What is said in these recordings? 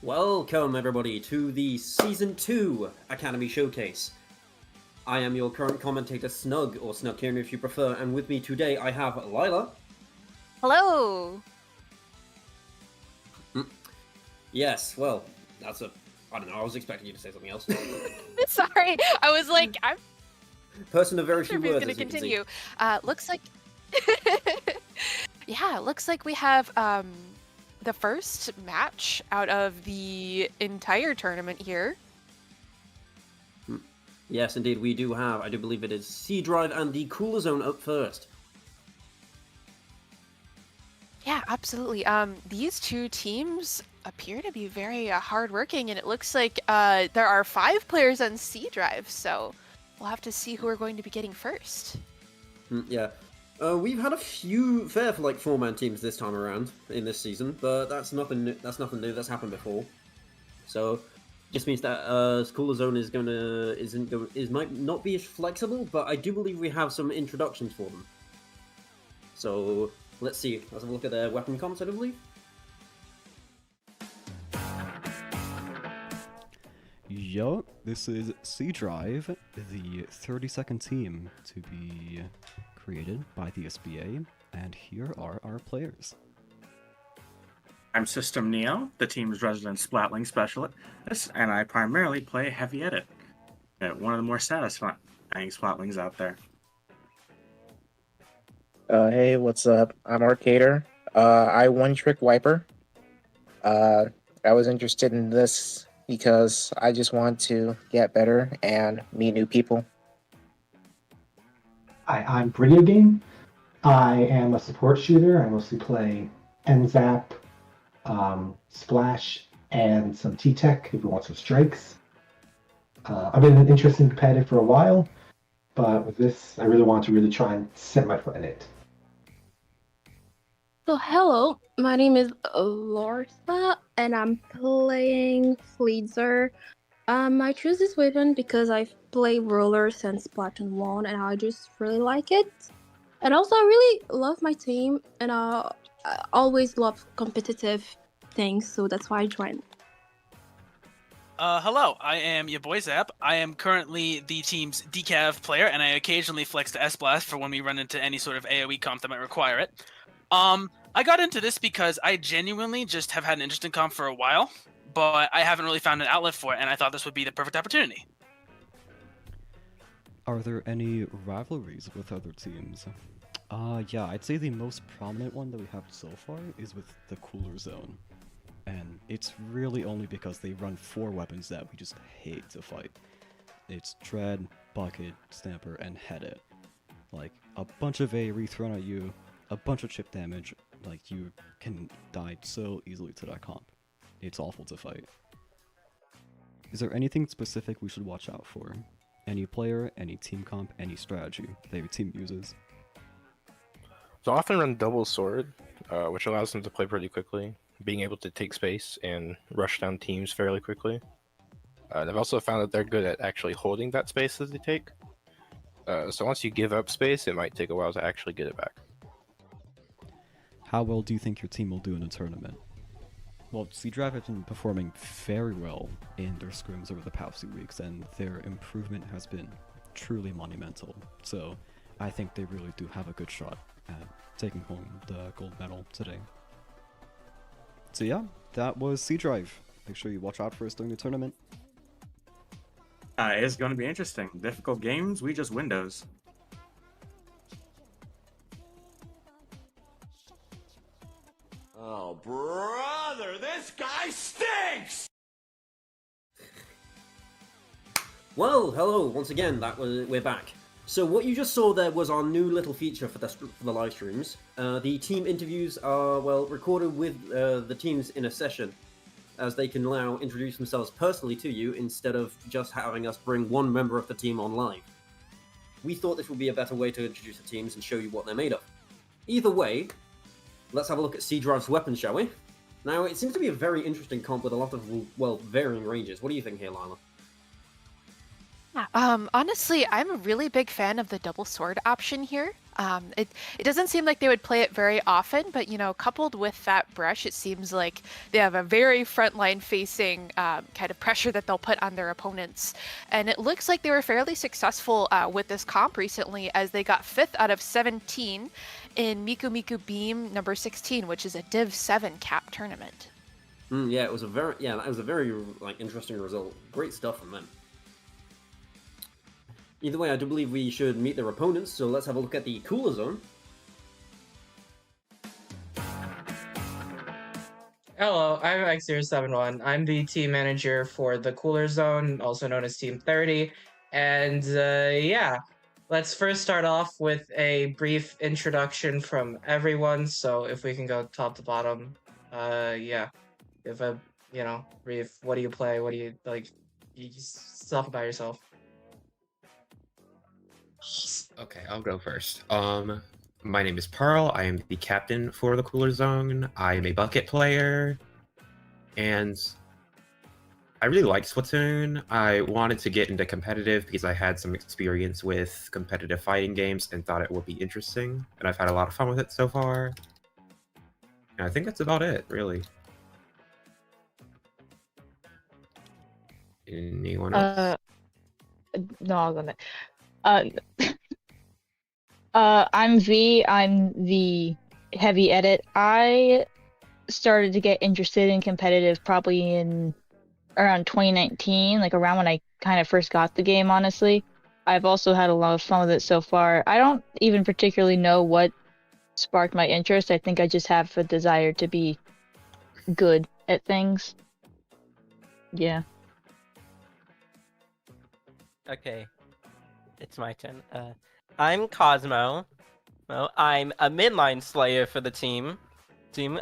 Welcome everybody to the Season 2 Academy Showcase. I am your current commentator Snug, or Snugkieran if you prefer, and with me today I have Lila. Hello! Yes, well, that's a... I don't know, I was expecting you to say something else. Sorry, I was like, I'm Person of very sure few if he's words, gonna as you can continue. see. Looks like... Yeah, looks like we have, the first match out of the entire tournament here. Yes, indeed, we do have, I do believe it is C Drive and the Cooler Zone up first. Yeah, absolutely. These two teams appear to be very hardworking, and it looks like there are 5 players on C Drive, so we'll have to see who we're going to be getting first. Yeah. We've had a few fair for like 4-man teams this time around in this season, but that's nothing new. That's happened before. So just means that Cooler Zone might not be as flexible, but I do believe we have some introductions for them. So let's see. Let's have a look at their weapon comps, I do believe. Yo, this is C Drive, the 32nd team to be created by the SBA, and here are our players. I'm System Neo, the team's resident Splatling specialist, and I primarily play Heavy Edit, one of the more satisfying Splatlings out there. Hey, what's up? I'm Arcader. I one-trick Wiper. I was interested in this because I just want to get better and meet new people. Hi, I'm Video Game. I am a support shooter. I mostly play NZAP, Splash, and some T-Tech if you want some strikes. I've been interested in competitive for a while, but with this, I really want to try and set my foot in it. So hello, my name is Lortha, and I'm playing Fleetzer. I choose this weapon because I've played Roller since Splatoon 1, and I just really like it. And also, I really love my team, and I always love competitive things, so that's why I joined. Hello, I am your boy Zap. I am currently the team's decav player, and I occasionally flex to S-Blast for when we run into any sort of AoE comp that might require it. I got into this because I genuinely just have had an interest in comp for a while, but I haven't really found an outlet for it, and I thought this would be the perfect opportunity. Are there any rivalries with other teams? Yeah, I'd say the most prominent one that we have so far is with the Cooler Zone. And it's really only because they run 4 weapons that we just hate to fight. It's Dread, Bucket, Stamper, and Head It. Like, a bunch of AoE thrown at you, a bunch of chip damage, like, you can die so easily to that comp. It's awful to fight. Is there anything specific we should watch out for? Any player, any team comp, any strategy that your team uses? So I often run double sword, which allows them to play pretty quickly, being able to take space and rush down teams fairly quickly. And I've also found that they're good at actually holding that space that they take. So once you give up space, it might take a while to actually get it back. How well do you think your team will do in a tournament? Well, C-Drive has been performing very well in their scrims over the past few weeks, and their improvement has been truly monumental. So I think they really do have a good shot at taking home the gold medal today. So yeah, that was C-Drive. Make sure you watch out for us during the tournament. It's going to be interesting. Difficult games, we just Windows. Oh, brother, this guy stinks! Well, hello once again. We're back. So what you just saw there was our new little feature for the live streams. The team interviews are recorded with the teams in a session, as they can now introduce themselves personally to you instead of just having us bring one member of the team on live. We thought this would be a better way to introduce the teams and show you what they're made of. Either way, let's have a look at C Drive's weapons, shall we? Now, it seems to be a very interesting comp with a lot of, varying ranges. What do you think here, Lila? Yeah, honestly, I'm a really big fan of the double sword option here. It doesn't seem like they would play it very often, but coupled with that brush, it seems like they have a very frontline facing kind of pressure that they'll put on their opponents. And it looks like they were fairly successful with this comp recently, as they got 5th out of 17 in Miku Miku Beam number 16, which is a Div 7 cap tournament. Yeah, that was a very interesting result. Great stuff from them. Either way, I do believe we should meet their opponents, so let's have a look at the Cooler Zone. Hello, I'm X071. I'm the team manager for the Cooler Zone, also known as Team 30. And yeah, let's first start off with a brief introduction from everyone. So if we can go top to bottom, yeah. If brief, what do you play? What do you like? Stuff about yourself. Okay, I'll go first. My name is Pearl. I am the captain for the Cooler Zone. I am a bucket player, and I really like Splatoon. I wanted to get into competitive because I had some experience with competitive fighting games and thought it would be interesting, and I've had a lot of fun with it so far. And I think that's about it, really. Anyone else? No, I'll go next. I'm V. I'm the heavy edit. I started to get interested in competitive probably in around 2019, like around when I kind of first got the game, honestly. I've also had a lot of fun with it so far. I don't even particularly know what sparked my interest. I think I just have a desire to be good at things. Yeah. Okay. It's my turn. I'm Cosmo. Well, I'm a midline slayer for the team.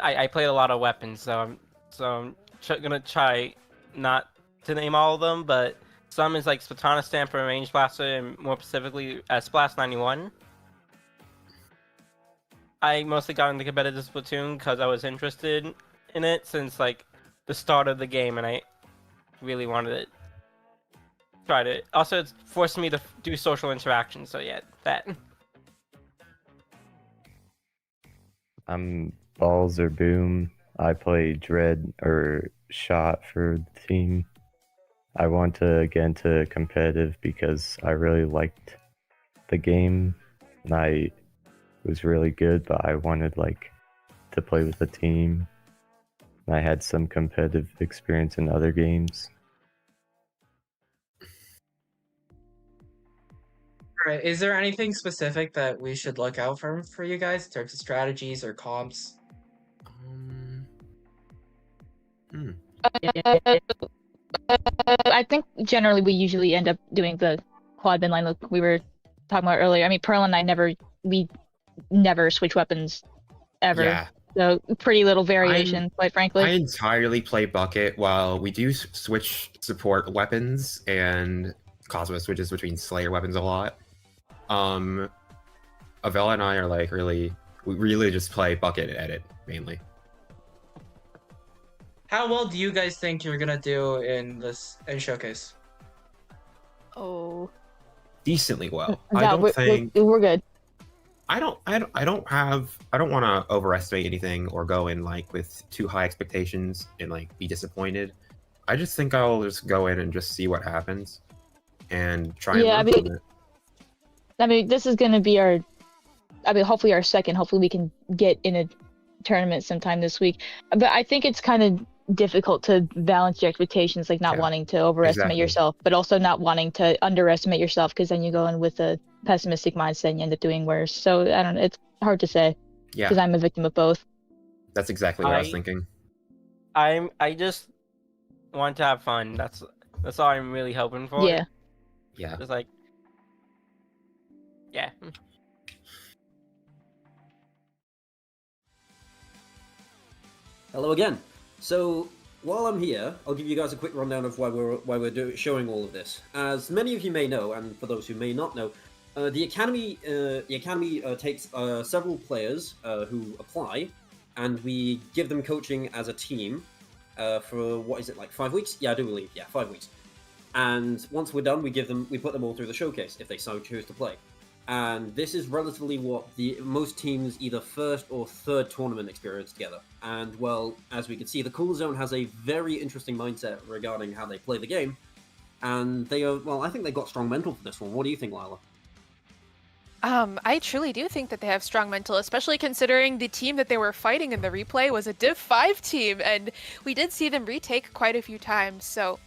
I played a lot of weapons, so I'm gonna try not to name all of them, but some is like Splatana Stamper, Range Blaster, and more specifically Splash 91. I mostly got into competitive Splatoon because I was interested in it since like the start of the game, and I really wanted to try to. Also, it's forced me to do social interaction, so yeah, that. I'm Balls or Boom. I play Dread or Shot for the team. I want to get into competitive because I really liked the game. And I was really good, but I wanted to play with a team. And I had some competitive experience in other games. Alright, is there anything specific that we should look out for you guys in terms of strategies or comps? I think generally we usually end up doing the quad bin line look we were talking about earlier. I mean, Pearl and I we never switch weapons ever. Yeah. So pretty little variation, quite frankly. I entirely play bucket while we do switch support weapons, and Cosmo switches between Slayer weapons a lot. Avella and I are we really just play bucket and edit mainly. How well do you guys think you're gonna do in showcase? Oh. Decently well. No, we're good. I don't want to overestimate anything or go in with too high expectations and be disappointed. I just think I'll just go in and just see what happens and try and learn from it. I mean, this is gonna be hopefully our second. Hopefully we can get in a tournament sometime this week. But I think it's kind of difficult to balance your expectations, not wanting to overestimate yourself, but also not wanting to underestimate yourself, because then you go in with a pessimistic mindset and you end up doing worse. So I don't know, it's hard to say. Yeah. Because I'm a victim of both. That's exactly what I was thinking. I just want to have fun. That's all I'm really hoping for. Yeah. Yeah. Just yeah. Hello again. So while I'm here, I'll give you guys a quick rundown of why we're showing all of this. As many of you may know, and for those who may not know, the academy takes several players who apply, and we give them coaching as a team for 5 weeks? Yeah, I do believe 5 weeks. And once we're done, we put them all through the showcase if they so choose to play. And this is relatively what the most teams either first or third tournament experience together. And well, as we can see, the Cooler Zone has a very interesting mindset regarding how they play the game. And they are, well, I think they've got strong mental for this one. What do you think, Lila? I truly do think that they have strong mental, especially considering the team that they were fighting in the replay was a Div 5 team, and we did see them retake quite a few times, so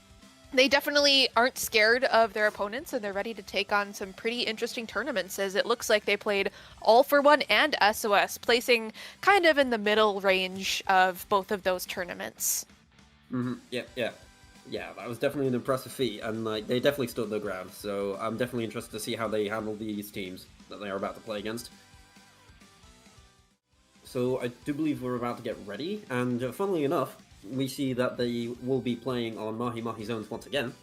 they definitely aren't scared of their opponents, and they're ready to take on some pretty interesting tournaments, as it looks like they played All for One and SOS, placing kind of in the middle range of both of those tournaments. Yeah, that was definitely an impressive feat, and like they definitely stood their ground. So I'm definitely interested to see how they handle these teams that they are about to play against. So I do believe we're about to get ready, and funnily enough, we see that they will be playing on Mahi Mahi zones once again.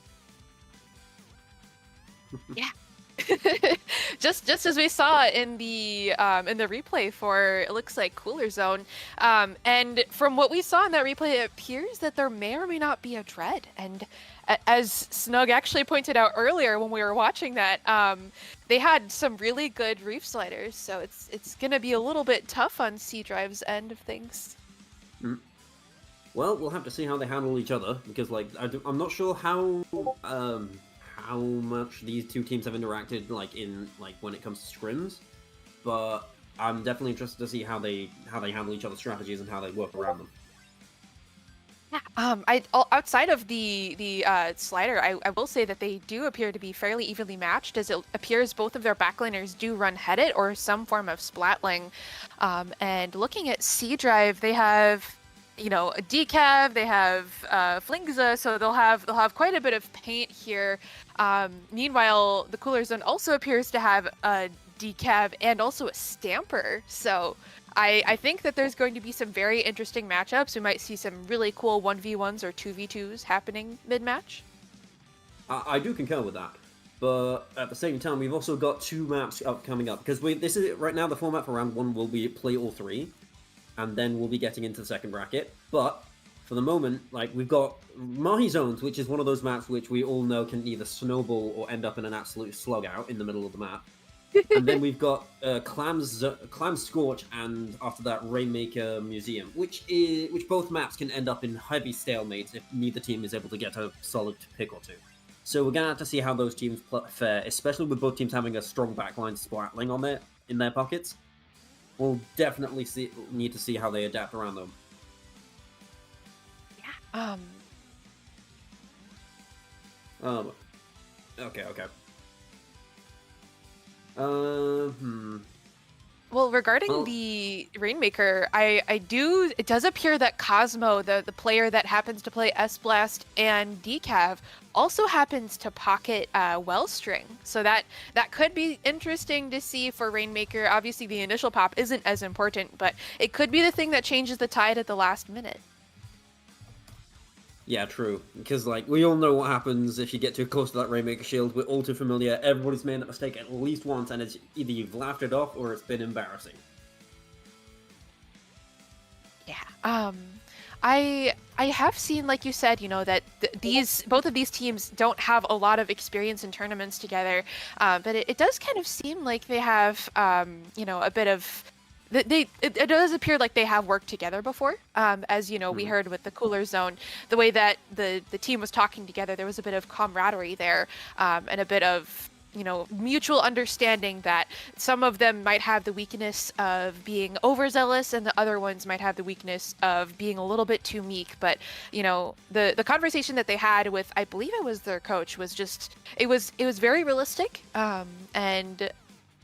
Yeah. just as we saw in the replay for, it looks like Cooler Zone, and from what we saw in that replay, it appears that there may or may not be a dread. And as Snug actually pointed out earlier when we were watching that, they had some really good reef sliders, so it's gonna be a little bit tough on C Drive's end of things. Well, we'll have to see how they handle each other, because like I'm not sure how much these two teams have interacted when it comes to scrims, but I'm definitely interested to see how they handle each other's strategies and how they work around them. Yeah, outside of the slider, I will say that they do appear to be fairly evenly matched, as it appears both of their backliners do run Headit or some form of Splatling. And looking at C Drive, they have a decav, they have Flingza, so they'll have quite a bit of paint here. Meanwhile, the Cooler Zone also appears to have a decav and also a stamper, so I think that there's going to be some very interesting matchups. We might see some really cool 1v1s or 2v2s happening mid-match. I do concur with that, but at the same time, we've also got two maps coming up, because this is right now the format for round one will be play all three, and then we'll be getting into the second bracket. But for the moment, we've got Mahi Zones, which is one of those maps which we all know can either snowball or end up in an absolute slug out in the middle of the map. And then we've got Clam Scorch, and after that Rainmaker Museum, which both maps can end up in heavy stalemates if neither team is able to get a solid pick or two. So we're gonna have to see how those teams fare, especially with both teams having a strong backline Splatling in their pockets. We'll definitely need to see how they adapt around them. Yeah. Okay. Well, regarding the Rainmaker, it does appear that Cosmo, the player that happens to play S-Blast and Decav, also happens to pocket Wellstring. So that could be interesting to see for Rainmaker. Obviously, the initial pop isn't as important, but it could be the thing that changes the tide at the last minute. Yeah, true. Because, we all know what happens if you get too close to that Rainmaker shield. We're all too familiar. Everybody's made that mistake at least once, and it's either you've laughed it off or it's been embarrassing. Yeah. I have seen, like you said, that both of these teams don't have a lot of experience in tournaments together, but it does kind of seem like they have, a bit of... It does appear like they have worked together before, as we heard with the Cooler Zone, the way that the team was talking together, there was a bit of camaraderie there, and a bit of mutual understanding that some of them might have the weakness of being overzealous and the other ones might have the weakness of being a little bit too meek. But the conversation that they had with, I believe it was their coach, was just it was very realistic, and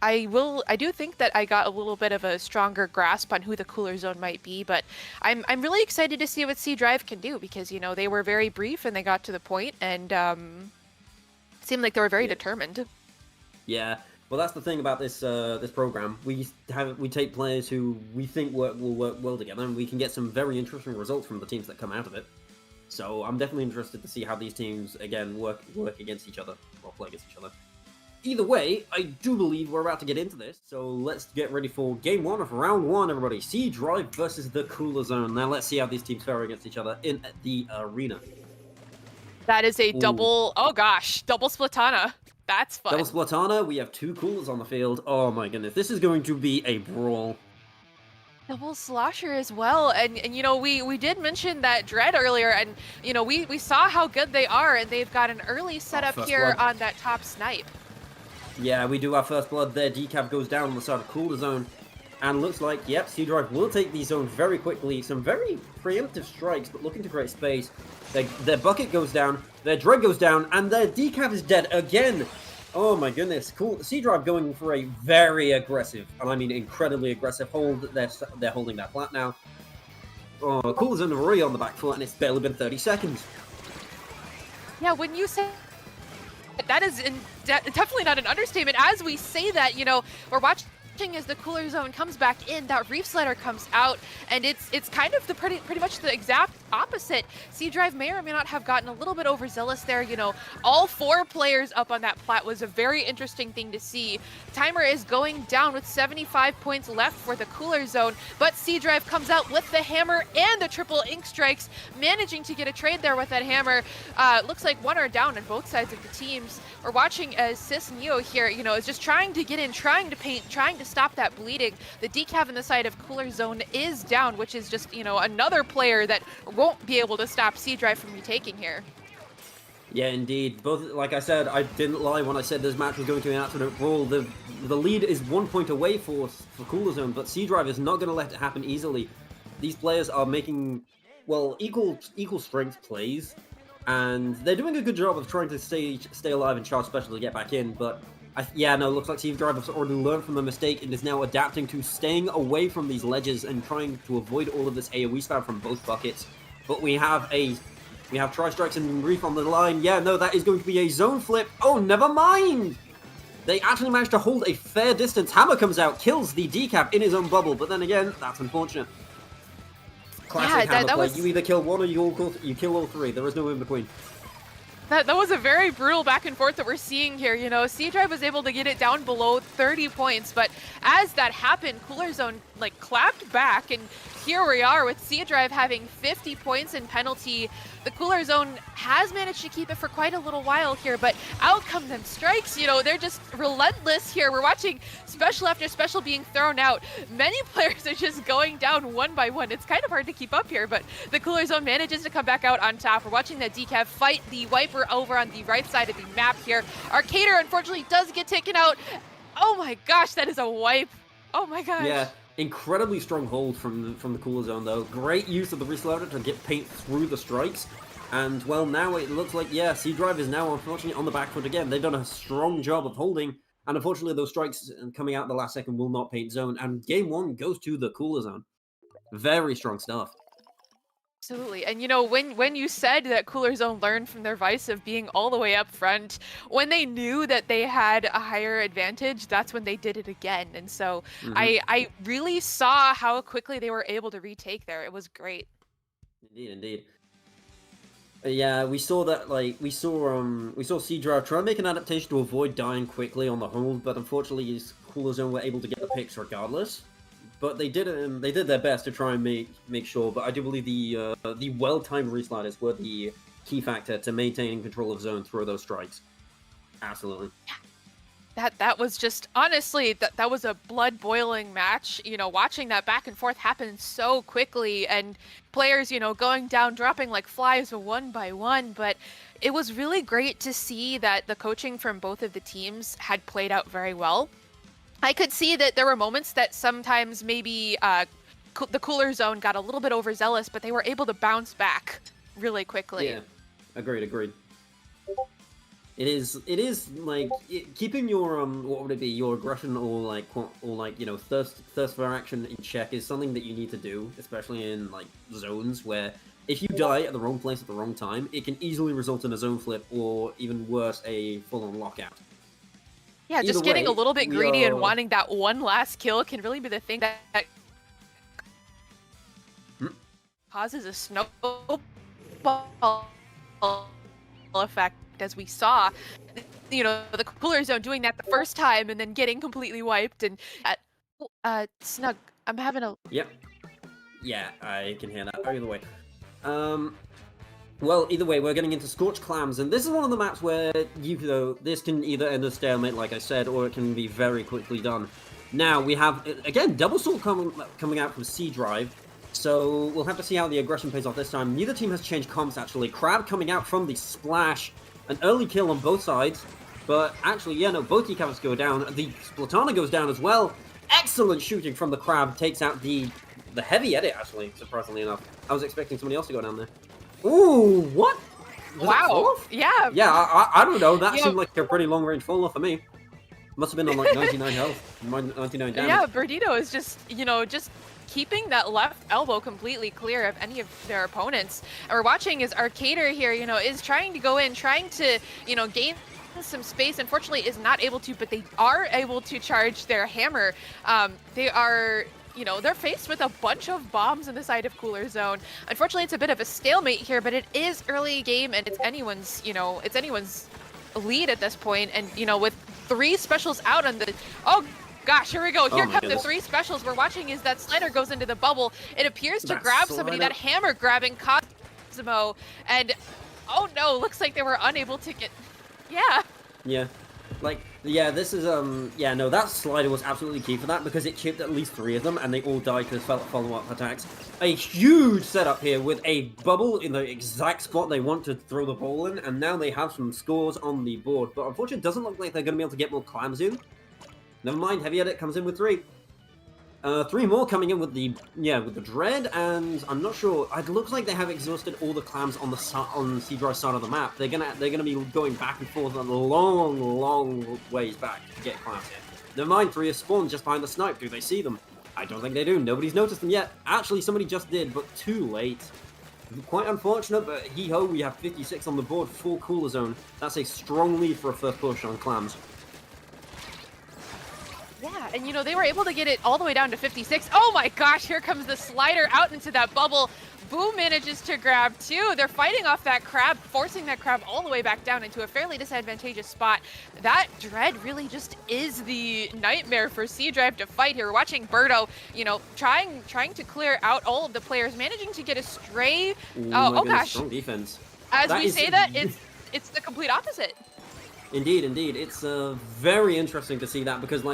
I do think that I got a little bit of a stronger grasp on who the Cooler Zone might be, but I'm really excited to see what C Drive can do, because they were very brief and they got to the point, and seemed like they were very determined. Yeah, well, that's the thing about this program. We take players who we think will work well together, and we can get some very interesting results from the teams that come out of it. So I'm definitely interested to see how these teams again work against each other or play against each other. Either way, I do believe we're about to get into this, so let's get ready for game one of round one, everybody. C Drive versus the Cooler Zone. Now let's see how these teams fare against each other in the arena. That is a double Splatana. That's fun. Double Splatana, we have 2 coolers on the field. Oh my goodness, this is going to be a brawl. Double slosher as well, and you know, we did mention that Dread earlier, and you know, we saw how good they are, and they've got an early setup here blood. on that top snipe. Yeah, we do our first blood there. Decaf goes down on the side of Cooler Zone. And looks like, yep, C-Drive will take the zone very quickly. Some very preemptive strikes, but looking to create space. Their bucket goes down, their Dread goes down, and their Decaf is dead again. Oh my goodness. Cool. C-Drive going for a very aggressive, and I mean incredibly aggressive hold. They're holding that flat now. Oh, Cooler Zone are already on the back foot, and it's barely been 30 seconds. Yeah, when you say that is definitely not an understatement. As we say that, you know, we're watching as the Cooler Zone comes back in, that Reef Slider comes out, and it's kind of the pretty much the exact opposite. C-Drive may or may not have gotten a little bit overzealous there. You know, all 4 players up on that plat was a very interesting thing to see. Timer is going down with 75 points left for the Cooler Zone, but C-Drive comes out with the hammer and the triple ink strikes, managing to get a trade there with that hammer. Looks like 1 are down on both sides of the teams. We're watching as Sis Neo here, you know, is just trying to get in, trying to paint, trying to stop that bleeding. The decav in the side of Cooler Zone is down, which is just, you know, another player that won't be able to stop C-Drive from retaking here. Yeah, indeed. Both, like I said, I didn't lie when I said this match was going to be an absolute brawl. The lead is 1 point away for Cooler Zone, but C-Drive is not going to let it happen easily. These players are making, well, equal strength plays, and they're doing a good job of trying to stay alive and charge special to get back in, but yeah, no, looks like C-Drive has already learned from the mistake and is now adapting to staying away from these ledges and trying to avoid all of this AoE spam from both buckets. But we have Tri-Strikes and Reef on the line. Yeah, no, that is going to be a zone flip. Oh, never mind! They actually managed to hold a fair distance. Hammer comes out, kills the decap in his own bubble, but then again, that's unfortunate. Classic Hammer play. You either kill one or you kill all 3. There is no in between. That was a very brutal back and forth that we're seeing here. You know, C-Drive was able to get it down below 30 points, but as that happened, Cooler Zone like clapped back, and here we are with C-Drive having 50 points in penalty. The Cooler Zone has managed to keep it for quite a little while here, but out come them strikes. You know, they're just relentless here. We're watching special after special being thrown out. Many players are just going down one by one. It's kind of hard to keep up here, but the Cooler Zone manages to come back out on top. We're watching the decav fight the Wiper over on the right side of the map here. Arcader unfortunately does get taken out. Oh my gosh, that is a wipe. Oh my gosh. Yeah, incredibly strong hold from the Cooler Zone though. Great use of the Reloader to get paint through the strikes. And well, now it looks like, yeah, C-Drive is now unfortunately on the back foot again. They've done a strong job of holding, and unfortunately those strikes coming out the last second will not paint zone. And game 1 goes to the Cooler Zone. Very strong stuff. Absolutely. And you know, when you said that Cooler Zone learned from their vice of being all the way up front, when they knew that they had a higher advantage, that's when they did it again. And so I really saw how quickly they were able to retake there. It was great. Indeed. Yeah, we saw that, like, we saw C-Drive try and make an adaptation to avoid dying quickly on the hold, but unfortunately Cooler Zone were able to get the picks regardless. But they did their best to try and make sure. But I do believe the well-timed resliders were the key factor to maintaining control of zone through those strikes. Absolutely. That was just, honestly, that was a blood-boiling match. You know, watching that back and forth happen so quickly, and players, you know, going down, dropping like flies one by one. But it was really great to see that the coaching from both of the teams had played out very well. I could see that there were moments that sometimes maybe the Cooler Zone got a little bit overzealous, but they were able to bounce back really quickly. Yeah, agreed. It is like keeping your what would it be, your aggression or you know, thirst for action in check is something that you need to do, especially in like zones where if you die at the wrong place at the wrong time, it can easily result in a zone flip or even worse, a full-on lockout. Yeah, just getting a little bit greedy and wanting that one last kill can really be the thing that causes a snowball effect, as we saw. You know, the Cooler Zone doing that the first time and then getting completely wiped. And Snug, I'm having a... Yep. Yeah, I can hear that. Either way. Well, either way, we're getting into Scorched Clams, and this is one of the maps where this can either end a stalemate, like I said, or it can be very quickly done. Now, we have, again, Double Salt coming out from C Drive, so we'll have to see how the aggression pays off this time. Neither team has changed comps, actually. Crab coming out from the splash, an early kill on both sides, but actually, yeah, no, both decals go down. The Splatana goes down as well. Excellent shooting from the Crab, takes out the heavy edit, actually, surprisingly enough. I was expecting somebody else to go down there. Ooh, what? Was wow. Yeah. Yeah, I don't know. That seemed like a pretty long-range fall-off for me. Must have been on like 99 health, 99 damage. Yeah, Burdito is just, just keeping that left elbow completely clear of any of their opponents. And we're watching as Arcader here, is trying to go in, trying to, gain some space. Unfortunately, is not able to, but they are able to charge their hammer. They are... they're faced with a bunch of bombs in the side of Cooler Zone. Unfortunately, it's a bit of a stalemate here, but it is early game and it's anyone's, it's anyone's lead at this point. And, with 3 specials out on the... Oh, gosh, here we go. Here come the 3 specials. We're watching as that slider goes into the bubble. It appears to grab somebody, that hammer grabbing Cosmo. And, oh no, looks like they were unable to get... Yeah. Yeah. This is, that slider was absolutely key for that because it chipped at least 3 of them and they all died to follow-up attacks. A huge setup here with a bubble in the exact spot they want to throw the ball in, and now they have some scores on the board. But unfortunately, it doesn't look like they're going to be able to get more clams in. Never mind, Heavy Edit comes in with 3. 3 more coming in with the Dread, and I'm not sure. It looks like they have exhausted all the clams on the C Drive side of the map. They're gonna be going back and forth a long ways back to get clams in. Never mind, 3 have spawned just behind the snipe. Do they see them? I don't think they do. Nobody's noticed them yet. Actually, somebody just did, but too late. Quite unfortunate, but hee-ho, we have 56 on the board for Cooler Zone. That's a strong lead for a first push on clams. Yeah, and they were able to get it all the way down to 56. Oh my gosh, here comes the slider out into that bubble. Boom manages to grab 2. They're fighting off that crab, forcing that crab all the way back down into a fairly disadvantageous spot. That Dread really just is the nightmare for C Drive to fight here. We're watching Birdo, trying to clear out all of the players, managing to get a stray. Oh gosh. Strong defense. As we say that, it's the complete opposite. Indeed. It's very interesting to see that because,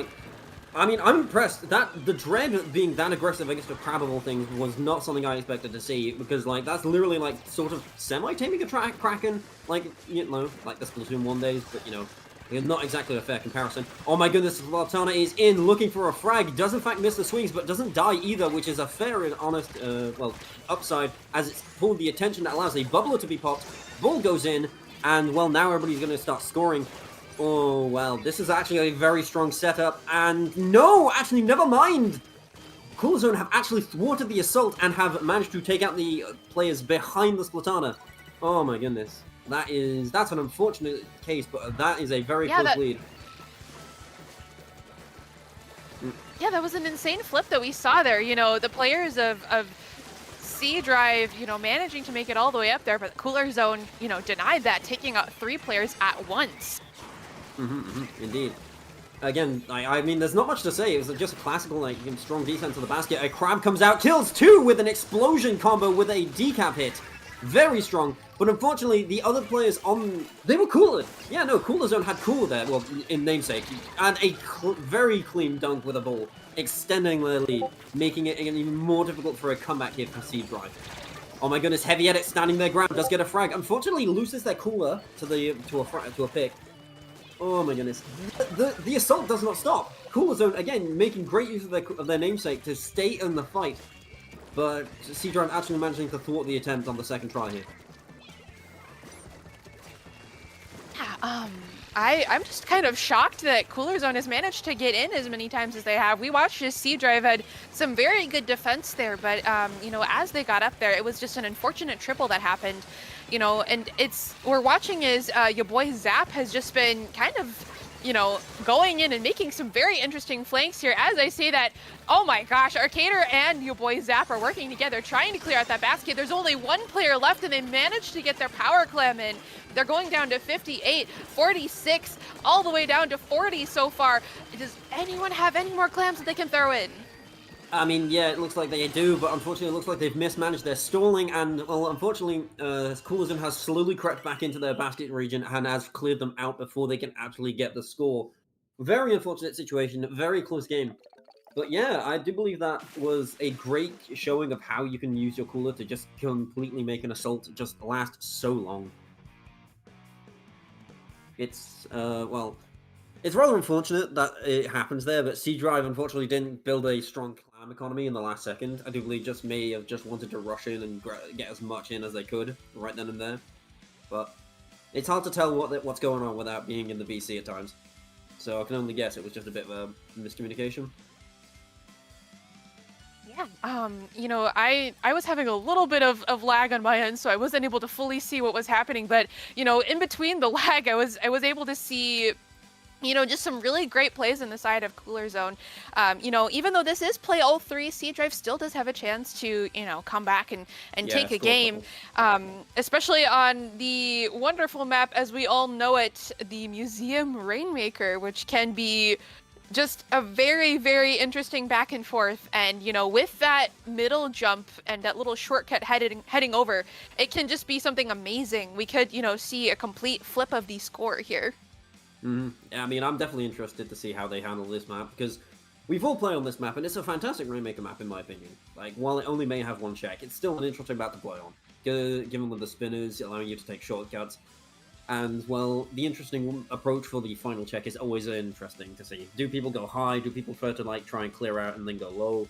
I'm impressed that the Dread being that aggressive against a crab of all things was not something I expected to see because, that's literally, sort of semi-taming a Kraken, like the Splatoon 1 days, but, not exactly a fair comparison. Oh my goodness, Splatana is in, looking for a frag, does in fact miss the swings, but doesn't die either, which is a fair and honest, upside, as it's pulled the attention that allows a bubbler to be popped, ball goes in, and, now everybody's going to start scoring. Oh, well, this is actually a very strong setup, and no, actually, never mind! Cooler Zone have actually thwarted the assault and have managed to take out the players behind the Splatana. Oh my goodness. That's an unfortunate case, but that is a very close lead. Yeah, that was an insane flip that we saw there. The players of C Drive, managing to make it all the way up there, but Cooler Zone, denied that, taking out 3 players at once. Indeed. Again, I mean, there's not much to say. It was just a classical, strong defense of the basket. A crab comes out, kills 2 with an explosion combo with a decap hit. Very strong. But unfortunately, the other players they were cooler. Yeah, no, Cooler Zone had cool there, well, in namesake. And a very clean dunk with a ball, extending their lead, making it even more difficult for a comeback here for C Drive. Oh my goodness, Heavy Edit standing their ground, does get a frag. Unfortunately, loses their cooler to a pick. Oh my goodness. The assault does not stop. Cooler Zone, again, making great use of their namesake to stay in the fight. But C Drive actually managing to thwart the attempt on the second try here. Yeah, I'm just kind of shocked that Cooler Zone has managed to get in as many times as they have. We watched as C Drive had some very good defense there, but, as they got up there, it was just an unfortunate triple that happened. And we're watching as your boy Zap has just been kind of, going in and making some very interesting flanks here. As I say that, oh my gosh, Arcader and your boy Zap are working together, trying to clear out that basket. There's only 1 player left, and they managed to get their power clam in. They're going down to 58, 46, all the way down to 40 so far. Does anyone have any more clams that they can throw in? I mean, yeah, it looks like they do, but unfortunately it looks like they've mismanaged their stalling, and, well, unfortunately, Coolerzone has slowly crept back into their basket region and has cleared them out before they can actually get the score. Very unfortunate situation, very close game. But yeah, I do believe that was a great showing of how you can use your cooler to just completely make an assault just last so long. It's, well, it's rather unfortunate that it happens there, but C Drive unfortunately didn't build a strong clam economy in the last second. I do believe just may have just wanted to rush in and get as much in as they could right then and there. But it's hard to tell what's going on without being in the BC at times. So I can only guess it was just a bit of a miscommunication. Yeah, you know, I was having a little bit of lag on my end, so I wasn't able to fully see what was happening. But you know, in between the lag, I was able to see, you know, just some really great plays on the side of Cooler Zone. You know, even though this is play all 3, C Drive still does have a chance to, you know, come back and take a game, especially on the wonderful map as we all know it, the Museum Rainmaker, which can be just a very, very interesting back and forth. And, you know, with that middle jump and that little shortcut heading over, it can just be something amazing. We could, you know, see a complete flip of the score here. Yeah, I mean, I'm definitely interested to see how they handle this map, because we've all played on this map, and it's a fantastic Rainmaker map, in my opinion. Like, while it only may have one check, it's still an interesting map to play on. Given with the spinners, allowing you to take shortcuts. And, well, the interesting approach for the final check is always interesting to see. Do people go high? Do people prefer to, like, try and clear out and then go low?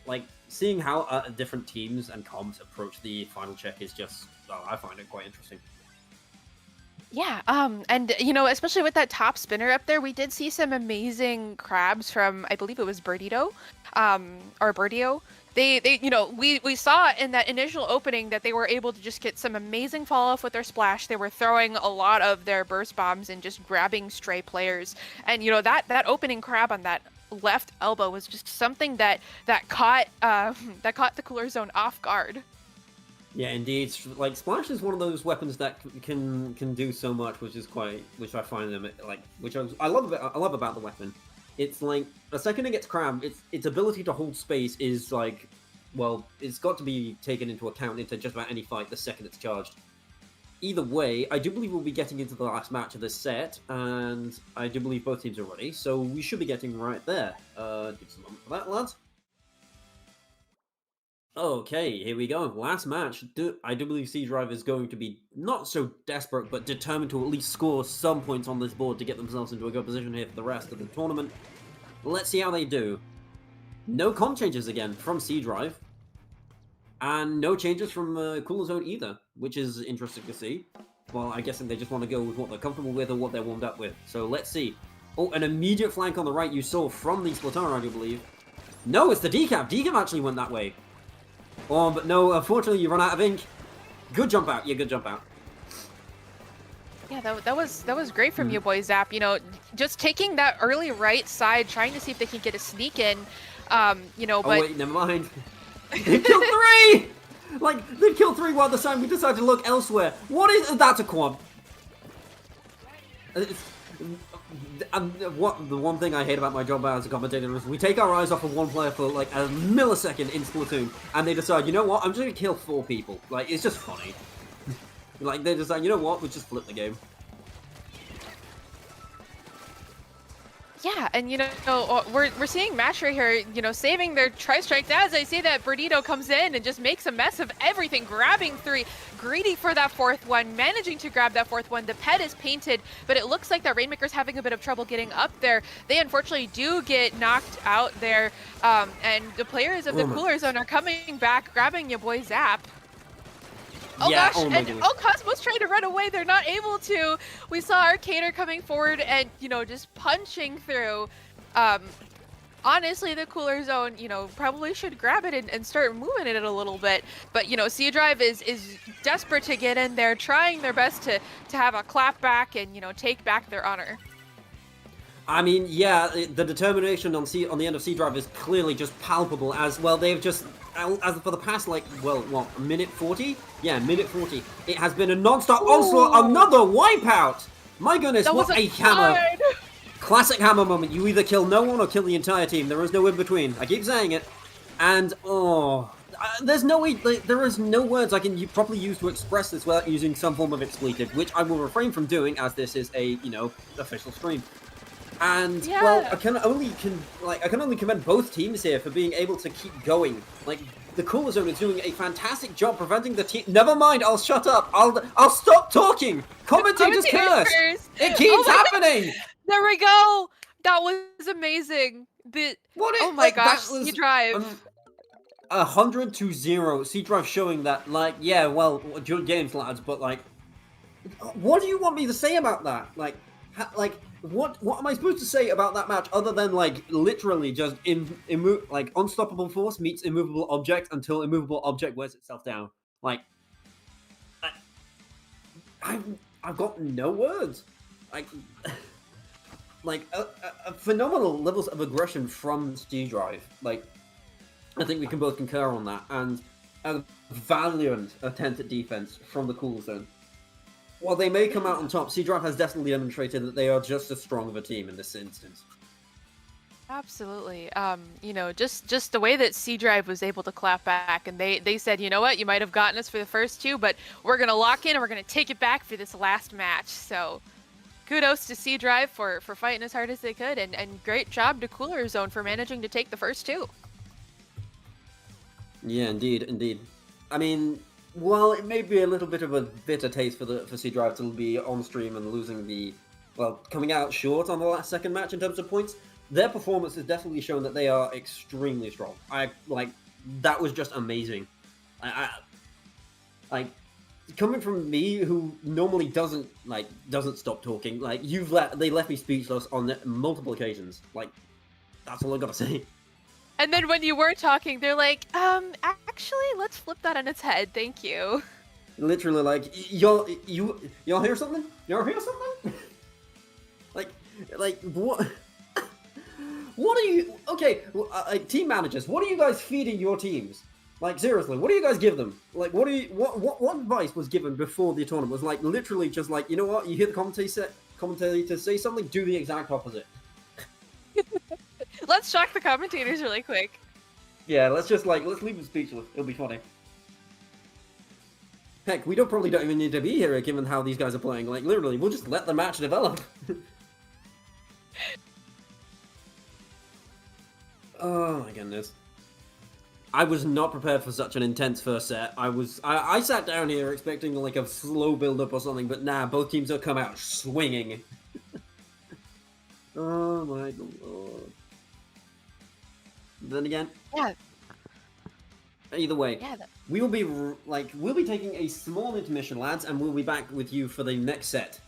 Like, seeing how different teams and comps approach the final check is just, well, I find it quite interesting. Yeah, and you know, especially with that top spinner up there, we did see some amazing crabs from, I believe it was Birdito, or Birdio. They, you know, we saw in that initial opening that they were able to just get some amazing fall off with their splash. They were throwing a lot of their burst bombs and just grabbing stray players. And you know, that opening crab on that left elbow was just something that caught the Cooler Zone off guard. Yeah, indeed. Like, Splash is one of those weapons that can do so much, which I find them like, which I love about the weapon. It's like, the second it gets crammed, its ability to hold space is like, well, it's got to be taken into account into just about any fight the second it's charged. Either way, I do believe we'll be getting into the last match of this set, and I do believe both teams are ready, so we should be getting right there. Give us a moment for that, lads. Okay, here we go. Last match. I do believe C Drive is going to be not so desperate, but determined to at least score some points on this board to get themselves into a good position here for the rest of the tournament. Let's see how they do. No comp changes again from C Drive. And no changes from Cooler Zone either, which is interesting to see. Well, I guess they just want to go with what they're comfortable with or what they're warmed up with. So let's see. Oh, an immediate flank on the right you saw from the Splatoon, I do believe. No, it's the Decaf. Decaf actually went that way. Oh, but no, unfortunately you run out of ink. Good jump out. Yeah, good jump out. Yeah, that was great from you, boy Zap. You know, just taking that early right side, trying to see if they can get a sneak in. You know, but... Oh, wait, never mind. They killed 3! Like, they killed 3 while the time we decided to look elsewhere. What is... That's a quad. The one thing I hate about my job as a commentator is we take our eyes off of one player for like a millisecond in Splatoon, and they decide, you know what, I'm just gonna kill 4 people. Like, it's just funny. Like, they decide, you know what, we'll just flip the game. Yeah, and you know, we're seeing Masher here, you know, saving their tri-strikes as I see that Birdito comes in and just makes a mess of everything, grabbing 3, greedy for that 4th one, managing to grab that 4th one. The pet is painted, but it looks like that Rainmaker's having a bit of trouble getting up there. They unfortunately do get knocked out there, and the players of the Cooler Zone are coming back, grabbing your boy Zap. Oh yeah, gosh, and Cosmo's trying to run away, they're not able to. We saw Arcader coming forward and, you know, just punching through. Honestly, the Cooler Zone, you know, probably should grab it and start moving it a little bit. But, you know, C Drive is desperate to get in there, trying their best to have a clap back and, you know, take back their honor. I mean, yeah, the determination on the end of C Drive is clearly just palpable as well. They've just, as for the past, like, well, what, minute 40? Yeah, minute 40. It has been a non-stop onslaught, another wipeout! My goodness, what a hammer! Classic Hammer moment. You either kill no one or kill the entire team. There is no in between. I keep saying it. And, there's no way, there is no words I can properly use to express this without using some form of expletive, which I will refrain from doing as this is a, official stream. And, well, I can only commend both teams here for being able to keep going. Like, the Cooler Zone is doing a fantastic job preventing the team. Never mind, I'll shut up. I'll stop talking. Commentators curse. It keeps happening. There we go. That was amazing. Oh my gosh, C Drive. 100-0. C Drive showing that, like, yeah, well, good games, lads, but like, what do you want me to say about that? Like, what am I supposed to say about that match other than like literally just like unstoppable force meets immovable object until immovable object wears itself down? Like, I've got no words. Like phenomenal levels of aggression from C Drive. Like, I think we can both concur on that, and a valiant attempt at defense from the Cool Zone. While they may come out on top, C Drive has definitely demonstrated that they are just as strong of a team in this instance. Absolutely. Just the way that C Drive was able to clap back, and they said, you know what, you might have gotten us for the first two, but we're gonna lock in and we're gonna take it back for this last match. So, kudos to C Drive for fighting as hard as they could, and great job to Cooler Zone for managing to take the first two. Yeah, indeed. I mean, while it may be a little bit of a bitter taste for C Drive to be on stream and losing coming out short on the last second match in terms of points, their performance has definitely shown that they are extremely strong. That was just amazing. Coming from me, who normally doesn't stop talking, they left me speechless on multiple occasions. Like, that's all I gotta say. And then when you were talking, they're like, actually, let's flip that on its head. Thank you. Literally, like, y'all hear something? Y'all hear something? like what? What are you? Okay, team managers, what are you guys feeding your teams? Like, seriously, what do you guys give them? Like, what advice was given before the tournament? Was like literally just like, you know what? You hear the commentator say something, do the exact opposite. Let's shock the commentators really quick. Yeah, let's leave them speechless. It'll be funny. Heck, we probably don't even need to be here given how these guys are playing. Like, literally, we'll just let the match develop. Oh my goodness. I was not prepared for such an intense first set. I sat down here expecting like a slow build-up or something, but nah, both teams have come out swinging. Oh my lord. Then again, yeah. Either way, yeah, we'll be taking a small intermission, lads, and we'll be back with you for the next set.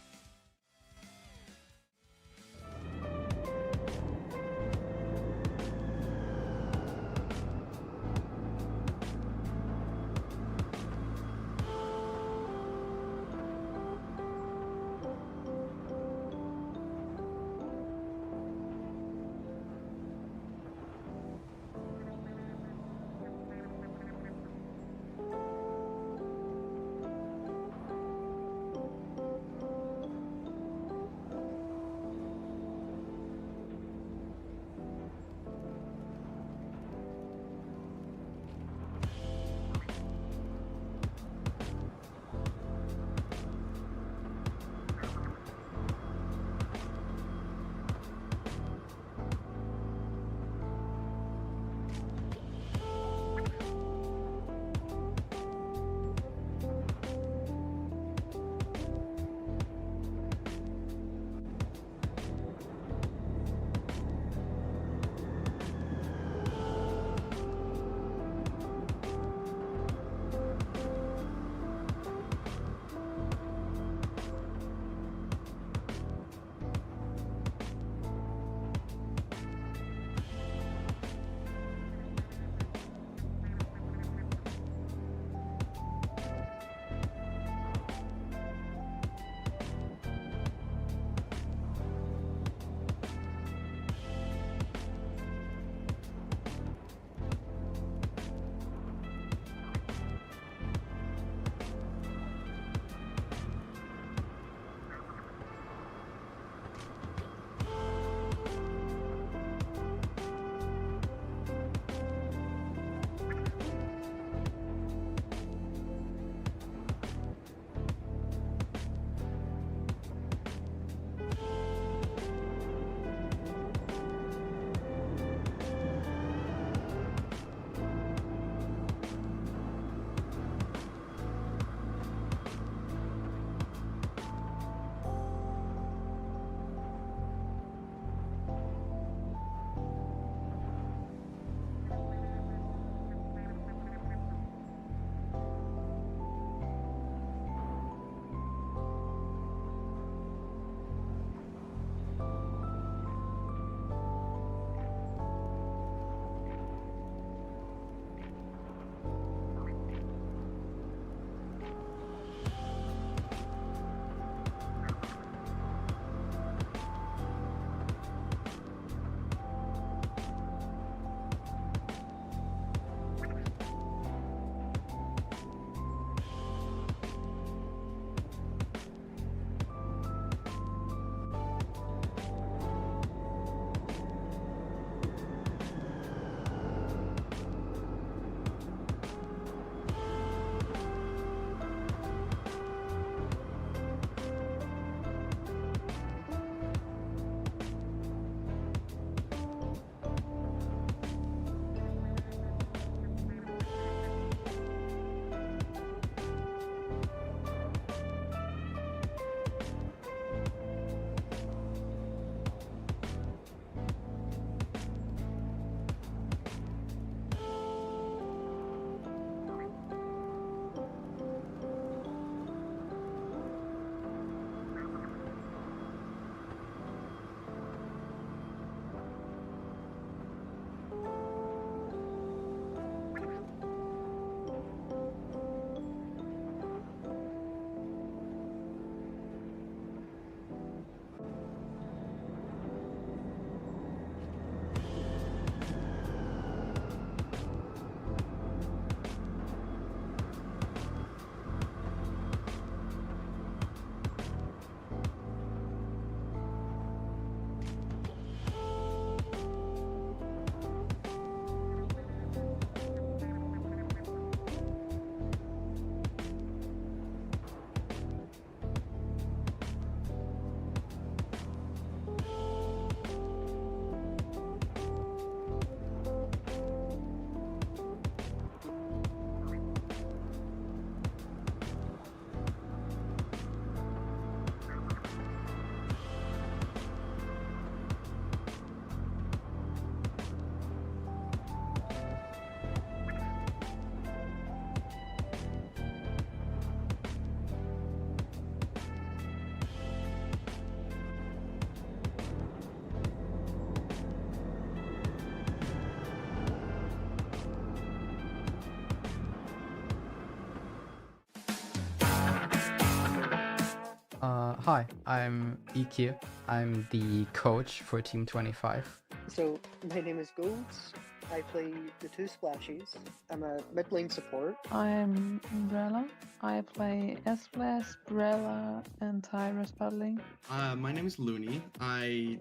Hi, I'm EQ. I'm the coach for Team 25. So, my name is Golds. I play the two splashies. I'm a mid lane support. I'm Umbrella. I play Esplash, Brella, and Tyrus battling. My name is Looney. I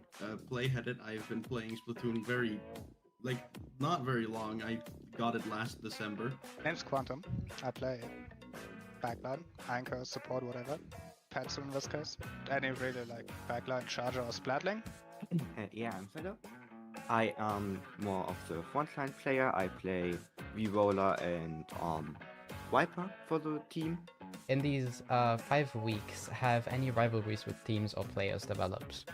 play Headed. I've been playing Splatoon not very long. I got it last December. My name's Quantum. I play backline, anchor, support, whatever. Pencil in this case. Any really like backline, charger, or splatling. Yeah, I'm Fiddle. I am more of the frontline player. I play V-Roller and Viper for the team. In these 5 weeks, have any rivalries with teams or players developed?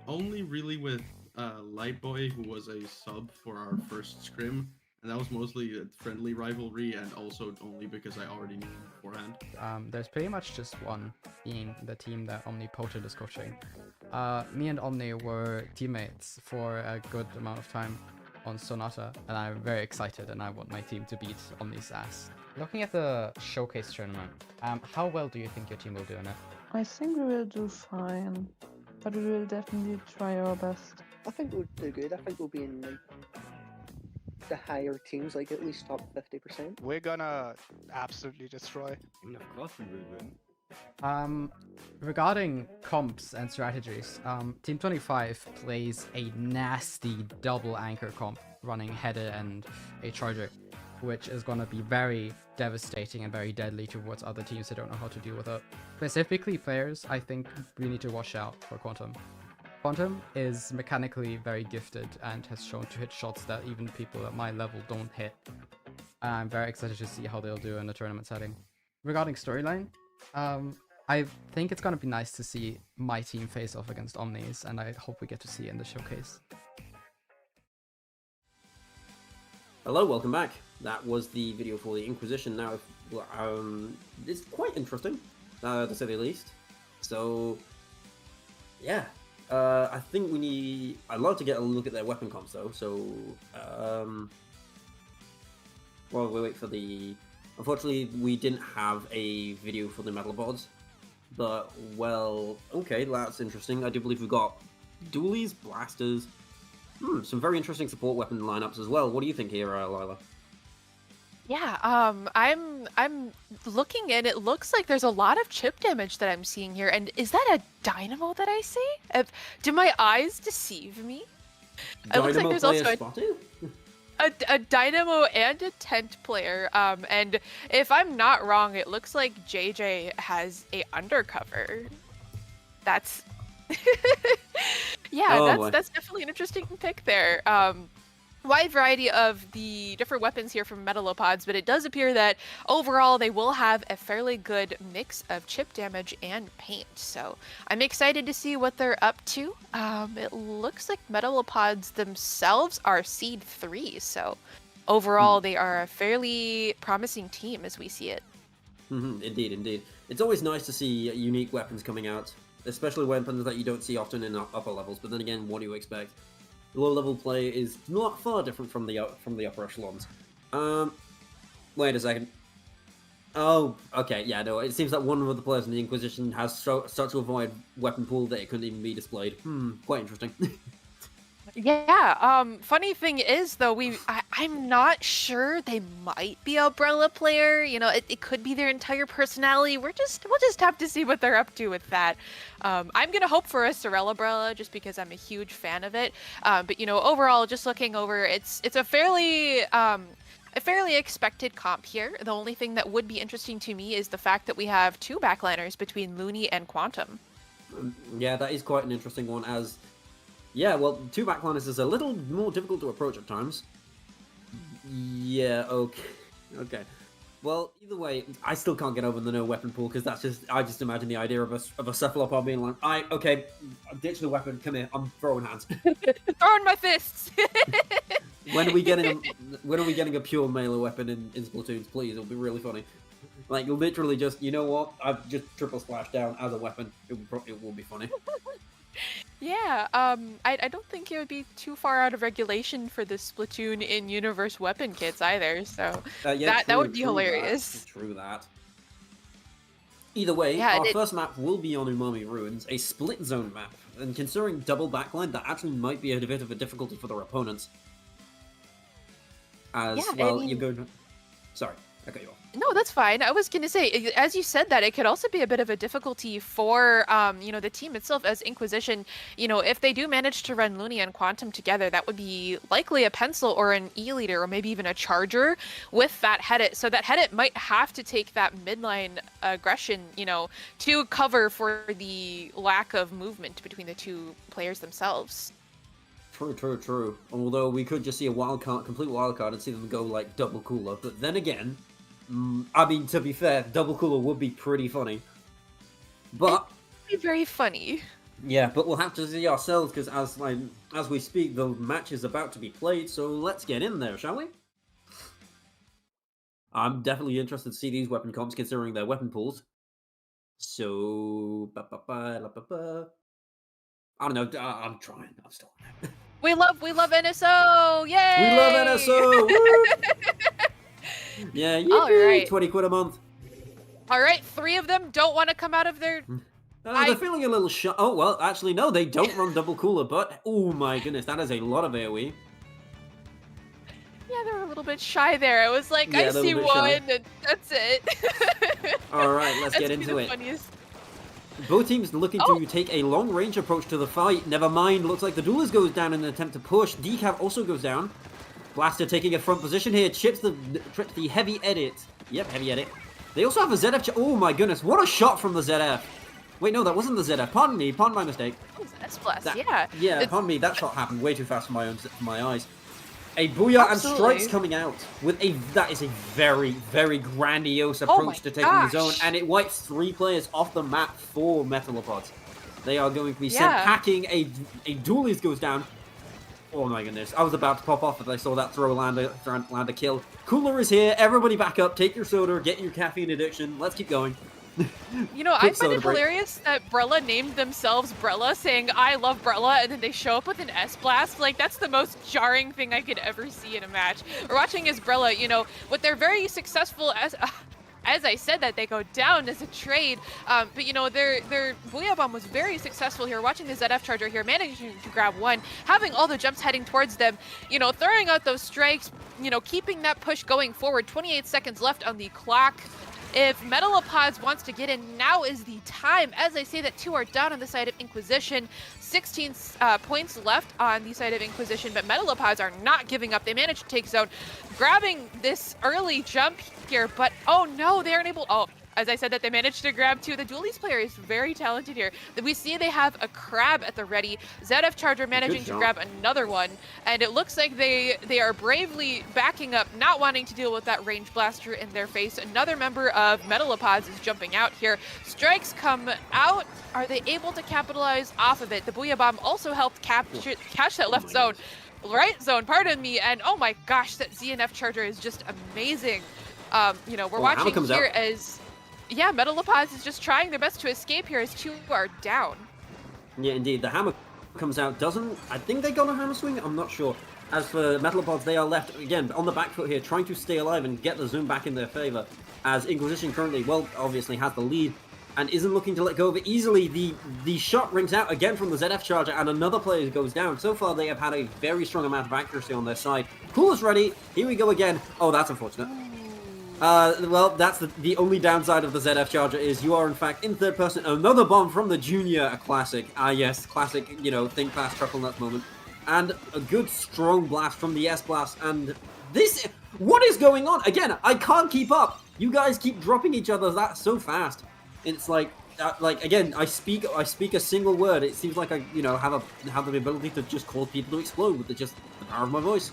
Only really with Lightboy, who was a sub for our first scrim, and that was mostly a friendly rivalry, and also only because I already knew him beforehand. There's pretty much just one, being the team that Omnipotent is coaching. Me and Omni were teammates for a good amount of time on Sonata, and I'm very excited, and I want my team to beat Omni's ass. Looking at the showcase tournament, how well do you think your team will do in it? I think we will do fine, but we will definitely try our best. I think we'll do good. I think we'll be in the higher teams, like at least top 50%. We're gonna absolutely destroy. And of course we will win. Regarding comps and strategies, Team 25 plays a nasty double anchor comp running Header and a Charger, which is going to be very devastating and very deadly towards other teams that don't know how to deal with it. Specifically players, I think we need to watch out for Quantum. Quantum is mechanically very gifted and has shown to hit shots that even people at my level don't hit. I'm very excited to see how they'll do in the tournament setting. Regarding storyline, I think it's gonna be nice to see my team face off against Omnis, and I hope we get to see it in the showcase. Hello, welcome back. That was the video for the Inquisition. Now, it's quite interesting, to say the least. So, yeah, I think I'd love to get a look at their weapon comps though. So, while we wait for the. Unfortunately, we didn't have a video for the metal bods, but, well, okay, that's interesting. I do believe we've got dualies, blasters, some very interesting support weapon lineups as well. What do you think here, Lila? Yeah, I'm looking and it looks like there's a lot of chip damage that I'm seeing here. And is that a dynamo that I see? Do my eyes deceive me? It looks like there's also a dynamo and a tent player, and if I'm not wrong, it looks like JJ has a undercover. That's yeah, that's definitely an interesting pick there. Wide variety of the different weapons here from Metalopods, but it does appear that overall they will have a fairly good mix of chip damage and paint. So I'm excited to see what they're up to. It looks like Metalopods themselves are seed 3, so overall they are a fairly promising team as we see it. Indeed, indeed. It's always nice to see unique weapons coming out, especially weapons that you don't see often in upper levels. But then again, what do you expect? Low-level play is not far different from the upper echelons. Wait a second. Oh, okay, yeah, no, it seems that one of the players in the Inquisition has started to avoid weapon pool that it couldn't even be displayed. Quite interesting. Yeah, funny thing is though, I'm not sure. They might be Umbrella player, you know, it could be their entire personality. We'll just have to see what they're up to with that. I'm gonna hope for a Sorella Umbrella just because I'm a huge fan of it. But you know, overall, just looking over, it's a fairly expected comp here. The only thing that would be interesting to me is the fact that we have 2 backliners between Looney and Quantum. Yeah, that is quite an interesting one, as yeah, well, 2 backliners is a little more difficult to approach at times. Yeah, okay. Well, either way, I still can't get over the no weapon pool, because I just imagine the idea of a cephalopod being like, okay, ditch the weapon, come here, I'm throwing hands. Throwing my fists! When are we getting a pure melee weapon in Splatoons, please? It'll be really funny. Like, you'll literally just, you know what, I've just triple splashed down as a weapon. It will be funny. Yeah, I don't think it would be too far out of regulation for the Splatoon in-universe weapon kits either, so yeah, that would be hilarious. True that. Either way, Yeah, our first map will be on Umami Ruins, a split zone map. And considering double backline, that actually might be a bit of a difficulty for their opponents. As, Yeah, well, I mean- you're going to... Sorry, I cut you off. No, that's fine. I was going to say, as you said that, it could also be a bit of a difficulty for, the team itself as Inquisition. If they do manage to run Looney and Quantum together, that would be likely a Pencil or an E-Leader or maybe even a Charger with that Hedit. So that Hedit might have to take that midline aggression, to cover for the lack of movement between the two players themselves. True. Although we could just see a complete wildcard and see them go, like, double cooler. But then again... I mean, to be fair, double cooler would be pretty funny. But... It'd be very funny. Yeah, but we'll have to see ourselves, because as we speak, the match is about to be played, so let's get in there, shall we? I'm definitely interested to see these weapon comps, considering their weapon pools. So... I don't know, I'm trying, I'm still... We love NSO! Yay! We love NSO! Yeah, yippee! Alright. 20 quid a month. Alright, 3 of them don't want to come out of their... They're feeling a little shy. Oh, well, actually, no, they don't run double cooler, but... Oh my goodness, that is a lot of AoE. Yeah, they were a little bit shy there. I was like, Yeah, I a little see bit one, shy. and that's it. Alright, let's That's get be into the it. funniest. Both teams looking to take a long-range approach to the fight. Never mind, looks like the duelist goes down in an attempt to push. Decav also goes down. Blaster taking a front position here, trips the heavy edit. Yep, heavy edit. They also have a ZF. Oh my goodness, what a shot from the ZF. Wait, no, that wasn't the ZF. Pardon me, pardon my mistake. Oh, S-Blast, yeah. Yeah, pardon me, that shot happened way too fast for my eyes. A Booyah and Strikes coming out with that is a very, very grandiose approach to taking the zone, and it wipes 3 players off the map for Metalopods. They are going to be sent packing. A duelist goes down. Oh my goodness, I was about to pop off as I saw that throw land a kill. Cooler is here, everybody back up, take your soda, get your caffeine addiction, let's keep going. I find it hilarious that Brella named themselves Brella, saying, I love Brella, and then they show up with an S-Blast. Like, that's the most jarring thing I could ever see in a match. We're watching as Brella, with their very successful as I said that, they go down as a trade, but their Booyah Bomb was very successful here. Watching the ZF Charger here, managing to grab one, having all the jumps heading towards them, throwing out those strikes, keeping that push going forward. 28 seconds left on the clock. If Metalopods wants to get in, now is the time. As I say that 2 are down on the side of Inquisition. 16 points left on the side of Inquisition, but Metalopods are not giving up. They managed to take zone, grabbing this early jump here, but oh no, they aren't able... Oh, as I said that, they managed to grab 2. The Dualies player is very talented here. We see they have a crab at the ready. ZF Charger managing to grab another one, and it looks like they are bravely backing up, not wanting to deal with that range blaster in their face. Another member of Metalopods is jumping out here. Strikes come out. Are they able to capitalize off of it? The Booyah Bomb also helped catch that left zone. Right zone, pardon me, and oh my gosh, that ZNF Charger is just amazing. We're watching here as... Yeah, Metalopods is just trying their best to escape here as 2 are down. Yeah, indeed. The hammer comes out. I think they got a hammer swing? I'm not sure. As for Metalopods, they are left, again, on the back foot here, trying to stay alive and get the zoom back in their favor. As Inquisition currently, well, obviously has the lead and isn't looking to let go of it easily. The shot rings out again from the ZF Charger and another player goes down. So far, they have had a very strong amount of accuracy on their side. Coolest ready. Here we go again. Oh, that's unfortunate. Well, that's the only downside of the ZF Charger is you are, in fact, in third person. Another bomb from the Junior, a classic. Yes, classic, think fast, chuckle nuts moment. And a good, strong blast from the S-Blast. And this... What is going on? Again, I can't keep up. You guys keep dropping each other that so fast. It's like again, I speak a single word. It seems like I, have the ability to just cause people to explode with the power of my voice.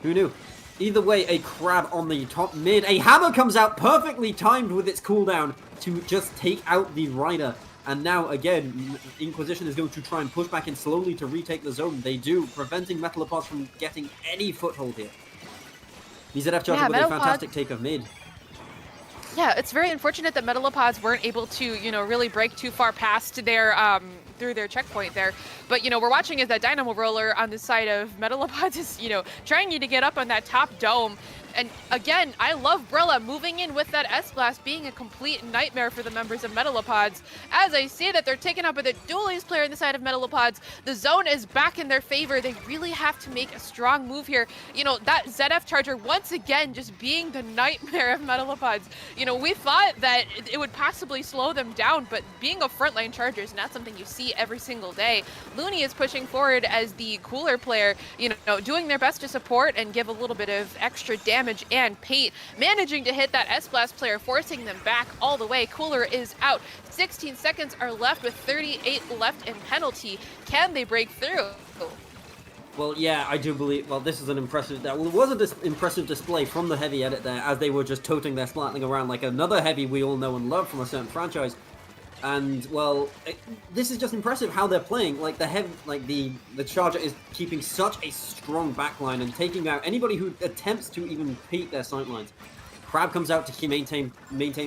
Who knew? Either way, a crab on the top mid. A hammer comes out perfectly timed with its cooldown to just take out the rider. And now, again, Inquisition is going to try and push back in slowly to retake the zone. They do, preventing Metalopods from getting any foothold here. ZF Charger with a fantastic take of mid. Yeah, it's very unfortunate that Metalopods weren't able to, really break too far past their, through their checkpoint there. But, we're watching as that Dynamo Roller on the side of Metalopods is, trying to get up on that top dome. And again, I love Brella moving in with that S-Blast being a complete nightmare for the members of Metalopods. As I see that they're taken up by the Dualies player on the side of Metalopods, the zone is back in their favor. They really have to make a strong move here. You know, that ZF charger once again just being the nightmare of Metalopods. You know, we thought that it would possibly slow them down, but being a frontline charger is not something you see every single day. Looney is pushing forward as the cooler player, you know, doing their best to support and give a little bit of extra damage, and Pate managing to hit that S-Blast player, forcing them back all the way. Cooler is out. 16 seconds are left with 38 left in penalty. Can they break through? Well, yeah, I do believe. Well, this is an impressive. Well, it was an impressive display from the heavy edit there, as they were just toting their Splatling around like another heavy we all know and love from a certain franchise. And well, this is just impressive how they're playing. Like the charger is keeping such a strong backline and taking out anybody who attempts to even peek their sightlines. Crab comes out to maintain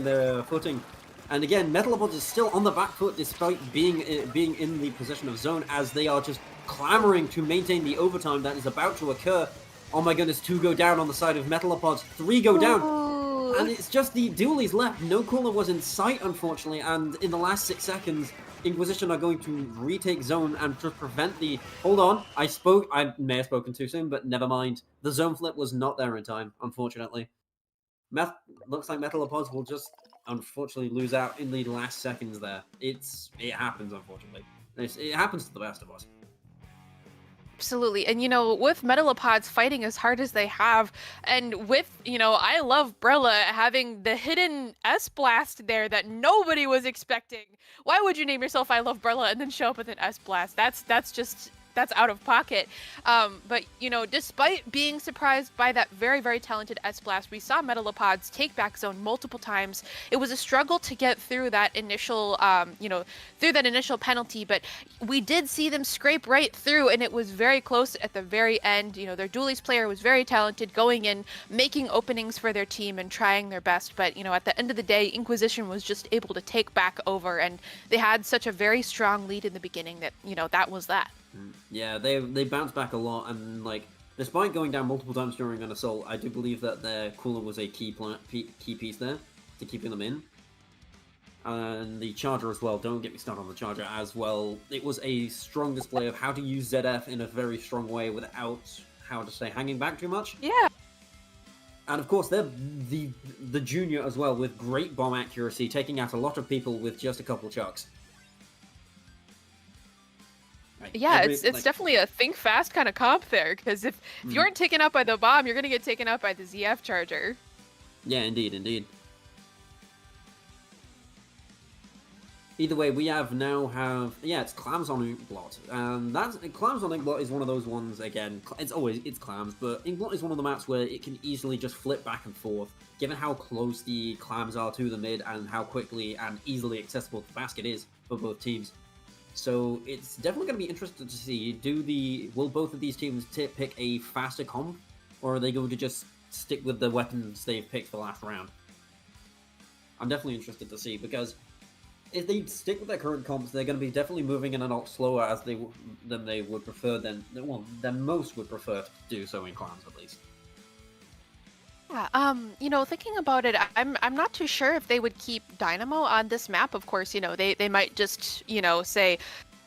their footing, and again, Metalopods is still on the back foot despite being in the position of zone, as they are just clamoring to maintain the overtime that is about to occur. Oh my goodness, 2 go down on the side of Metalopods, 3 go down. And it's just the Dualies left. No cooler was in sight, unfortunately, and in the last 6 seconds, Inquisition are going to retake zone and just prevent the... Hold on, I may have spoken too soon, but never mind. The zone flip was not there in time, unfortunately. Looks like Metalopods will just, unfortunately, lose out in the last seconds there. It happens, unfortunately. It happens to the best of us. Absolutely. And, you know, with Metalopods fighting as hard as they have, and with, you know, I love Brella having the hidden S-Blast there that nobody was expecting. Why would you name yourself I Love Brella and then show up with an S-Blast? That's out of pocket. But, you know, despite being surprised by that very, very talented S-Blast, we saw Metalopods take back zone multiple times. It was a struggle to get through that initial, through that initial penalty, but we did see them scrape right through, and it was very close at the very end. You know, their Dualies player was very talented, going in, making openings for their team and trying their best. But, you know, at the end of the day, Inquisition was just able to take back over, and they had such a very strong lead in the beginning that, you know, that was that. Yeah, they bounced back a lot, and like despite going down multiple times during an assault, I do believe that their cooler was a key piece there to keeping them in. And the charger as well. Don't get me started on the charger as well. It was a strong display of how to use ZF in a very strong way without, how to say, hanging back too much. Yeah. And of course, they're the junior as well, with great bomb accuracy, taking out a lot of people with just a couple chucks. Yeah, it's definitely a think fast kind of comp there, because if you aren't taken out by the bomb, you're going to get taken out by the ZF charger. Yeah, indeed. Either way, we it's Clams on Inkblot, and Clams on Inkblot is one of those ones, again, it's Clams, but Inkblot is one of the maps where it can easily just flip back and forth, given how close the Clams are to the mid and how quickly and easily accessible the basket is for both teams. So it's definitely going to be interesting to see, will both of these teams pick a faster comp, or are they going to just stick with the weapons they've picked for the last round? I'm definitely interested to see, because if they stick with their current comps, they're going to be definitely moving in a lot slower than they would prefer, than most would prefer to do so in Clans, at least. Yeah, you know, thinking about it, I'm not too sure if they would keep Dynamo on this map. Of course, you know, they might just, you know, say,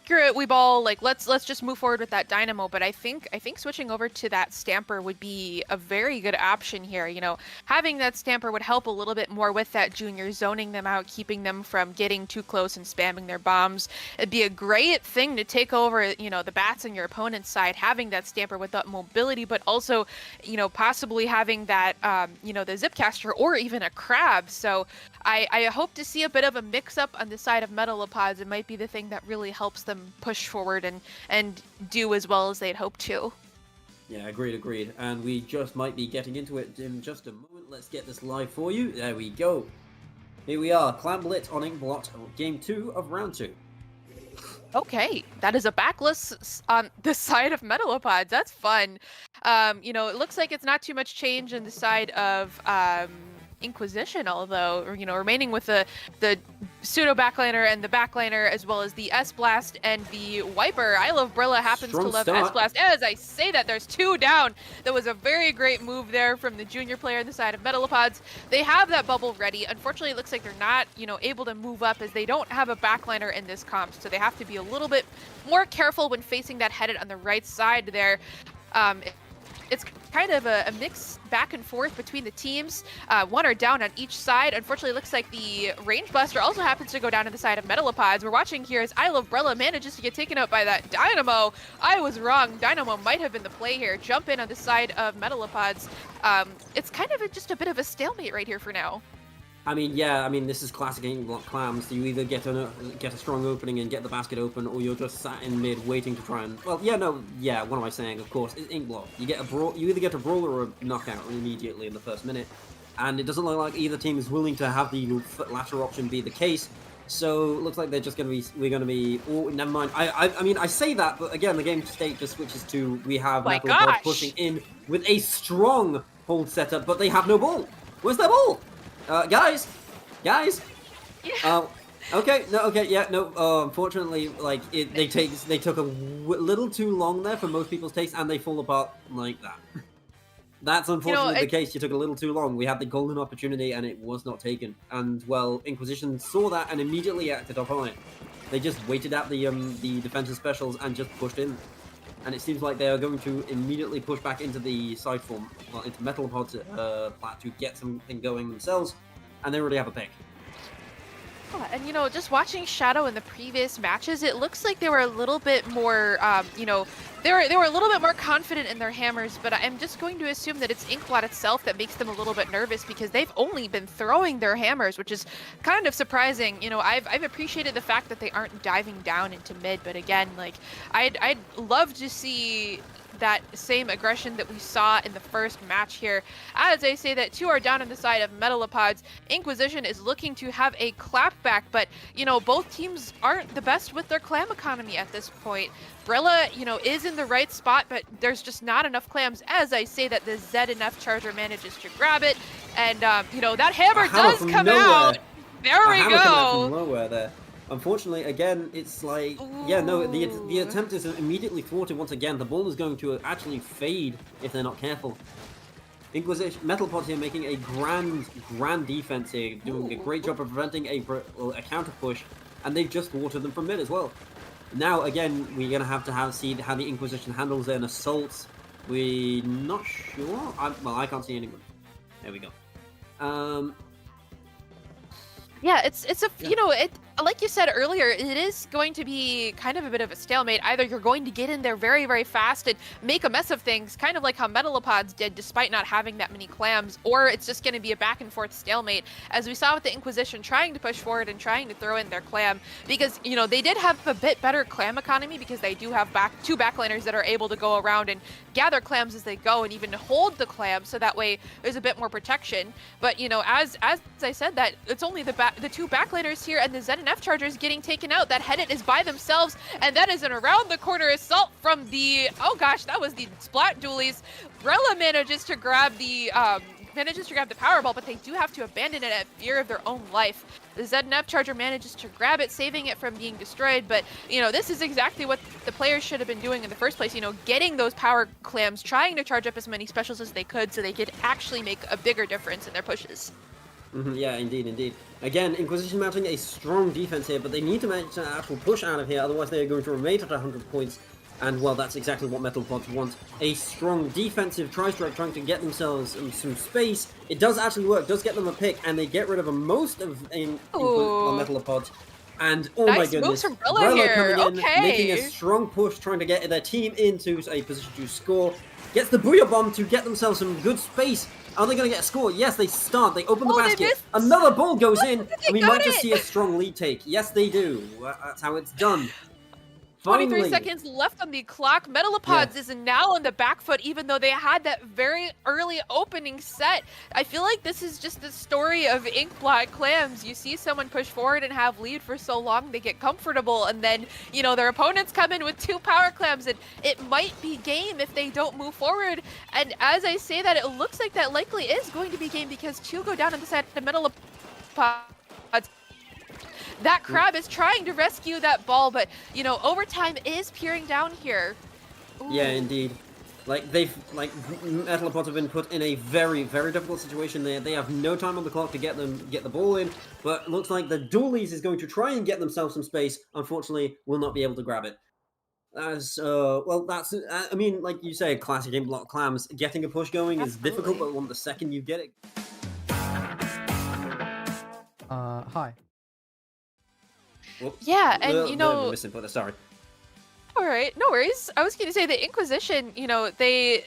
screw it, we ball, like let's just move forward with that Dynamo. But I think switching over to that Stamper would be a very good option here. You know, having that Stamper would help a little bit more with that junior, zoning them out, keeping them from getting too close and spamming their bombs. It'd be a great thing to take over, you know, the bats on your opponent's side, having that Stamper with that mobility, but also, you know, possibly having that, you know, the Zipcaster or even a Crab. So I hope to see a bit of a mix-up on the side of Metalopods. It might be the thing that really helps them push forward and do as well as they'd hoped to. Yeah, agreed. And we just might be getting into it in just a moment. Let's get this live for you. There we go. Here we are, Clan Blitz on Inkblot, game 2 of round 2. Okay, that is a backless on the side of Metalopods. That's fun. You know, it looks like it's not too much change on the side of Inquisition, although, remaining with the pseudo backliner and the backliner, as well as the S-Blast and the Wiper. I Love Brilla happens Strong to love start. S-Blast. As I say that, there's 2 down. That was a very great move there from the junior player on the side of Metalopods. They have that bubble ready. Unfortunately, it looks like they're not, able to move up as they don't have a backliner in this comp, so they have to be a little bit more careful when facing that headed on the right side there. It's kind of a mix back and forth between the teams. One are down on each side. Unfortunately, it looks like the Range Buster also happens to go down to the side of Metalopods. We're watching here as I Love Brella manages to get taken out by that Dynamo. I was wrong. Dynamo might have been the play here. Jump in on the side of Metalopods. It's kind of just a bit of a stalemate right here for now. I mean, yeah, this is classic Ink Block clams. You either get a strong opening and get the basket open, or you're just sat in mid waiting to try and... Well, what am I saying? Of course, it's Ink Block. You either get a brawler or a knockout immediately in the first minute, and it doesn't look like either team is willing to have the latter option be the case. So it looks like they're just going to be... We're going to be... Oh, never mind. I say that, but again, the game state just switches to we have Metalopods pushing in with a strong hold setup, but they have no ball. Where's their ball? Guys. Unfortunately, they took a little too long there for most people's taste, and they fall apart like that. That's unfortunately the case. You took a little too long. We had the golden opportunity, and it was not taken. And well, Inquisition saw that and immediately acted upon it. They just waited out the defensive specials and just pushed in. And it seems like they are going to immediately push back into the side form, well, into Metalopods plat to get something going themselves, and they already have a pick. Oh, and just watching Shadow in the previous matches, it looks like they were a little bit more, they were a little bit more confident in their hammers, but I'm just going to assume that it's Inkblot itself that makes them a little bit nervous because they've only been throwing their hammers, which is kind of surprising. I've appreciated the fact that they aren't diving down into mid, but again, I'd love to see that same aggression that we saw in the first match here. As I say that 2 are down on the side of Metalopods, Inquisition is looking to have a clapback, but both teams aren't the best with their clam economy at this point. Brilla, is in the right spot, but there's just not enough clams. As I say that the ZNF charger manages to grab it, and that hammer does come out. There we go. From nowhere there. Unfortunately, again, it's like, the attempt is immediately thwarted once again. The ball is going to actually fade if they're not careful. Inquisition, Metalopods here making a grand defense here, doing a great job of preventing a counter push, and they've just thwarted them from mid as well. Now, again, we're going to have see how the Inquisition handles their assaults. We're not sure. I can't see anyone. There we go. Yeah, it's like you said earlier, it is going to be kind of a bit of a stalemate. Either you're going to get in there very, very fast and make a mess of things, kind of like how Metalopods did despite not having that many clams, or it's just going to be a back and forth stalemate, as we saw with the Inquisition trying to push forward and trying to throw in their clam, because, they did have a bit better clam economy because they do have 2 backliners that are able to go around and gather clams as they go and even hold the clam, so that way there's a bit more protection. But, as I said, that it's only the 2 backliners here and the ZNF chargers getting taken out. That Headed is by themselves, and that is an around the corner assault from the, that was the Splat Dualies. Brella manages to grab the Powerball, but they do have to abandon it at fear of their own life. The ZNF charger manages to grab it, saving it from being destroyed, but, this is exactly what the players should have been doing in the first place, getting those power clams, trying to charge up as many specials as they could so they could actually make a bigger difference in their pushes. Yeah, indeed. Again, Inquisition mounting a strong defense here, but they need to manage an actual push out of here, otherwise they are going to remain at 100 points. And, well, that's exactly what Metalopods want. A strong defensive tri-strike trying to get themselves some space. It does actually work, does get them a pick, and they get rid of most of Metalopods. And, oh nice my goodness, moves from Brella coming in, making a strong push, trying to get their team into a position to score. Gets the Booyah Bomb to get themselves some good space. Are they going to get a score? Yes, they start. They open the basket. Another ball goes in, and we might just see a strong lead take. Yes, they do. That's how it's done. 23 Finally. seconds left on the clock. Metalopods is now on the back foot, even though they had that very early opening set. I feel like this is just the story of Inkblot Clams. You see someone push forward and have lead for so long, they get comfortable, and then, you know, their opponents come in with 2 power clams, and it might be game if they don't move forward. And as I say that, it looks like that likely is going to be game because 2 go down on the side of the Metalopods. That crab is trying to rescue that ball, but, you know, overtime is peering down here. Ooh. Yeah, indeed. Like, Metalopods have been put in a very, very difficult situation there. They have no time on the clock to get the ball in, but it looks like the Dualies is going to try and get themselves some space. Unfortunately, will not be able to grab it. Well, that's, I mean, like you say, classic Inkblot Clams. Getting a push going is difficult, but the second you get it... Hi. Whoops. Yeah, and you know... Sorry. Alright, no worries. I was going to say the Inquisition, you know, the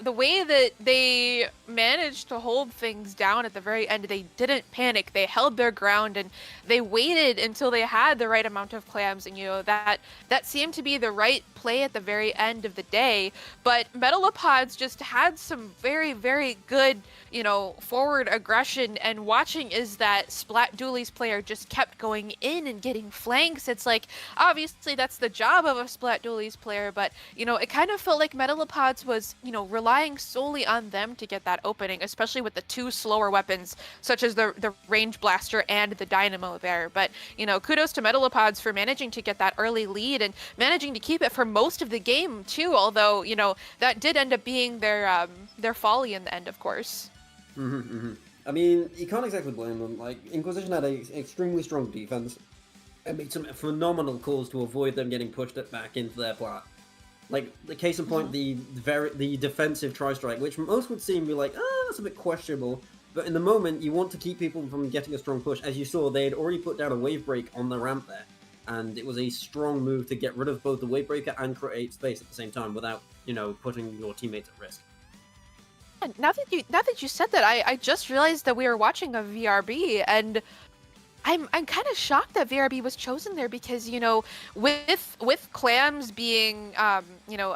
way that they managed to hold things down at the very end, they didn't panic. They held their ground and they waited until they had the right amount of clams, and you know, that seemed to be the right play at the very end of the day. But Metalopods just had some very, very good, you know, forward aggression, and watching is that Splat Dualies player just kept going in and getting flanks. It's like, obviously that's the job of a Splat Dualies player, but, you know, it kind of felt like Metalopods was, you know, relying solely on them to get that opening, especially with the 2 slower weapons, such as the Range Blaster and the Dynamo there. But, you know, kudos to Metalopods for managing to get that early lead and managing to keep it for most of the game, too, although, you know, that did end up being their folly in the end, of course. I mean, you can't exactly blame them. Like, Inquisition had an extremely strong defense and made some phenomenal calls to avoid them getting pushed back into their plat. Like, the case in point, the defensive tri-strike, which most would seem to be like, that's a bit questionable. But in the moment, you want to keep people from getting a strong push. As you saw, they had already put down a wave break on the ramp there. And it was a strong move to get rid of both the wave breaker and create space at the same time without, you know, putting your teammates at risk. Now that you said that, I just realized that we were watching a VRB, and I'm kind of shocked that VRB was chosen there because, you know, with clams being you know,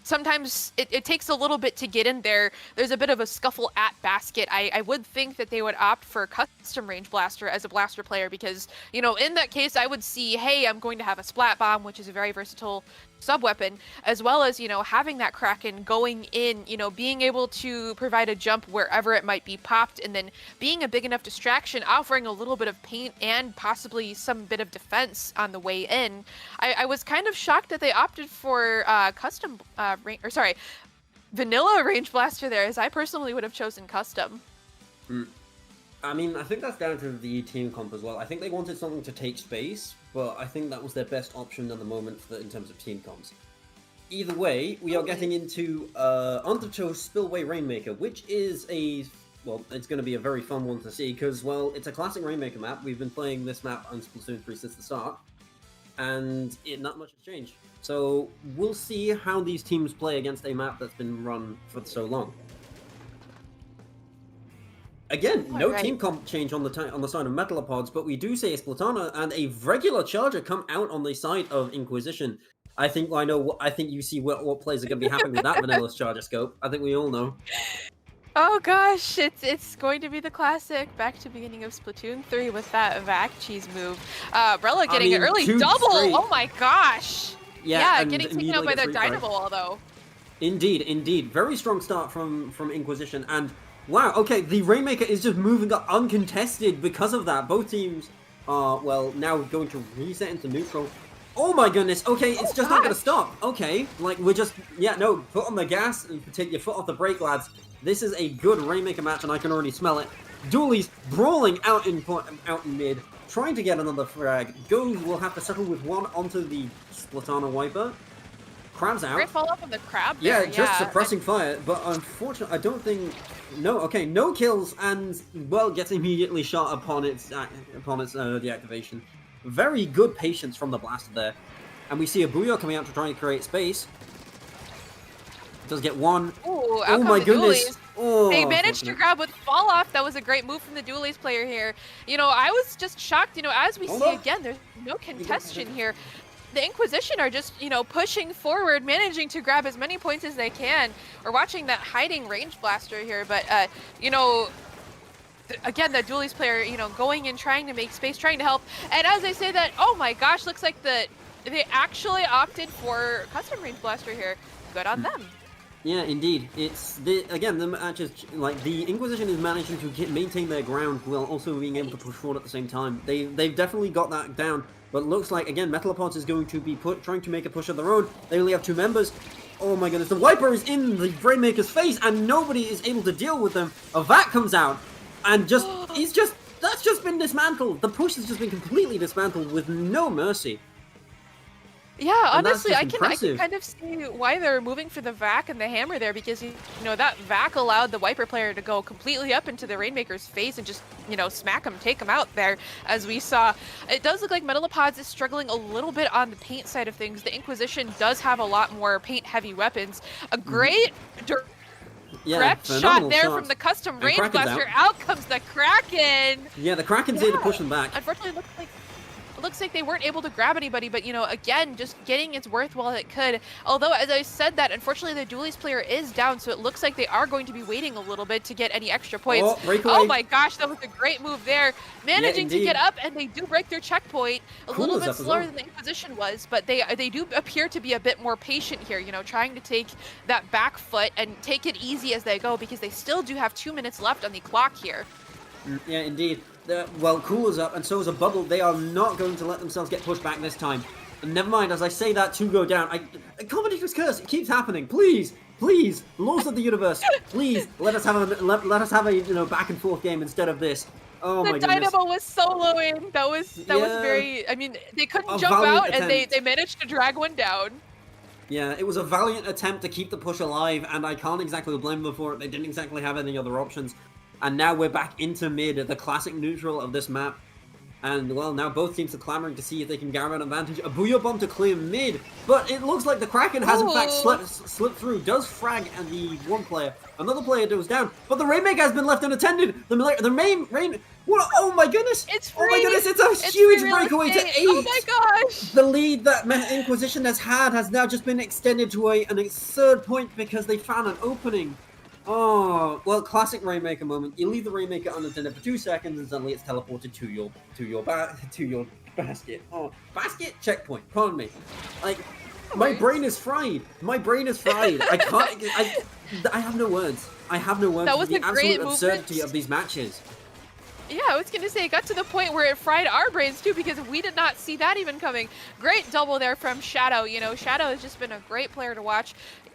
sometimes it takes a little bit to get in there. There's a bit of a scuffle at basket. I would think that they would opt for custom Range Blaster as a blaster player because, you know, in that case I would see, hey, I'm going to have a Splat Bomb, which is a very versatile sub-weapon, as well as, you know, having that Kraken going in, you know, being able to provide a jump wherever it might be popped, and then being a big enough distraction, offering a little bit of paint and possibly some bit of defense on the way in. I was kind of shocked that they opted for custom vanilla Range Blaster there, as I personally would have chosen custom. I mean, I think that's down to the team comp as well. I think they wanted something to take space, but I think that was their best option at the moment in terms of team comps. Either way, we are getting into Undertow Spillway Rainmaker, which is well, it's going to be a very fun one to see because, well, it's a classic Rainmaker map. We've been playing this map on Splatoon 3 since the start, and not much has changed. So we'll see how these teams play against a map that's been run for so long. Again, no team comp change on the side of Metalopods, but we do see a Splatana and a regular Charger come out on the side of Inquisition. I think I think you see what plays are going to be happening with that vanilla Charger scope. I think we all know. Oh gosh, it's going to be the classic back to beginning of Splatoon 3 with that Vac Cheese move. Rella getting an early double. Straight. Oh my gosh. Yeah, getting taken out by that Dynamo, although. Indeed. Very strong start from Inquisition, and wow, okay, the Rainmaker is just moving up uncontested because of that. Both teams are, well, now going to reset into neutral. Oh my goodness, okay, it's just not going to stop. Okay, like, we're just, foot on the gas and take your foot off the brake, lads. This is a good Rainmaker match, and I can already smell it. Dualies brawling out in mid, trying to get another frag. Goes will have to settle with one onto the Splatana Wiper. Crab's out. Great fall off on the crab there, there, just suppressing fire, but unfortunately, I don't think... no kills, and, well, gets immediately shot upon its deactivation. Very good patience from the blaster there. And we see a Booyah coming out to try and create space. Does get one. Ooh, oh my goodness. Dualies. Oh, they managed to grab with fall off. That was a great move from the Dualies player here. You know, I was just shocked, you know, as we see again, there's no contention here. the Inquisition are just, pushing forward, managing to grab as many points as they can. We're watching that hiding range blaster here, but, again, the Dualies player, going and trying to make space, trying to help. And as I say that, oh my gosh, looks like they actually opted for custom range blaster here. Good on them. Yeah, indeed. It's the matches, like the Inquisition is managing to maintain their ground while also being able to push forward at the same time. They've definitely got that down. But it looks like, again, Metalopods is going to be trying to make a push of their own. They only have 2 members. Oh my goodness, the Wiper is in the Rainmaker's face, and nobody is able to deal with them. A Vat comes out, and that's just been dismantled. The push has just been completely dismantled with no mercy. Yeah, And that's honestly, just I can impressive. kind of see why they're moving for the Vac and the Hammer there, because that Vac allowed the Wiper player to go completely up into the Rainmaker's face and just smack him, take him out there, as we saw. It does look like Metalopods is struggling a little bit on the paint side of things. The Inquisition does have a lot more paint-heavy weapons. A great direct shot there from the custom range Kraken's blaster. out. Out comes the Kraken. Yeah, the Kraken's here to push them back. Unfortunately, it looks like they weren't able to grab anybody, but again, just getting its worth while it could. Although, as I said that, unfortunately, the Dualies player is down, so it looks like they are going to be waiting a little bit to get any extra points. Oh my gosh, that was a great move there. Managing to get up, and they do break their checkpoint. A little bit slower than the Inquisition was, but they do appear to be a bit more patient here, trying to take that back foot and take it easy as they go, because they still do have 2 minutes left on the clock here. Yeah, indeed. Well, Cooler's up, and so is a Bubble. They are not going to let themselves get pushed back this time. And never mind, as I say that, 2 go down. Commentator's curse, it keeps happening. Please, please, laws of the universe, please, let us have a back and forth game instead of this. Oh my The goodness. Dynamo was soloing. That was very. I mean, they couldn't jump out, and they managed to drag one down. Yeah, it was a valiant attempt to keep the push alive, and I can't exactly blame them for it. They didn't exactly have any other options. And now we're back into mid, the classic neutral of this map. And, well, now both teams are clamoring to see if they can garner an advantage. A Booyah Bomb to clear mid, but it looks like the Kraken has, in fact, slipped through. Does frag the one player. Another player goes down, but the Rainmaker has been left unattended. The main Rain... What? Oh my goodness! It's free! Oh my goodness, it's a huge breakaway to 8! Oh my gosh! The lead that Inquisition has now just been extended to an third point because they found an opening. Oh, well, classic Rainmaker moment. You leave the Rainmaker unattended for 2 seconds and suddenly it's teleported to your basket. Oh, basket? Checkpoint. Pardon me. Like, my brain is fried. My brain is fried. I can't... I have no words. I have no words That for was the a great absolute absurdity movement. of these matches. Yeah, I was going to say, it got to the point where it fried our brains too, because we did not see that even coming. Great double there from Shadow. Shadow has just been a great player to watch.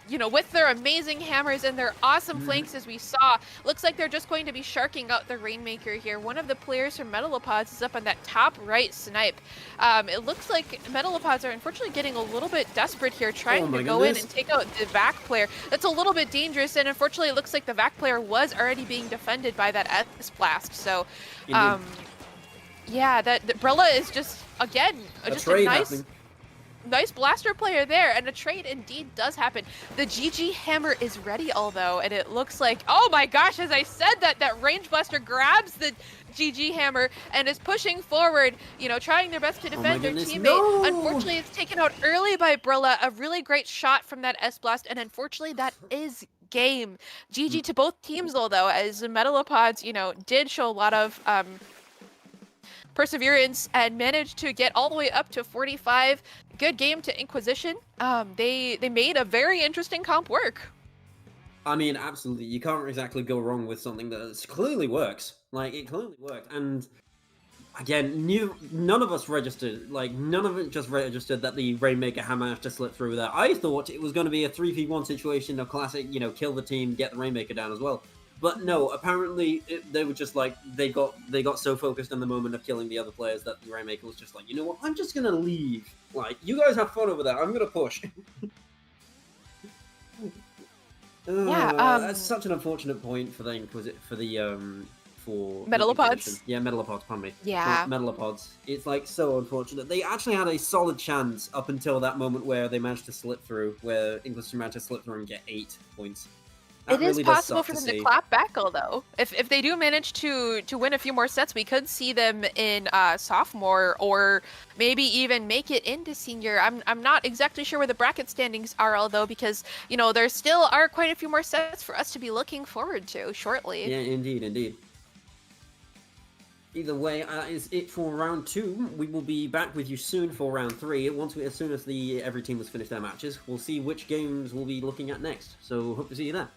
With their amazing hammers and their awesome flanks, as we saw. Looks like they're just going to be sharking out the Rainmaker here. One of the players from Metalopods is up on that top right snipe. It looks like Metalopods are unfortunately getting a little bit desperate here, trying to go in and take out the VAC player. That's a little bit dangerous, and unfortunately it looks like the VAC player was already being defended by that S-Blast. So, yeah, that Brella is just, again, just a nice blaster player there, and a trade indeed does happen. The GG Hammer is ready, although, and it looks like, oh my gosh, as I said that range blaster grabs the GG Hammer and is pushing forward, trying their best to defend their teammate. No! Unfortunately, it's taken out early by Brella. A really great shot from that S-Blast, and unfortunately, that is game. GG to both teams, although, as the Metalopods, did show a lot of perseverance and managed to get all the way up to 45. Good game to Inquisition. They made a very interesting comp work. I mean, absolutely. You can't exactly go wrong with something that clearly works. Like, it clearly worked. And again, none of us registered. Like, none of it just registered that the Rainmaker had managed to slip through there. I thought it was going to be a 3v1 situation of classic, kill the team, get the Rainmaker down as well. But no, apparently they were just like, they got so focused on the moment of killing the other players that the Rainmaker was just like, you know what, I'm just gonna leave. Like, you guys have fun over there, I'm gonna push. That's such an unfortunate point for Metalopods? Yeah, Metalopods, pardon me. Yeah. Metalopods. It's like so unfortunate. They actually had a solid chance up until that moment where they managed to slip through, where English managed to slip through and get 8 points. It is really does possible suck for to them to see. clap back, though. If they do manage to win a few more sets, we could see them in sophomore or maybe even make it into senior. I'm not exactly sure where the bracket standings are, although, because there still are quite a few more sets for us to be looking forward to shortly. Yeah, indeed. Either way, is it for round 2. We will be back with you soon for round 3. As soon as every team has finished their matches, we'll see which games we'll be looking at next. So hope to see you there.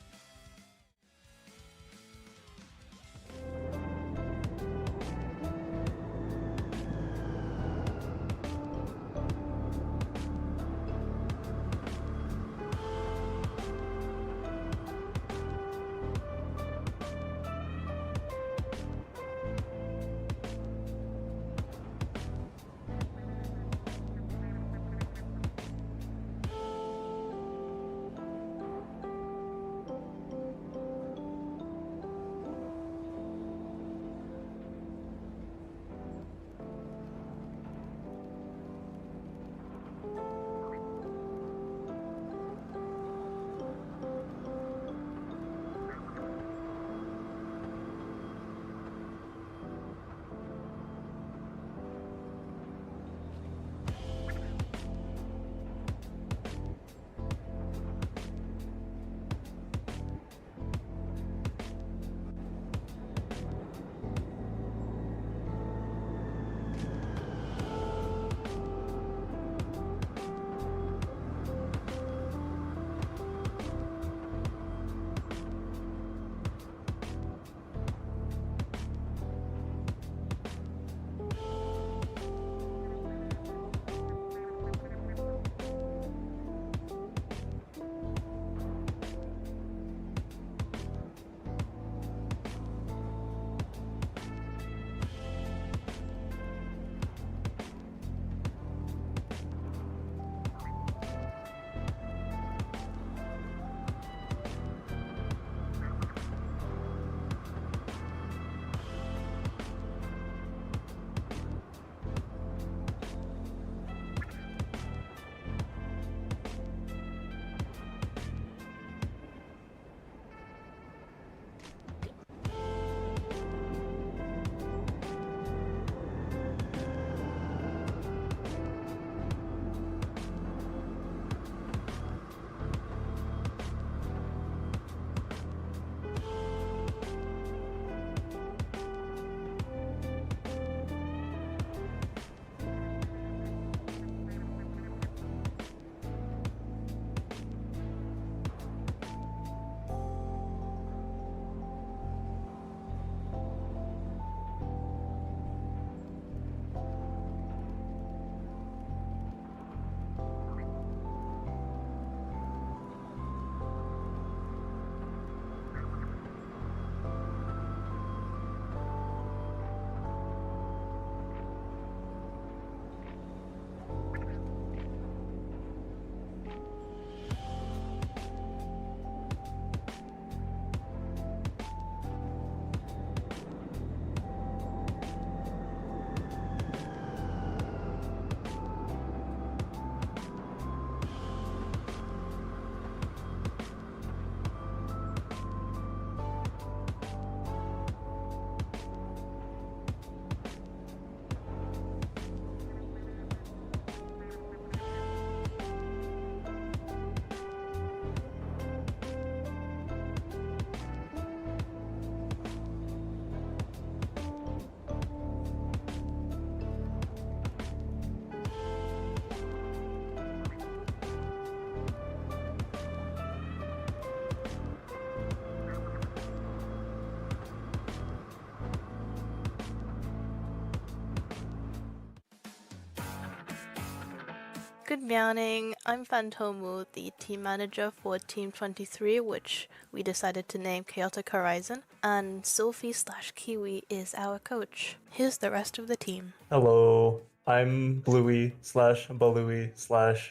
Good morning, I'm Fantomu, the team manager for Team 23, which we decided to name Chaotic Horizon, and Sophie/Kiwi is our coach. Here's the rest of the team. Hello, I'm Bluey/Balooey/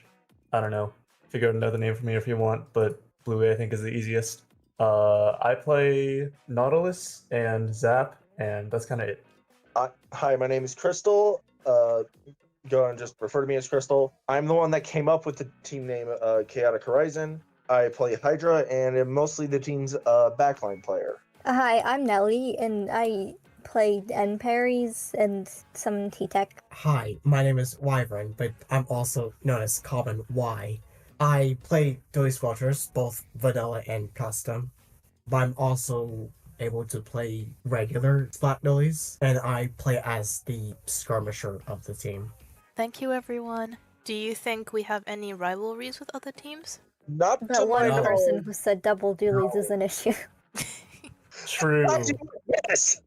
I don't know. Figure out another name for me if you want, but Bluey I think is the easiest. I play Nautilus and Zap, and that's kind of it. Hi, my name is Crystal. Go and just refer to me as Crystal. I'm the one that came up with the team name Chaotic Horizon. I play Hydra and am mostly the team's backline player. Hi, I'm Nelly, and I play N parries and some T-Tech. Hi, my name is Wyvern, but I'm also known as Common Y. I play Dually Squatters, both vanilla and custom, but I'm also able to play regular Splat Dualies, and I play as the skirmisher of the team. Thank you, everyone. Do you think we have any rivalries with other teams? Not That one person who said double dualies is an issue. True. Yes.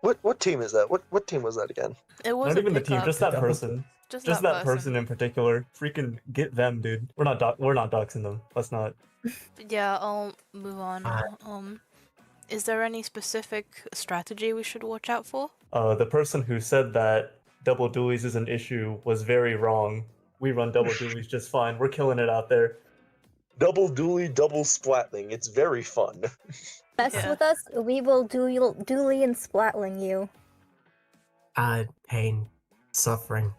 What team is that? What team was that again? It was Not even the team, just that person. Just Just that that person in particular. Freaking get them, dude. We're not doxing them. Let's not. Yeah, I'll move on. Is there any specific strategy we should watch out for? The person who said that double dualies is an issue was very wrong. We run double dualies just fine. We're killing it out there. Double dually, double splatling. It's very fun. Mess with us, we will dually and splatling you. Pain, suffering,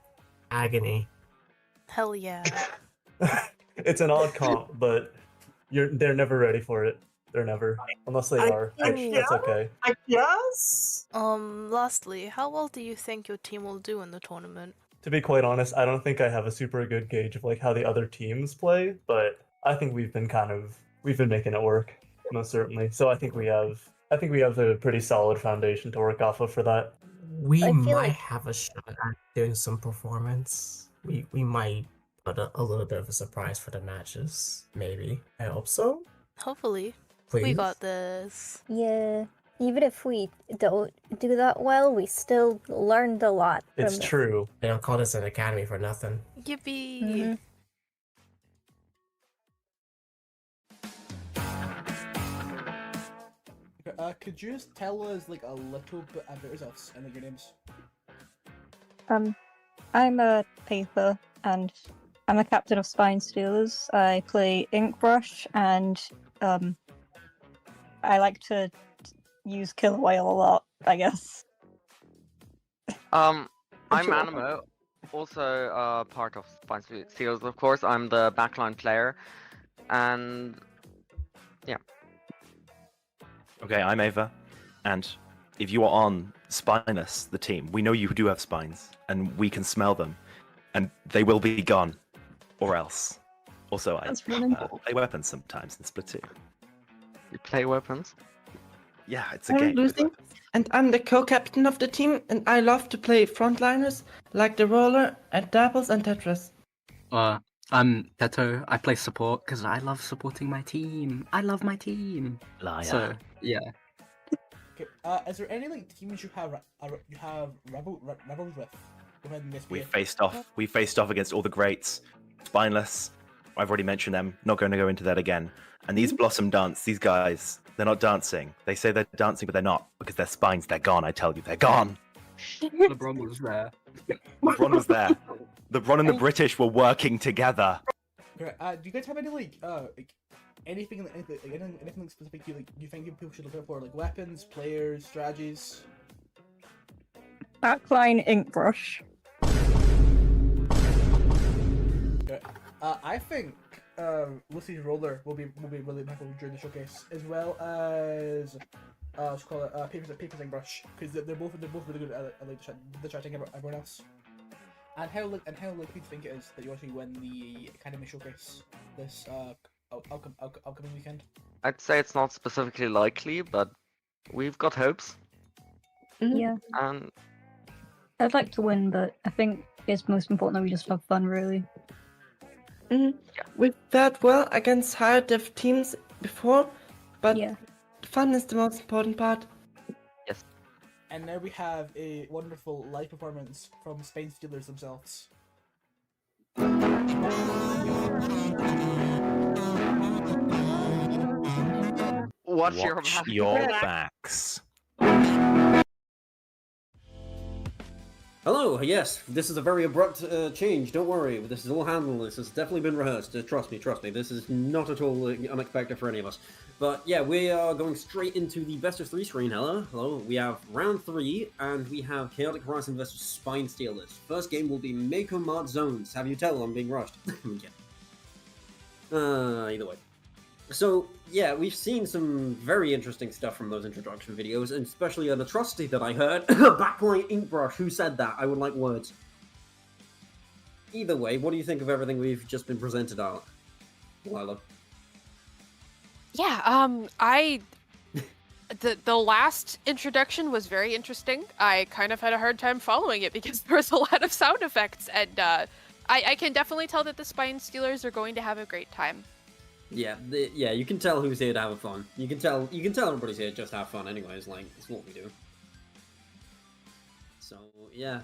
agony. Hell yeah. It's an odd comp, but they're never ready for it. They're never. Unless they are. Which, that's okay. I guess? Lastly, how well do you think your team will do in the tournament? To be quite honest, I don't think I have a super good gauge of like how the other teams play, but I think we've been making it work, most certainly. So I think we have a pretty solid foundation to work off of for that. We might have a shot at doing some performance. We might put a little bit of a surprise for the matches, maybe. I hope so. Hopefully. Please? We got this. Yeah, even if we don't do that well, we still learned a lot. It's true. They don't call this an academy for nothing. Yippee! Mm-hmm. Could you just tell us like a little bit about yourselves and like your names? I'm a Paper, and I'm a captain of Spine Stealers. I play Inkbrush, and I like to use Killer Whale a lot, I guess. I'm Animo, also part of Spine Stealers, of course. I'm the backline player, and yeah. Okay, I'm Ava, and if you are on Spineless, the team, we know you do have spines, and we can smell them, and they will be gone, or else. Also, I play weapons sometimes in Splatoon. You play weapons? Yeah, it's a game. Lucy, and I'm the co-captain of the team, and I love to play frontliners like the Roller and Dabbles and Tetris. I'm Teto. I play support because I love supporting my team. I love my team. Liar. So yeah. Okay. Is there any like teams you have rebels with within this? We faced off against all the greats. Spineless, I've already mentioned them. Not going to go into that again. And these Blossom Dance, these guys, they're not dancing. They say they're dancing, but they're not because their spines. They're gone. I tell you, they're gone. LeBron was there. LeBron was there. LeBron and the British were working together. Okay, do you guys have any like anything specific you think people should look out for, like weapons, players, strategies? Backline Inkbrush. Okay. I think Lucy's Roller will be really impactful during the showcase, as well as let's call it Papers and Brush, because they're both really good at like the chatting about everyone else. And how likely do you think it is that you actually win the Academy Showcase this upcoming weekend? I'd say it's not specifically likely, but we've got hopes. Yeah. And I'd like to win, but I think it's most important that we just have fun, really. We've fared well against higher div teams before, but fun is the most important part. Yes. And now we have a wonderful live performance from Spine Stealers themselves. Watch your backs. Hello, yes, this is a very abrupt change, don't worry, this is all handled, this has definitely been rehearsed, trust me, this is not at all unexpected for any of us. But yeah, we are going straight into the best of 3 screen, hello, we have round 3, and we have Chaotic Horizon versus Spine Stealers. First game will be Mako Mart Zones, have you tell I'm being rushed. Yeah. Either way. So, yeah, we've seen some very interesting stuff from those introduction videos, and especially an atrocity that I heard. Backline Inkbrush, who said that? I would like words. Either way, what do you think of everything we've just been presented out, Lila? Yeah, the last introduction was very interesting. I kind of had a hard time following it because there was a lot of sound effects, and I can definitely tell that the Spine Stealers are going to have a great time. Yeah, yeah, you can tell who's here to have fun. You can tell everybody's here just to have fun anyways, like, it's what we do. So, yeah,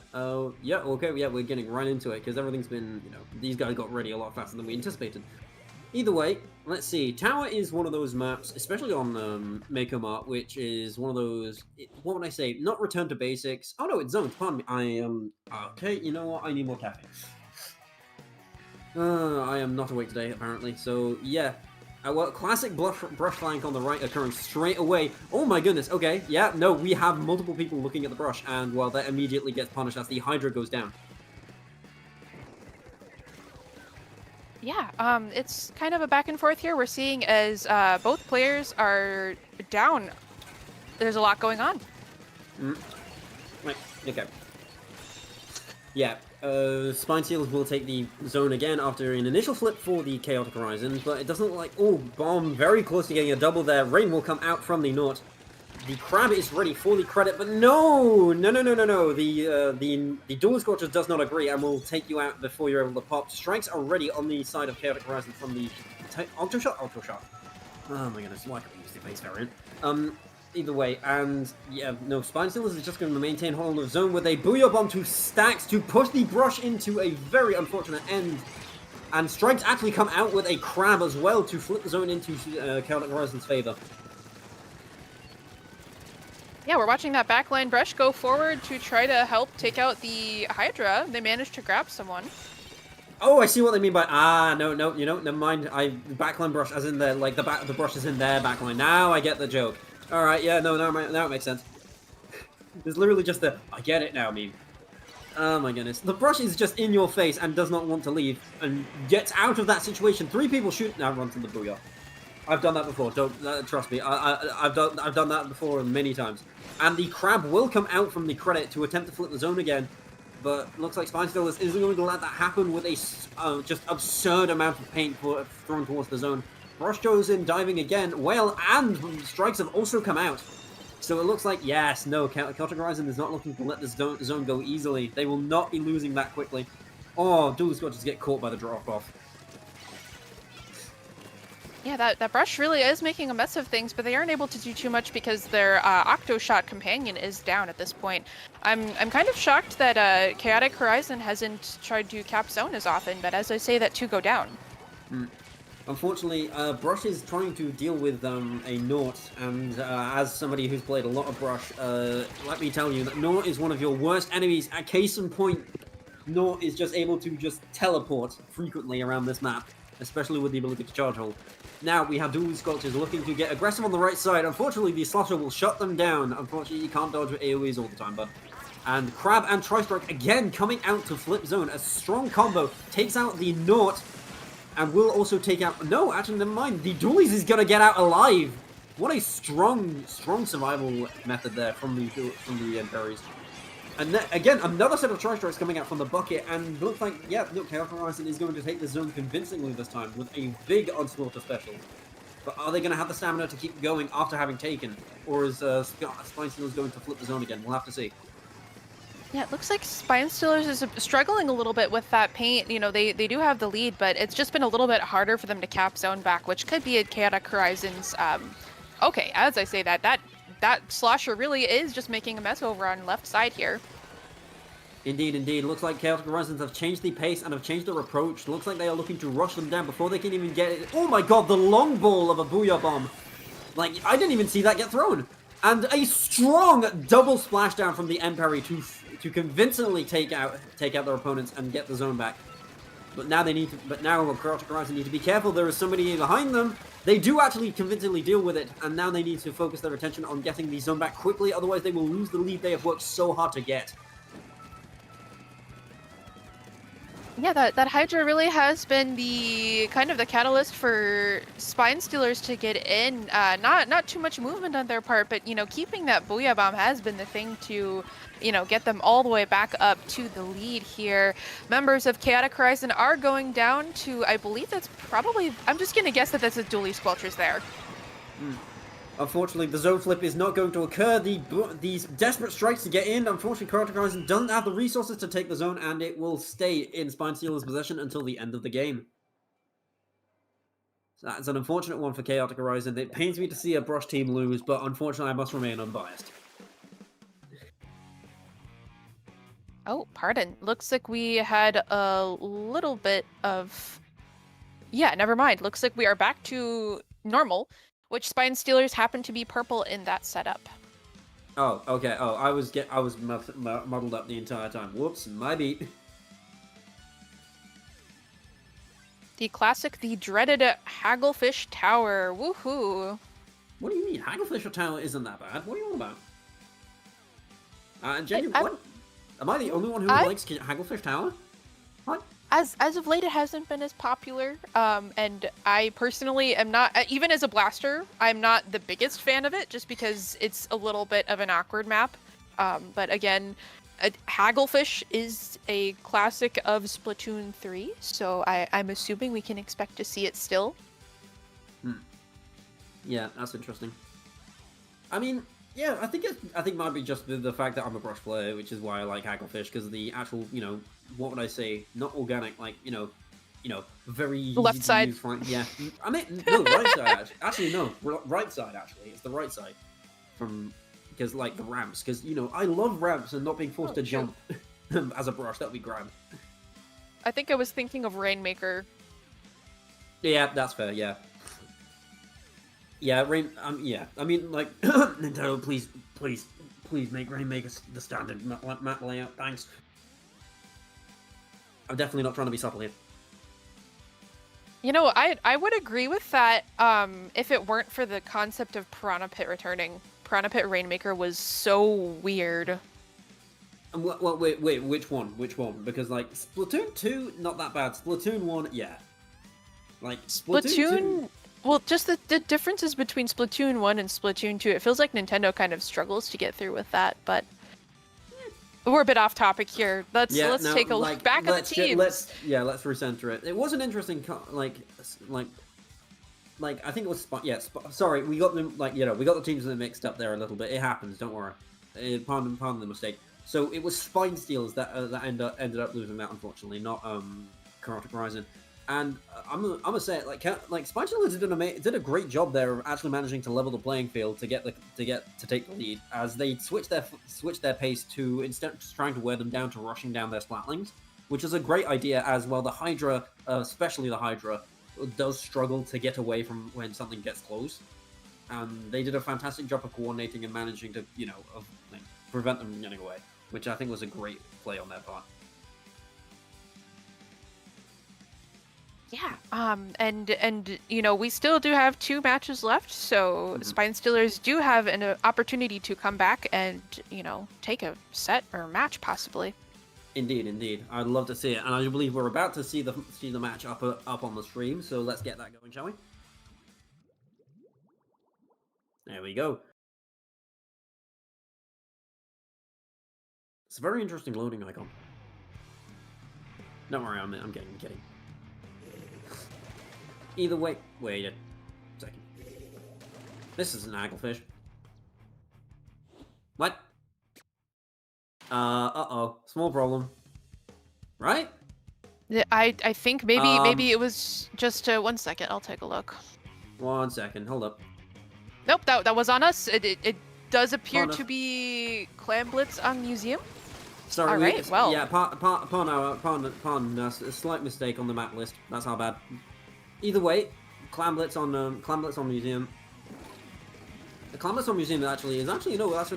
yeah, okay, yeah, we're getting right into it, because everything's been, you know, these guys got ready a lot faster than we anticipated. Either way, let's see, Tower is one of those maps, especially on Mako Mart, which is one of those, what would I say, not return to basics. Oh no, it's zones, pardon me, I am, okay, you know what, I need more caffeine. I am not awake today, apparently, so yeah. Well, classic brush flank on the right occurring straight away. Oh my goodness, okay, yeah, no, we have multiple people looking at the brush, and, well, that immediately gets punished as the Hydra goes down. Yeah, it's kind of a back and forth here. We're seeing as both players are down. There's a lot going on. Right, okay. Yeah, Spine Stealers will take the zone again after an initial flip for the Chaotic Horizon, but it doesn't look like... Oh, Bomb very close to getting a double there. Rain will come out from the north. The Crab is ready for the credit, but no! No. The Dual Scorcher does not agree and will take you out before you're able to pop. Strikes are ready on the side of Chaotic Horizon from the... Ultra Shot? Oh my goodness, why can't we use the base variant? Either way, and yeah, no, Spine Stealers is just going to maintain hold of zone with a Booyah Bomb to stacks to push the brush into a very unfortunate end. And Strikes actually come out with a Crab as well to flip the zone into Chaotic Horizon's favor. Yeah, we're watching that backline brush go forward to try to help take out the Hydra. They managed to grab someone. Oh, I see what they mean by no, you know, never mind. Backline brush as in the like the brush is in their backline. Now I get the joke. All right, yeah, no, now it makes sense. There's literally just the I get it now meme. Oh my goodness, the brush is just in your face and does not want to leave and gets out of that situation. 3 people shoot now runs in the booyah. I've done that before. Don't trust me. I've done that before many times. And the Crab will come out from the credit to attempt to flip the zone again. But looks like Spine Stealers isn't going to let that happen with a just absurd amount of paint thrown towards the zone. Brush goes in, diving again. Well, and Strikes have also come out. So it looks like, yes, no, Chaotic Horizon is not looking to let this zone go easily. They will not be losing that quickly. Oh, Dual Scorchers get caught by the drop-off. Yeah, that brush really is making a mess of things, but they aren't able to do too much because their Octoshot companion is down at this point. I'm kind of shocked that Chaotic Horizon hasn't tried to cap zone as often, but as I say, that 2 go down. Unfortunately, Brush is trying to deal with a Nort, and as somebody who's played a lot of Brush, let me tell you that Nort is one of your worst enemies. A case in point, Nort is just able to just teleport frequently around this map, especially with the ability to charge hold. Now we have Dual Sculptures looking to get aggressive on the right side. Unfortunately, the Slosher will shut them down. Unfortunately, you can't dodge with AoEs all the time, bud. And Crab and Tri-Strike again coming out to flip zone. A strong combo takes out the Nort and will also take out... No, actually, never mind. The Dualies is going to get out alive. What a strong survival method there from the Berries. And then, again, another set of Tri-Strikes coming out from the bucket, and looks like, yeah, look, Chaotic Horizon is going to take the zone convincingly this time with a big Onslaughter special. But are they going to have the stamina to keep going after having taken? Or is Spine Stealers going to flip the zone again? We'll have to see. Yeah, it looks like Spine Stealers is struggling a little bit with that paint. You know, they do have the lead, but it's just been a little bit harder for them to cap zone back, which could be a Chaotic Horizon's... Okay, as I say that Slosher really is just making a mess over on left side here. Indeed. Looks like Chaotic Horizons have changed the pace and have changed their approach. Looks like they are looking to rush them down before they can even get it. Oh my god, the long ball of a Booyah Bomb. Like, I didn't even see that get thrown. And a strong double splashdown from the Emperor to convincingly take out their opponents and get the zone back. But now Chaotic Horizon need to be careful. There is somebody behind them. They do actually convincingly deal with it, and now they need to focus their attention on getting the zone back quickly, otherwise they will lose the lead they have worked so hard to get. Yeah, that Hydra really has been the kind of the catalyst for Spine Stealers to get in. Not too much movement on their part, but you know, keeping that Booyah Bomb has been the thing to, you know, get them all the way back up to the lead here. Members of Chaotic Horizon are going down to, I believe that's probably, I'm just gonna guess that that's a Dually Squelchers there. Unfortunately, the zone flip is not going to occur. These desperate strikes to get in. Unfortunately, Chaotic Horizon doesn't have the resources to take the zone, and it will stay in Spine Stealer's possession until the end of the game. So that's an unfortunate one for Chaotic Horizon. It pains me to see a Brush team lose, but unfortunately, I must remain unbiased. Oh, pardon. Looks like we had a little bit of... Yeah, never mind. Looks like we are back to normal, which Spine Stealers happen to be purple in that setup. Oh, okay. Oh, I was muddled up the entire time. Whoops, my beat. The classic, the dreaded Hagglefish Tower. Woohoo! What do you mean? Hagglefish Tower isn't that bad. What are you on about? Jenny, what? Am I the only one who likes Hagglefish Tower? What? As of late, it hasn't been as popular, and I personally am not, even as a blaster, I'm not the biggest fan of it, just because it's a little bit of an awkward map. But again, Hagglefish is a classic of Splatoon 3, so I'm assuming we can expect to see it still. Yeah, that's interesting. I mean, yeah, I think it might be just the fact that I'm a Brush player, which is why I like Hagglefish, because the actual, you know, what would I say? Not organic, like, you know, very easy left to side. use, yeah, I mean, no, right side. Actually, no, right side. Actually, it's the right side. Because like the ramps, because you know, I love ramps and not being forced to jump as a Brush. That'd be grand. I think I was thinking of Rainmaker. Yeah, that's fair. Yeah. Yeah, yeah. I mean, like, Nintendo, please make Rainmaker the standard map layout. Thanks. I'm definitely not trying to be subtle here. You know, I would agree with that, if it weren't for the concept of Piranha Pit returning. Piranha Pit Rainmaker was so weird. Well, wait, which one? Which one? Because, like, Splatoon 2, not that bad. Splatoon 1, yeah. Like, Splatoon 2... Well, just the differences between Splatoon 1 and Splatoon 2, it feels like Nintendo kind of struggles to get through with that, but we're a bit off topic here. Let's take a look back at the teams. Let's recenter it. It was an interesting, like I think it was, sorry, we got them, like, you know, we got the teams mixed up there a little bit. It happens, don't worry. Pardon the mistake. So it was Spine Stealers that ended up losing that, unfortunately, not Chaotic Horizon. And I'm gonna say it, like Spine Stealers did a great job there of actually managing to level the playing field to take the lead, as they switched their pace to, instead of just trying to wear them down, to rushing down their Splatlings, which is a great idea as well. The Hydra, especially the Hydra, does struggle to get away from when something gets close, and they did a fantastic job of coordinating and managing to, you know, prevent them from getting away, which I think was a great play on their part. Yeah, and you know, we still do have 2 matches left, so Spine Stealers do have an opportunity to come back and, you know, take a set or match possibly. Indeed. I'd love to see it, and I believe we're about to see the match up on the stream. So let's get that going, shall we? There we go. It's a very interesting loading icon. Don't worry, I'm kidding. Either way, wait a second. This is an Hagglefish. What? Uh-oh. Small problem. Right? I think maybe it was just 1 second. I'll take a look. 1 second. Hold up. Nope, that was on us. It does appear to be Clam Blitz on Museum. Sorry. All right. Well. Yeah. Pardon. A slight mistake on the map list. That's our bad. Either way, Clam Blitz on Museum. The Clam Blitz on Museum that's an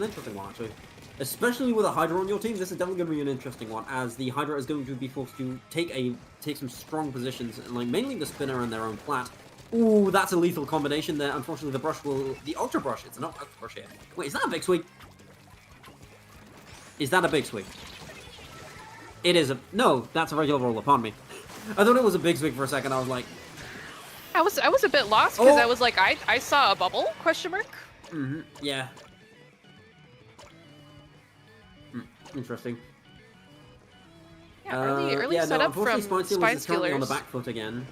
interesting one actually. Especially with a Hydra on your team, this is definitely going to be an interesting one, as the Hydra is going to be forced to take some strong positions, like mainly the spinner and their own plat. Ooh, that's a lethal combination there. Unfortunately, the Ultra Brush, it's not Ultra Brush here. Wait, is that a Big Swing? Is that a Big Swing? It is a... No, that's a regular roller, pardon me. I thought it was a big swing for a second. I was like... I was a bit lost because I was like, I saw a bubble, question mark? Mm-hmm, yeah. Interesting. Yeah, early setup from Spine Spine Stealers is currently on the Stealers. back foot again,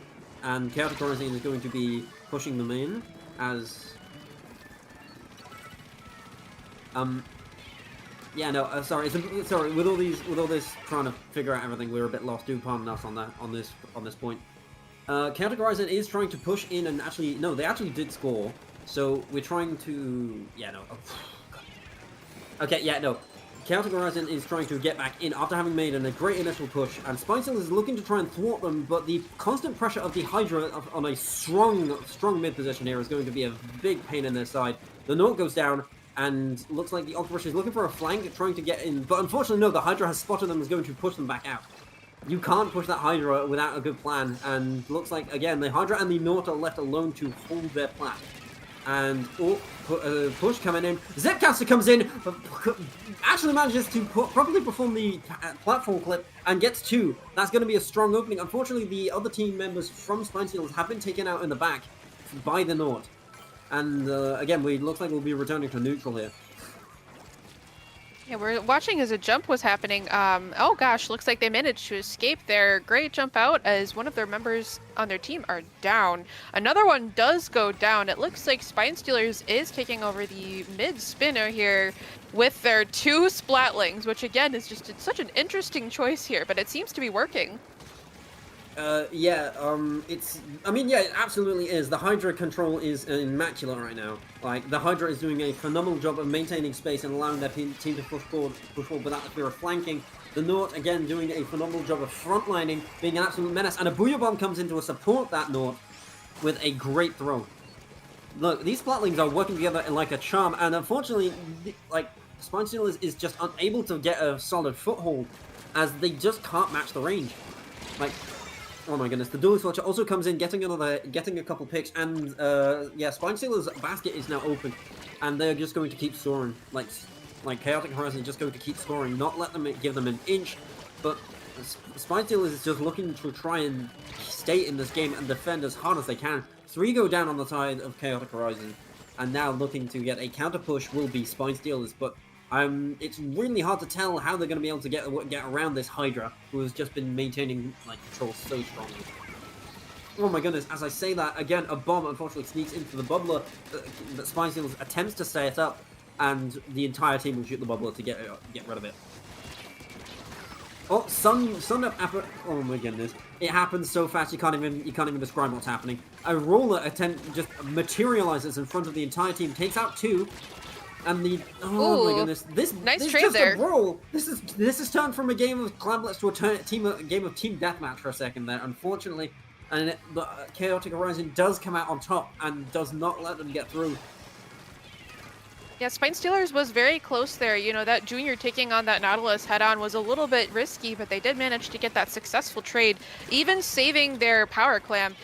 and Chaotic Horizon is going to be pushing them in as... Yeah, no, sorry, sorry. With all this trying to figure out everything, we're a bit lost. Do pardon us on this point. Chaotic Horizon is trying to push in and actually, no, they actually did score. So we're trying to, yeah, no. Oh, God. Okay, yeah, no. Chaotic Horizon is trying to get back in after having made a great initial push, and Spine Stealers is looking to try and thwart them, but the constant pressure of the Hydra on a strong mid position here is going to be a big pain in their side. The Naught goes down, and looks like the Octopus is looking for a flank, trying to get in, but unfortunately no, the Hydra has spotted them and is going to push them back out. You can't push that Hydra without a good plan, and looks like, again, the Hydra and the Naught are left alone to hold their plat. And push coming in. Zipcaster comes in, actually manages to properly perform the platform clip and gets 2. That's going to be a strong opening. Unfortunately, the other team members from Spine Stealers have been taken out in the back by the Naught. And again, looks like we'll be returning to neutral here. Yeah, we're watching as a jump was happening. Oh gosh, looks like they managed to escape there. Great jump out as one of their members on their team are down. Another one does go down. It looks like Spine Stealers is taking over the mid spinner here with their 2 Splatlings, which again is just such an interesting choice here, but it seems to be working. Yeah, I mean, yeah, it absolutely is. The Hydra control is immaculate right now. Like, the Hydra is doing a phenomenal job of maintaining space and allowing their team to push forward without the fear of flanking. The Naught, again, doing a phenomenal job of frontlining, being an absolute menace, and a Booyah Bomb comes in to support that Naught with a great throw. Look, these Splatlings are working together like a charm, and unfortunately, like, Spine Stealers is just unable to get a solid foothold, as they just can't match the range. Like, oh my goodness, the Duelist Watcher also comes in, getting a couple picks, and yeah, Spine Stealers' basket is now open, and they're just going to keep scoring. Like Chaotic Horizon is just going to keep scoring, not let them give them an inch, but Spine Stealers is just looking to try and stay in this game and defend as hard as they can. 3 go down on the side of Chaotic Horizon, and now looking to get a counter push will be Spine Stealers, but it's really hard to tell how they're going to be able to get around this Hydra, who has just been maintaining like control so strongly. Oh my goodness, as I say that, again, a bomb unfortunately sneaks into the bubbler that Spine Stealers attempts to set up, and the entire team will shoot the bubbler to get rid of it. Oh, sun up after. Oh my goodness, it happens so fast you can't even describe what's happening. A roller attempt just materializes in front of the entire team, takes out 2. And the my goodness, this nice trade just there. A brawl. This is turned from a game of Clamblets to a game of team deathmatch for a second there, unfortunately. And the Chaotic Horizon does come out on top and does not let them get through. Yeah, Spine Stealers was very close there. You know, that Junior taking on that Nautilus head-on was a little bit risky, but they did manage to get that successful trade, even saving their power clam.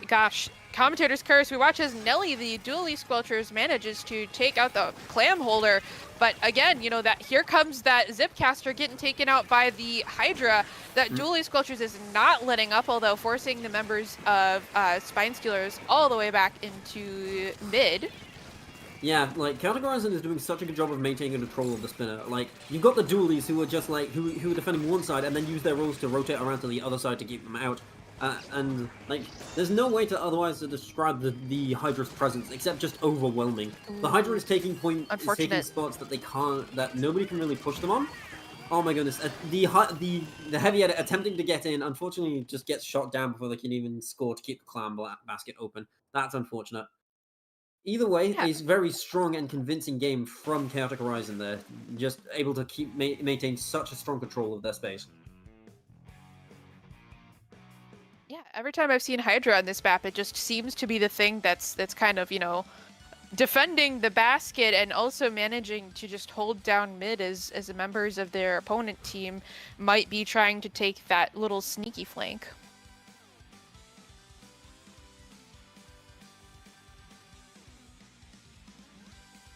Gosh. Commentator's curse, we watch as Nelly, the Dually Squelchers, manages to take out the clam holder. But again, you know, that here comes that Zipcaster getting taken out by the Hydra. That Dually Squelchers is not letting up, although forcing the members of Spine Stealers all the way back into mid. Yeah, like, Chaotic Horizon is doing such a good job of maintaining control of the spinner. Like, you've got the Dualies who are just like, who are defending one side and then use their rolls to rotate around to the other side to keep them out. And like, there's no way to otherwise to describe the Hydra's presence except just overwhelming. The Hydra is taking spots that nobody can really push them on. Oh my goodness, the heavy edit attempting to get in, unfortunately, just gets shot down before they can even score to keep the clam basket open. That's unfortunate. Either way, a very strong and convincing game from Chaotic Horizon there, just able to maintain such a strong control of their space. Yeah, every time I've seen Hydra on this map, it just seems to be the thing that's kind of, you know, defending the basket and also managing to just hold down mid as the members of their opponent team might be trying to take that little sneaky flank.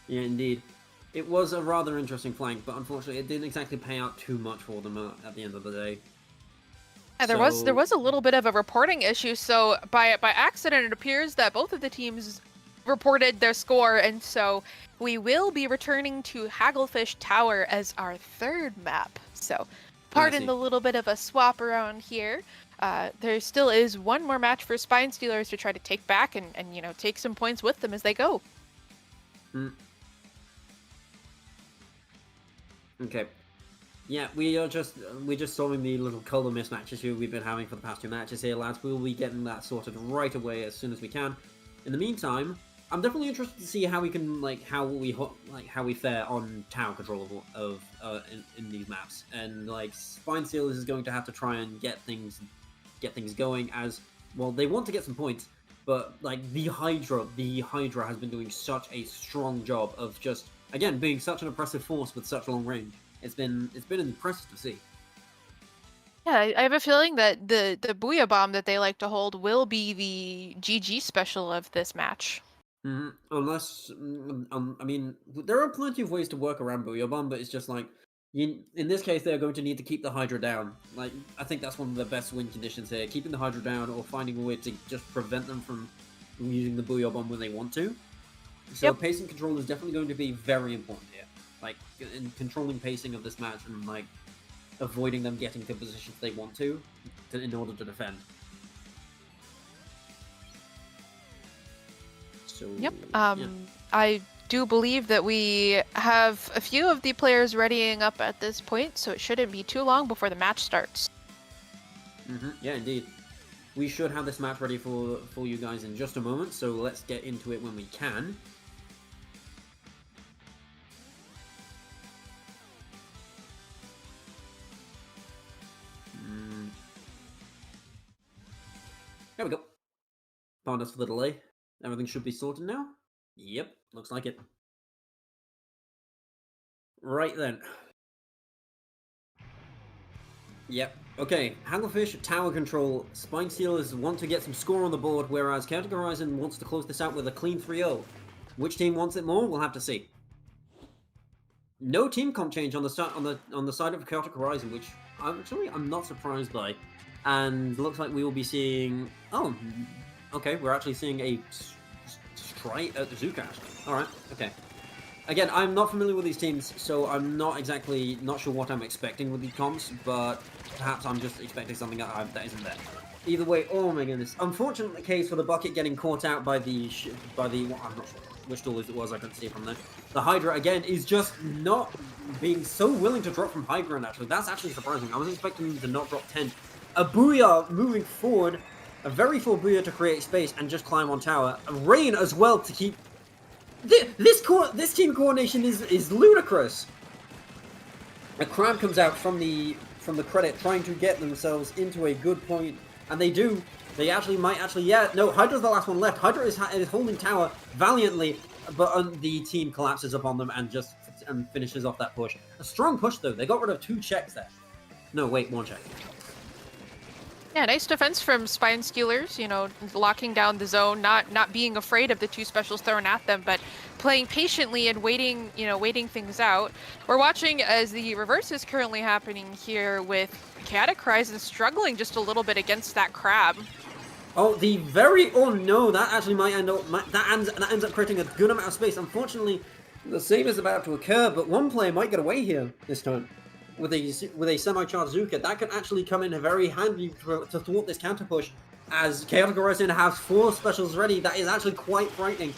Yeah, indeed. It was a rather interesting flank, but unfortunately it didn't exactly pay out too much for them at the end of the day. Yeah, there was a little bit of a reporting issue. So by accident, it appears that both of the teams reported their score, and so we will be returning to Hagglefish Tower as our third map. So pardon the little bit of a swap around here. There still is one more match for Spine Stealers to try to take back and you know, take some points with them as they go. Okay. Yeah, we're just solving the little color mismatch issue we've been having for the past 2 matches here, lads. We'll be getting that sorted right away as soon as we can. In the meantime, I'm definitely interested to see how we can how we fare on tower control of in these maps. And like Spine Stealers is going to have to try and get things going, as well. They want to get some points, but like the Hydra has been doing such a strong job of just, again, being such an oppressive force with such long range. It's been impressive to see. Yeah, I have a feeling that the Booyah Bomb that they like to hold will be the GG special of this match. Unless, I mean, there are plenty of ways to work around Booyah Bomb, but it's just like, in this case, they're going to need to keep the Hydra down. Like, I think that's one of the best win conditions here, keeping the Hydra down or finding a way to just prevent them from using the Booyah Bomb when they want to. So pacing control is definitely going to be very important here. Like, in controlling pacing of this match and, like, avoiding them getting to positions they want to in order to defend. So, yep. I do believe that we have a few of the players readying up at this point, so it shouldn't be too long before the match starts. Yeah, indeed. We should have this match ready for you guys in just a moment, so let's get into it when we can. There we go. Pardon us for the delay. Everything should be sorted now. Yep, looks like it. Right then. Yep. Okay, Hagglefish, tower control. Spine Stealers want to get some score on the board, whereas Chaotic Horizon wants to close this out with a clean 3-0. Which team wants it more? We'll have to see. No team comp change on the side of Chaotic Horizon, which I'm not surprised by. And looks like we will be seeing... Oh, okay, we're actually seeing a Zoocash. Alright, okay. Again, I'm not familiar with these teams, so I'm not sure what I'm expecting with these comps, but perhaps I'm just expecting something that isn't there. Either way, oh my goodness. Unfortunate case for the bucket getting caught out by the well, I'm not sure which duelist it was, I couldn't see it from there. The Hydra, again, is just not being so willing to drop from high ground, actually. That's actually surprising. I was expecting him to not drop 10. A Booyah moving forward, a very full Booyah to create space and just climb on tower. A Rain as well to keep... This team coordination is ludicrous. A Crab comes out from the credit trying to get themselves into a good point, and they do. They yeah, no, Hydra's the last one left. Hydra is holding tower valiantly, but the team collapses upon them and just finishes off that push. A strong push though. They got rid of 2 checks there. No, wait, 1 check. Yeah, nice defense from Spine Stealers, you know, locking down the zone, not being afraid of the 2 specials thrown at them, but playing patiently and waiting things out. We're watching as the reverse is currently happening here with Chaotic Horizon struggling just a little bit against that Crab. Oh, no, that actually might end up, that ends up creating a good amount of space. Unfortunately, the same is about to occur, but one player might get away here this time. With a semi-charged Zuka, that can actually come in very handy to thwart this counter push, as Chaotic Horizon has 4 specials ready. That is actually quite frightening.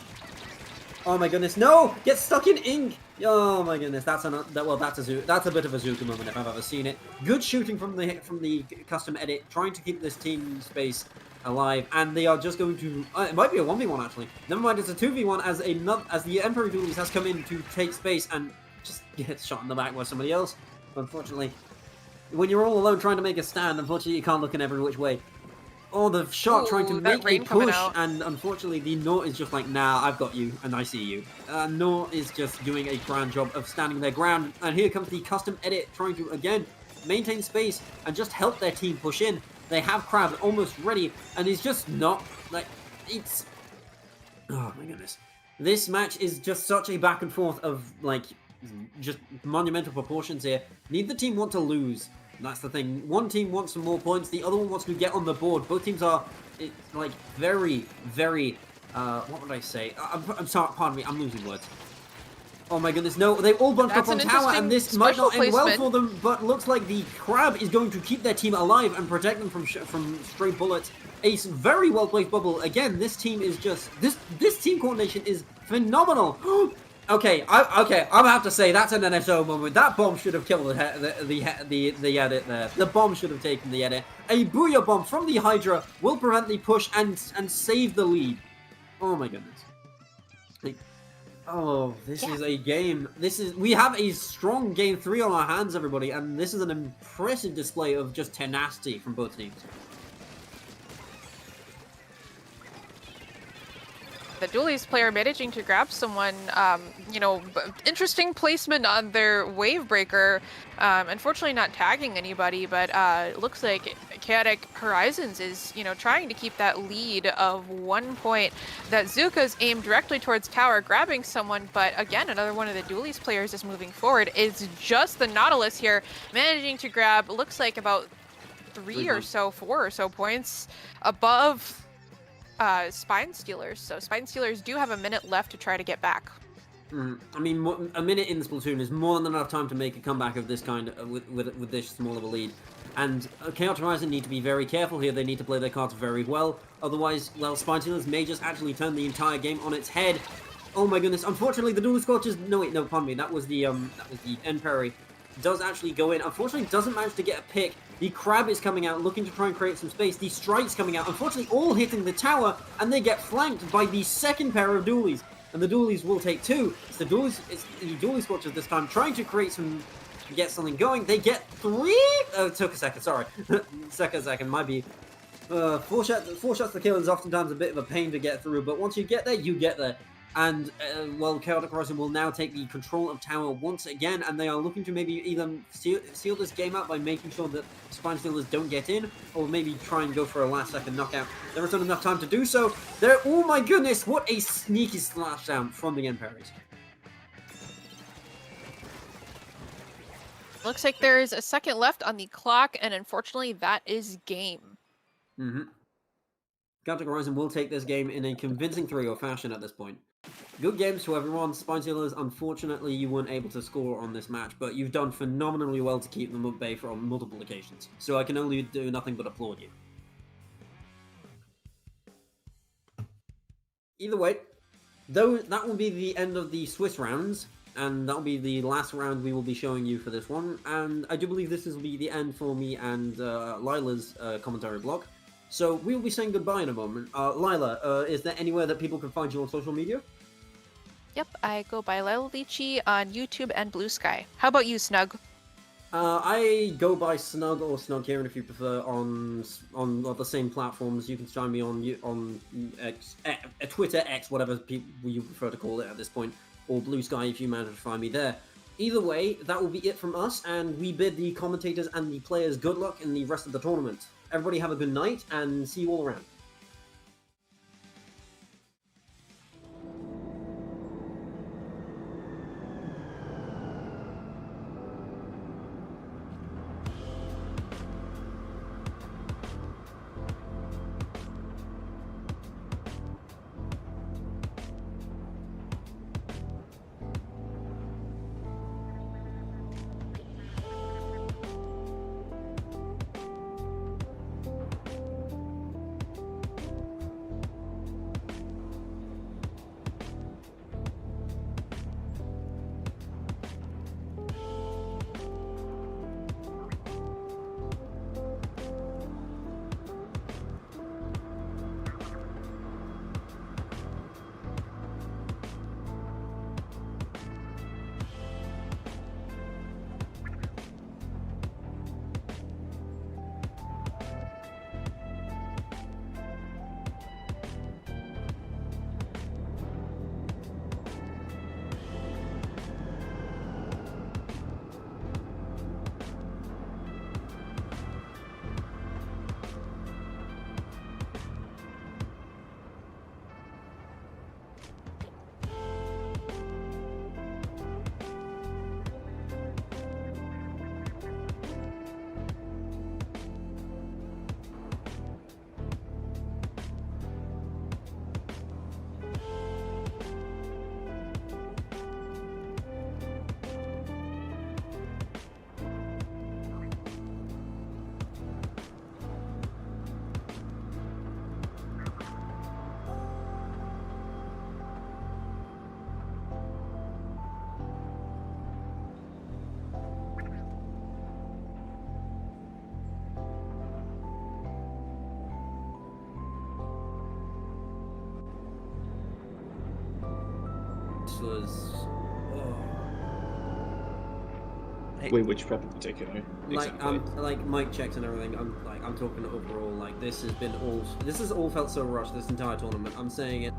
Oh my goodness, no! Get stuck in ink! Oh my goodness, that's a bit of a Zuka moment if I've ever seen it. Good shooting from the custom edit, trying to keep this team space alive, and they are just going to... it might be a 1v1 actually. Never mind, it's a 2v1 as the Emperor Duelist has come in to take space and just gets shot in the back by somebody else. Unfortunately, when you're all alone trying to make a stand, unfortunately you can't look in every which way. Oh, the shot trying to make a push, and unfortunately the Nort is just like, nah, I've got you, and I see you. Nort is just doing a grand job of standing their ground, and here comes the custom edit trying to, again, maintain space and just help their team push in. They have Crab almost ready, and he's just not, like, it's... Oh my goodness. This match is just such a back and forth of, like, just monumental proportions here. Neither team want to lose. That's the thing. One team wants some more points. The other one wants to get on the board. Both teams are, like, very, very, what would I say? I'm sorry, pardon me, I'm losing words. Oh my goodness, no, they've all bunched up on tower, and this might not end well for them, but looks like the Crab is going to keep their team alive and protect them from stray bullets. A very well-placed bubble. Again, this team is just, this team coordination is phenomenal. Okay, I'm gonna have to say that's an NSO moment. That bomb should have killed the edit there. The bomb should have taken the edit. A Booyah bomb from the Hydra will prevent the push and save the lead. Oh my goodness. Oh, this is a game. We have a strong game 3 on our hands, everybody, and this is an impressive display of just tenacity from both teams. The Dualies player managing to grab someone, interesting placement on their wave breaker. Unfortunately not tagging anybody, but it looks like Chaotic Horizons is, trying to keep that lead of 1 point. That Zuka's aimed directly towards tower, grabbing someone, but again, another one of the Dualies players is moving forward. It's just the Nautilus here, managing to grab, looks like about 4 or so points above Spine Stealers. So Spine Stealers do have a minute left to try to get back. I mean, a minute in Splatoon is more than enough time to make a comeback of this kind with this small of a lead. And Chaotic Horizon need to be very careful here. They need to play their cards very well. Otherwise, well, Spine Stealers may just actually turn the entire game on its head. Oh my goodness! Unfortunately, the Dual Scorchers. No, pardon me. That was the end parry. Does actually go in. Unfortunately, doesn't manage to get a pick. The Crab is coming out, looking to try and create some space. The Strike's coming out, unfortunately all hitting the tower, and they get flanked by the second pair of Dualies. And the Dualies will take 2. It's the Dualies Scorchers this time, trying to get something going. They get 3? Oh, it took a second, sorry. second, might be. 4 shots to kill is oftentimes a bit of a pain to get through, but once you get there, you get there. And, well, Chaotic Horizon will now take the control of tower once again, and they are looking to maybe either seal this game out by making sure that Spine Stealers don't get in, or maybe try and go for a last-second knockout. There isn't enough time to do so. Oh my goodness, what a sneaky splashdown from the Emperors. Looks like there is a second left on the clock, and unfortunately that is game. Chaotic Horizon will take this game in a convincing 3-0 fashion at this point. Good games to everyone. Spine Stealers, unfortunately, you weren't able to score on this match, but you've done phenomenally well to keep them at bay on multiple occasions. So I can only do nothing but applaud you. Either way, though, that will be the end of the Swiss rounds, and that will be the last round we will be showing you for this one. And I do believe this will be the end for me and Lila's commentary block. So we will be saying goodbye in a moment. Lila, is there anywhere that people can find you on social media? Yep, I go by Lila Lychee on YouTube and Blue Sky. How about you, Snug? I go by Snug or Snug here, and if you prefer on the same platforms, you can find me on X, Twitter, X, whatever people you prefer to call it at this point, or Blue Sky if you manage to find me there. Either way, that will be it from us, and we bid the commentators and the players good luck in the rest of the tournament. Everybody have a good night, and see you all around. was. Oh. Wait, which prep in particular? Like mic checks and everything. I'm talking overall. Like this has all felt so rushed this entire tournament. I'm saying it.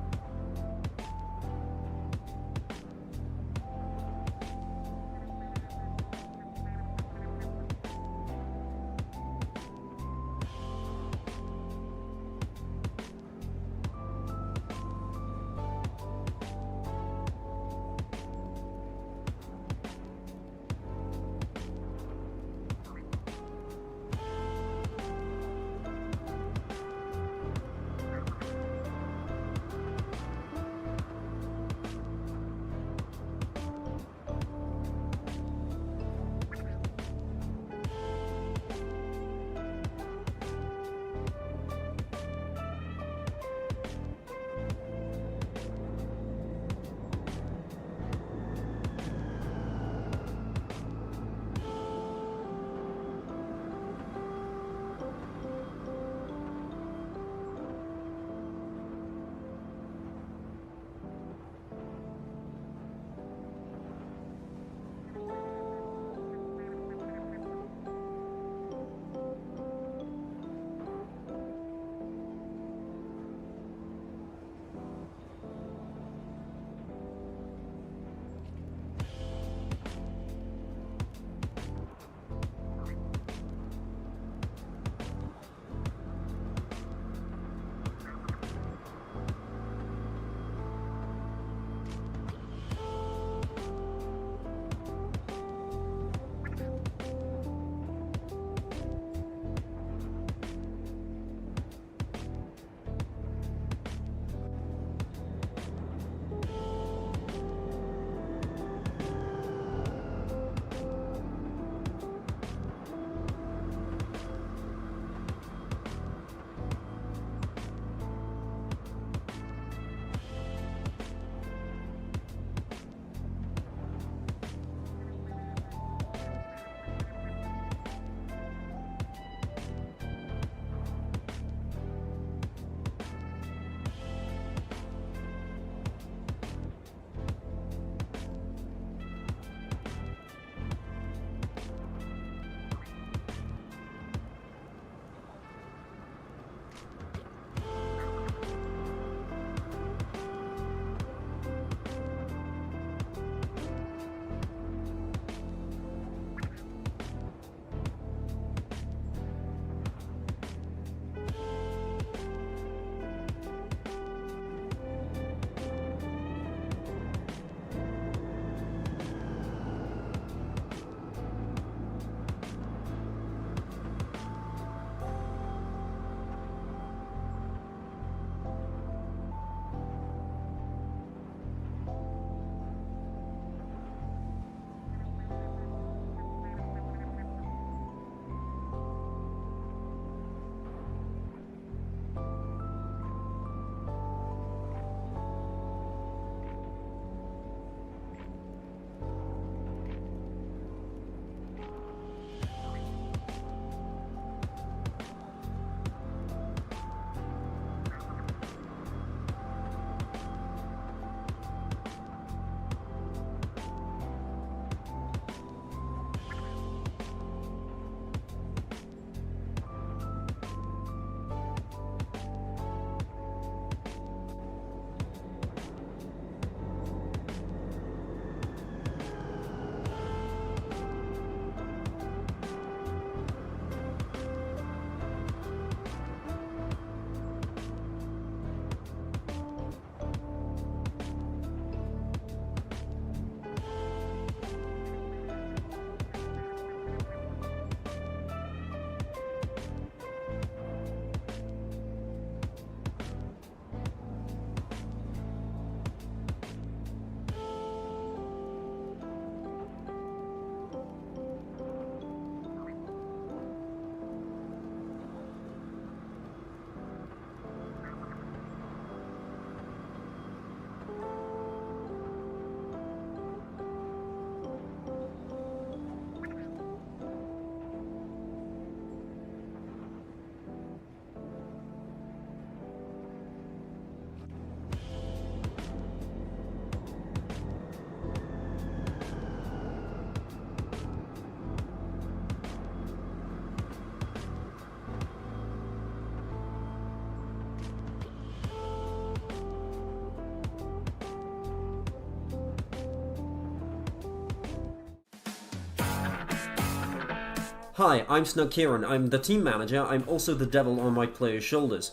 Hi, I'm Snug Kieran. I'm the team manager. I'm also the devil on my players' shoulders.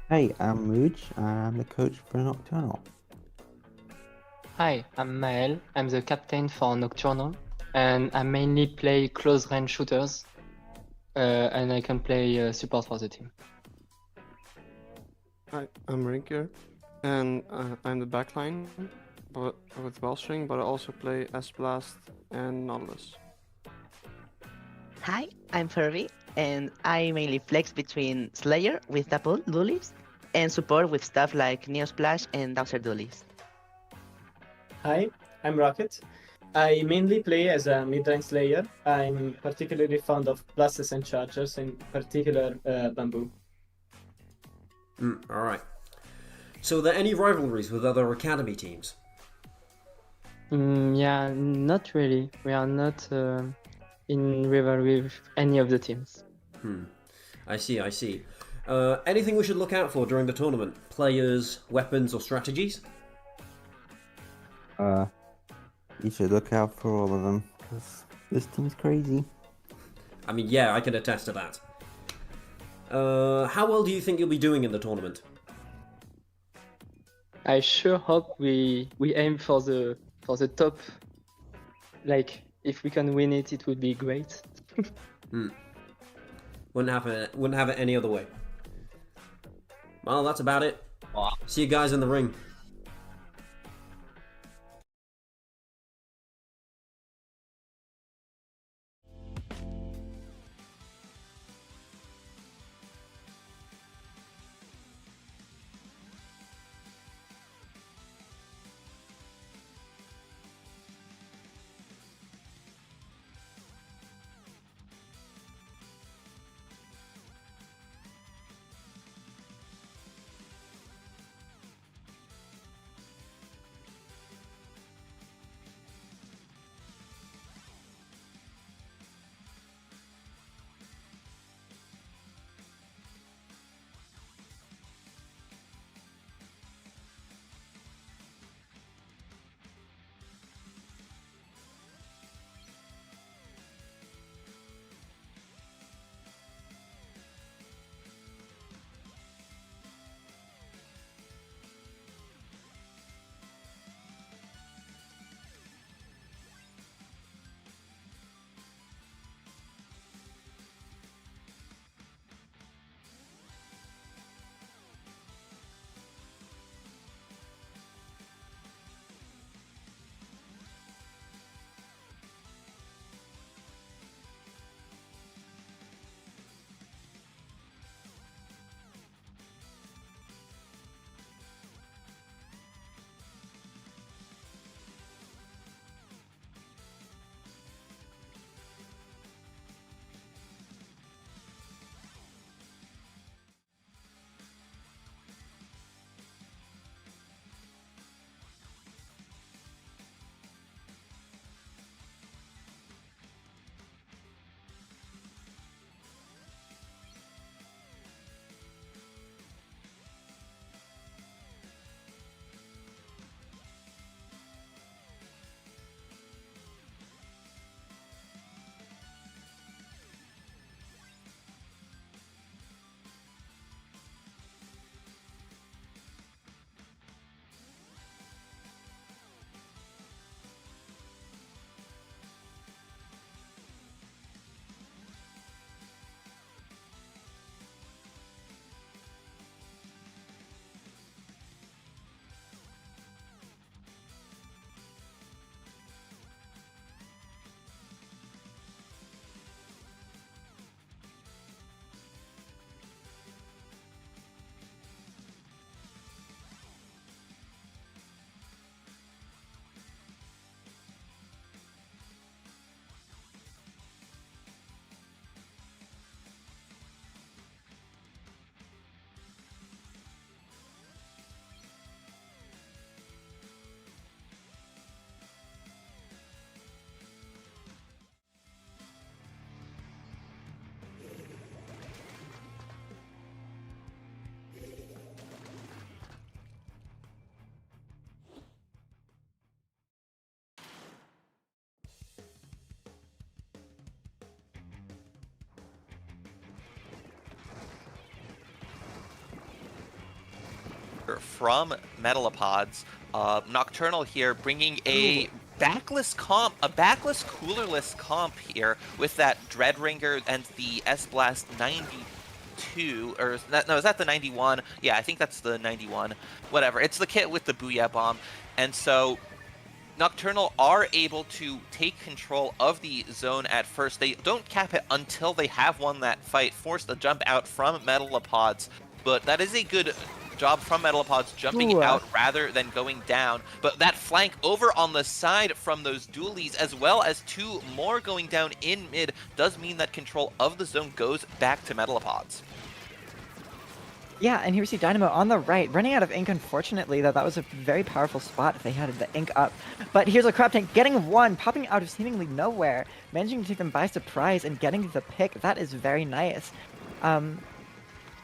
Hey, I'm Rouge. I'm the coach for Nocturnal. Hi, I'm Mael. I'm the captain for Nocturnal, and I mainly play close range shooters, and I can play support for the team. Hi, I'm Rinker, and I'm the backline but with Wellstring, but I also play S-Blast and Nautilus. Hi, I'm Furby, and I mainly flex between Slayer with double duelists and support with stuff like Neosplash and Dowser duelists. Hi, I'm Rocket. I mainly play as a mid-range slayer. I'm particularly fond of pluses and chargers, in particular Bamboo. Alright. So are there any rivalries with other academy teams? Yeah, not really. We are not in rivalry with any of the teams. I see. Anything we should look out for during the tournament? Players, weapons, or strategies? You should look out for all of them, because this team's crazy. I mean, yeah, I can attest to that. How well do you think you'll be doing in the tournament? I sure hope we aim for the top. Like, if we can win it, it would be great. Wouldn't have it any other way. Well, that's about it. See you guys in the ring. from Metalopods. Nocturnal here bringing a backless comp, a backless coolerless comp here with that Dreadringer and the S-Blast 92, or no, is that the 91? Yeah, I think that's the 91. Whatever, it's the kit with the Booyah Bomb. And so Nocturnal are able to take control of the zone at first. They don't cap it until they have won that fight, force the jump out from Metalopods, but that is a good job from Metalopods jumping out rather than going down. But that flank over on the side from those dualies, as well as 2 more going down in mid, does mean that control of the zone goes back to Metalopods. Yeah, and here we see Dynamo on the right, running out of ink, unfortunately, though that was a very powerful spot if they had the ink up. But here's a Crab Tank getting one, popping out of seemingly nowhere, managing to take them by surprise and getting the pick. That is very nice.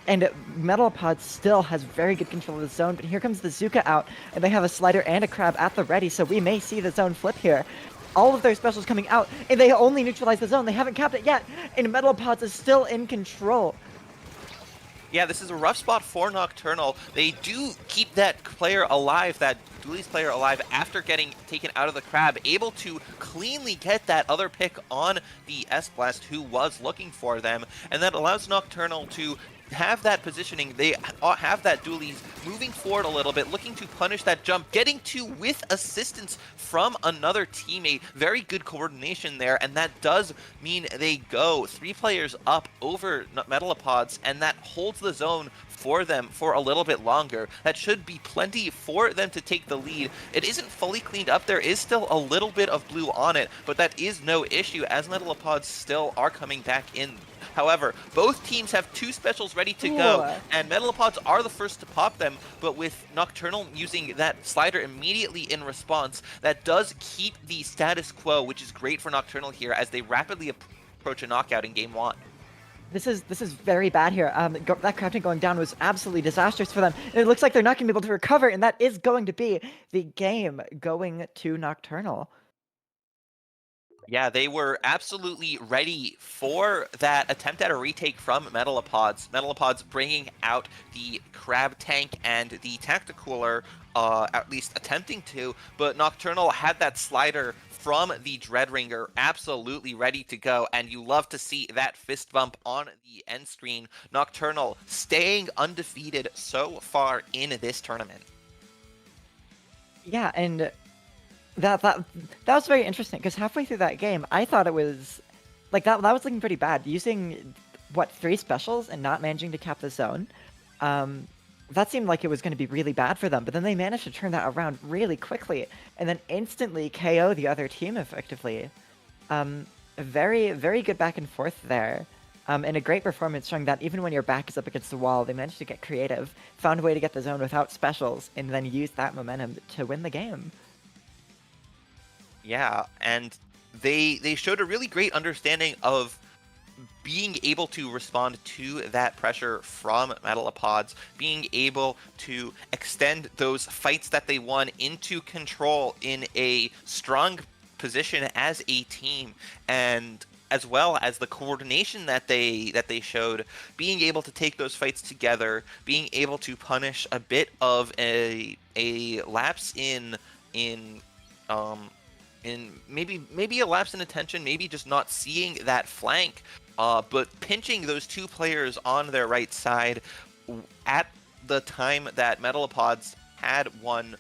And Metalopods still has very good control of the zone, but here comes the Zuka out, and they have a Slider and a Crab at the ready, so we may see the zone flip here. All of their specials coming out, and they only neutralize the zone. They haven't capped it yet, and Metalopods is still in control. Yeah, this is a rough spot for Nocturnal. They do keep that player alive, that Dualies player alive, after getting taken out of the Crab, able to cleanly get that other pick on the S-Blast who was looking for them, and that allows Nocturnal to have that positioning. They have that Dualies moving forward a little bit, looking to punish that jump, getting to with assistance from another teammate. Very good coordination there, and that does mean they go 3 players up over Metalopods, and that holds the zone for them for a little bit longer. That should be plenty for them to take the lead. It isn't fully cleaned up. There is still a little bit of blue on it, but that is no issue as Metalopods still are coming back in. However, both teams have 2 specials ready to go, and Metalopods are the first to pop them, but with Nocturnal using that Slider immediately in response, that does keep the status quo, which is great for Nocturnal here as they rapidly approach a knockout in Game 1. This is very bad here. That Crab Tank going down was absolutely disastrous for them. And it looks like they're not going to be able to recover, and that is going to be the game going to Nocturnal. Yeah, they were absolutely ready for that attempt at a retake from Metalopods. Metalopods bringing out the Crab Tank and the Tacticooler, at least attempting to, but Nocturnal had that Slider from the Dreadringer absolutely ready to go, and you love to see that fist bump on the end screen. Nocturnal staying undefeated so far in this tournament. Yeah, and that was very interesting, because halfway through that game, I thought it was like that was looking pretty bad. Using 3 specials and not managing to cap the zone. That seemed like it was going to be really bad for them, but then they managed to turn that around really quickly and then instantly KO the other team effectively. Very, very good back and forth there. And a great performance showing that even when your back is up against the wall, they managed to get creative, found a way to get the zone without specials, and then use that momentum to win the game. Yeah, and they showed a really great understanding of being able to respond to that pressure from Metalopods, being able to extend those fights that they won into control in a strong position as a team, and as well as the coordination that they showed, being able to take those fights together, being able to punish a bit of a lapse in maybe a lapse in attention, maybe just not seeing that flank, but pinching those 2 players on their right side at the time that Metalopods had one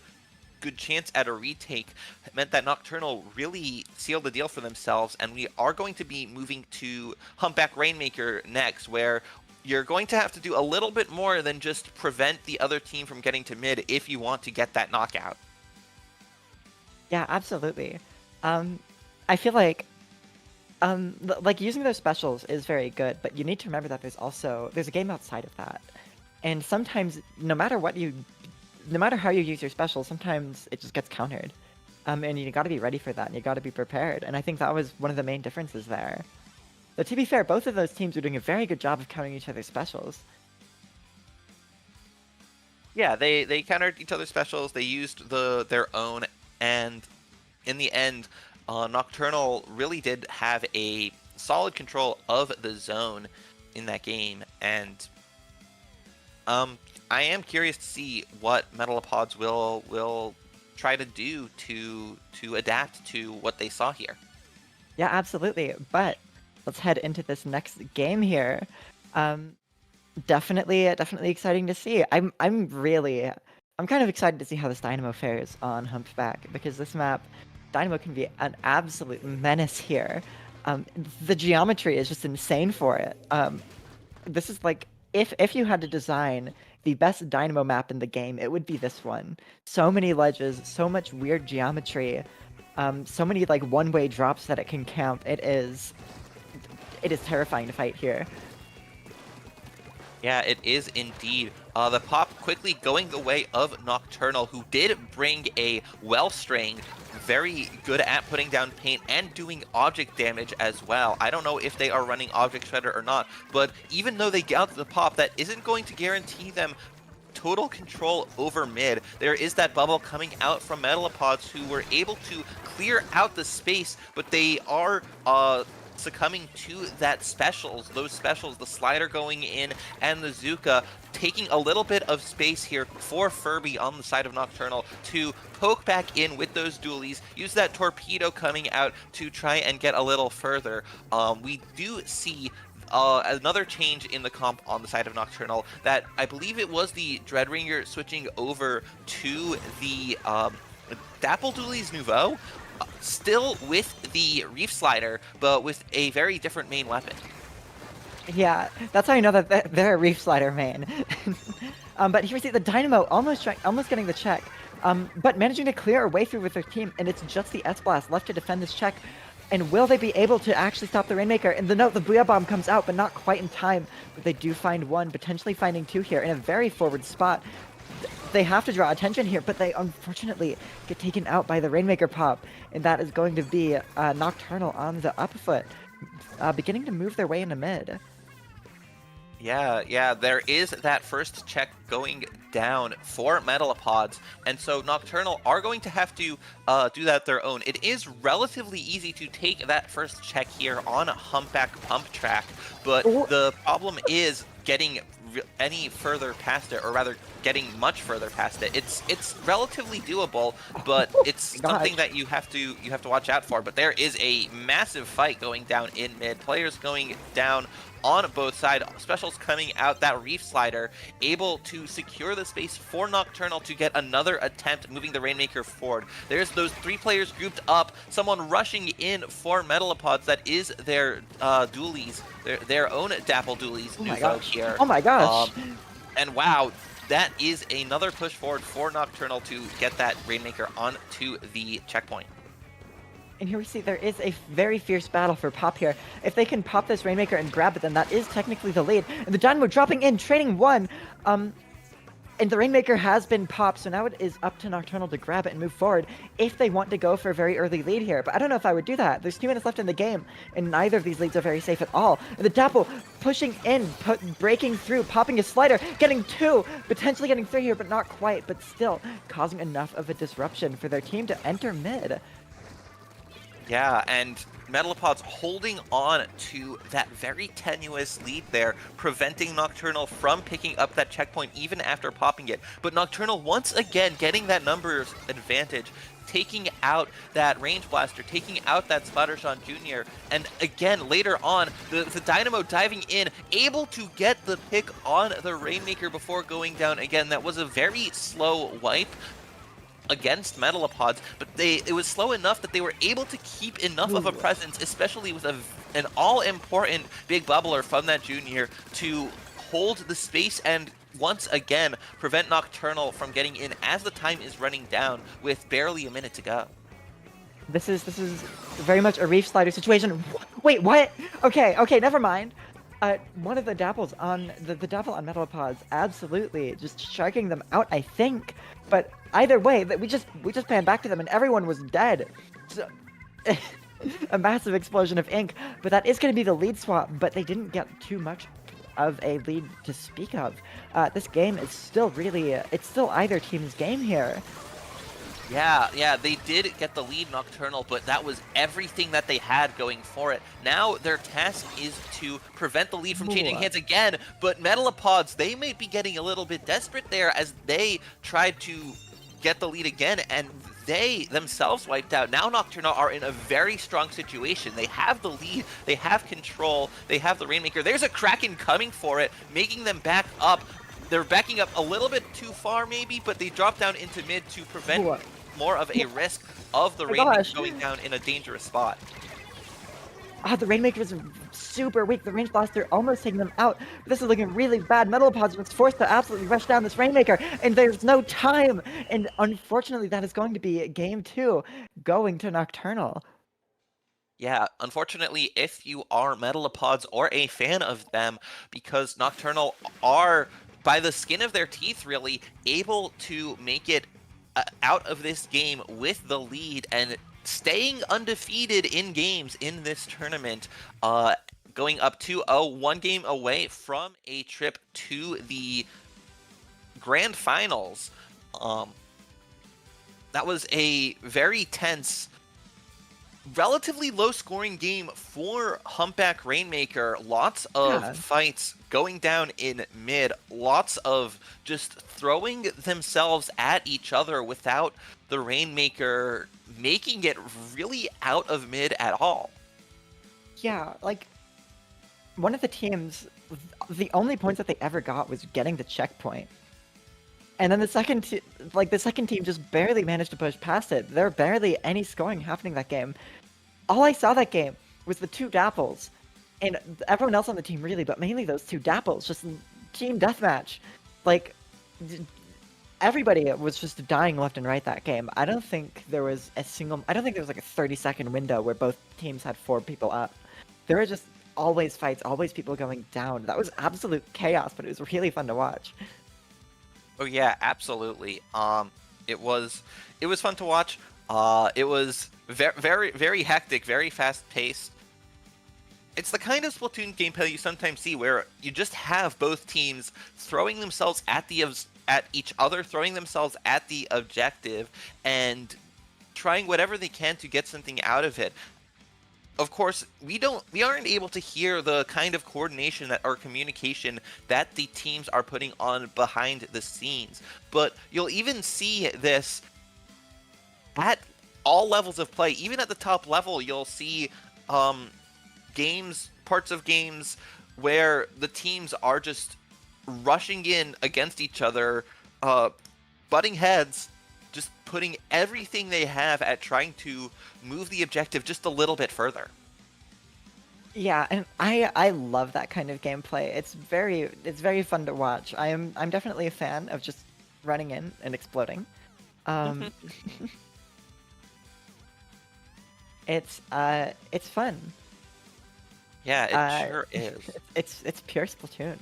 good chance at a retake meant that Nocturnal really sealed the deal for themselves, and we are going to be moving to Humpback Rainmaker next, where you're going to have to do a little bit more than just prevent the other team from getting to mid if you want to get that knockout. Yeah, absolutely. I feel like using those specials is very good, but you need to remember that there's a game outside of that. And sometimes, no matter how you use your special, sometimes it just gets countered. And you gotta be ready for that, and you gotta be prepared. And I think that was one of the main differences there. But to be fair, both of those teams are doing a very good job of countering each other's specials. Yeah, they countered each other's specials, they used their own, and in the end, Nocturnal really did have a solid control of the zone in that game, and I am curious to see what Metalopods will try to do to adapt to what they saw here. Yeah, absolutely. But let's head into this next game here. Definitely exciting to see. I'm kind of excited to see how this Dynamo fares on Humpback, because this map, Dynamo can be an absolute menace here. The geometry is just insane for it. This is like, if you had to design the best Dynamo map in the game, it would be this one. So many ledges, so much weird geometry, so many like one-way drops that it can count. It is terrifying to fight here. Yeah, it is indeed. The pop quickly going the way of Nocturnal, who did bring a well-string, very good at putting down paint and doing object damage as well. I don't know if they are running Object Shredder or not, but even though they get out the pop, that isn't going to guarantee them total control over mid. There is that bubble coming out from Metalopods, who were able to clear out the space, but they are succumbing to that those specials, the slider going in and the Zuka taking a little bit of space here for Furby on the side of Nocturnal to poke back in with those dualies, use that torpedo coming out to try and get a little further. We do see another change in the comp on the side of Nocturnal, that I believe it was the Dreadringer switching over to the Dapple Dualies Nouveau. Still with the Reef Slider, but with a very different main weapon. Yeah, that's how you know that they're a Reef Slider main. But here we see the Dynamo almost getting the check, but managing to clear a way through with their team, and it's just the S-Blast left to defend this check. And will they be able to actually stop the Rainmaker? And the Booyah Bomb comes out, but not quite in time. But they do find one, potentially finding two here in a very forward spot. They have to draw attention here, but they unfortunately get taken out by the Rainmaker pop, and that is going to be Nocturnal on the up foot, beginning to move their way into mid. Yeah, there is that first check going down for Metalopods, and so Nocturnal are going to have to do that their own. It is relatively easy to take that first check here on a Humpback pump track, but the problem is getting any further past it, or rather getting much further past it. It's relatively doable, but it's something that you have to watch out for. But there is a massive fight going down in mid. Players going down on both sides. Specials coming out. That Reef Slider able to secure the space for Nocturnal to get another attempt moving the Rainmaker forward. There's those three players grouped up. Someone rushing in for Metalopods. That is their dualies, their own Dapple dualies Nouveau here. Oh my gosh. And wow, that is another push forward for Nocturnal to get that Rainmaker onto the checkpoint. And here we see there is a very fierce battle for Pop here. If they can pop this Rainmaker and grab it, then that is technically the lead. And the Dynamo dropping in, trading one. And the Rainmaker has been popped, so now it is up to Nocturnal to grab it and move forward if they want to go for a very early lead here. But I don't know if I would do that. There's 2 minutes left in the game, and neither of these leads are very safe at all. And the Dapple pushing in, breaking through, popping a slider, getting 2, potentially getting 3 here, but not quite, but still causing enough of a disruption for their team to enter mid. Yeah, and Metalopods holding on to that very tenuous lead there, preventing Nocturnal from picking up that checkpoint even after popping it. But Nocturnal once again getting that numbers advantage, taking out that Range Blaster, taking out that Splattershot Jr., and again later on, the Dynamo diving in, able to get the pick on the Rainmaker before going down again. That was a very slow wipe against Metalopods, but it was slow enough that they were able to keep enough of a presence, especially with an all-important big bubbler from that Junior, to hold the space and once again prevent Nocturnal from getting in as the time is running down with barely a minute to go. This is very much a Reef Slider situation. Wait, what? Okay, never mind. One of the Dapples on the Dapple on Metalopods, absolutely just striking them out, I think. But either way, we just panned back to them and everyone was dead. So, a massive explosion of ink. But that is going to be the lead swap. But they didn't get too much of a lead to speak of. This game is still really, it's still either team's game here. Yeah, they did get the lead Nocturnal, but that was everything that they had going for it. Now their task is to prevent the lead from changing hands again, but Metalopods, they might be getting a little bit desperate there as they tried to get the lead again, and they themselves wiped out. Now Nocturnal are in a very strong situation. They have the lead, they have control, they have the Rainmaker. There's a Kraken coming for it, making them back up. They're backing up a little bit too far maybe, but they drop down into mid to prevent more of a risk of the Rainmaker going down in a dangerous spot. The Rainmaker is super weak. The Range Blaster almost taking them out. This is looking really bad. Metalopods was forced to absolutely rush down this Rainmaker, and there's no time. And unfortunately, that is going to be game 2 going to Nocturnal. Yeah, unfortunately, if you are Metalopods or a fan of them, because Nocturnal are, by the skin of their teeth, really, able to make it out of this game with the lead and staying undefeated in games in this tournament, going up 2-0, 1 game away from a trip to the grand finals. That was a very tense, relatively low-scoring game for Humpback Rainmaker. Lots of fights going down in mid. Lots of just throwing themselves at each other without the Rainmaker making it really out of mid at all. Yeah, like, one of the teams, the only points that they ever got was getting the checkpoint. And then the second team just barely managed to push past it. There were barely any scoring happening that game. All I saw that game was the 2 Dapples. And everyone else on the team really, but mainly those 2 Dapples, just team deathmatch. Like, everybody was just dying left and right that game. I don't think there was like a 30-second window where both teams had 4 people up. There were just always fights, always people going down. That was absolute chaos, but it was really fun to watch. Oh yeah, absolutely. It was fun to watch. It was very, very hectic, very fast-paced. It's the kind of Splatoon gameplay you sometimes see where you just have both teams throwing themselves at each other, throwing themselves at the objective, and trying whatever they can to get something out of it. Of course, we aren't able to hear the kind of coordination or communication that the teams are putting on behind the scenes, but you'll even see this at all levels of play. Even at the top level, you'll see parts of games where the teams are just rushing in against each other, butting heads, just putting everything they have at trying to move the objective just a little bit further. Yeah, and I love that kind of gameplay. It's very fun to watch. I'm definitely a fan of just running in and exploding. It's fun. Yeah, it sure is. It's pure Splatoon.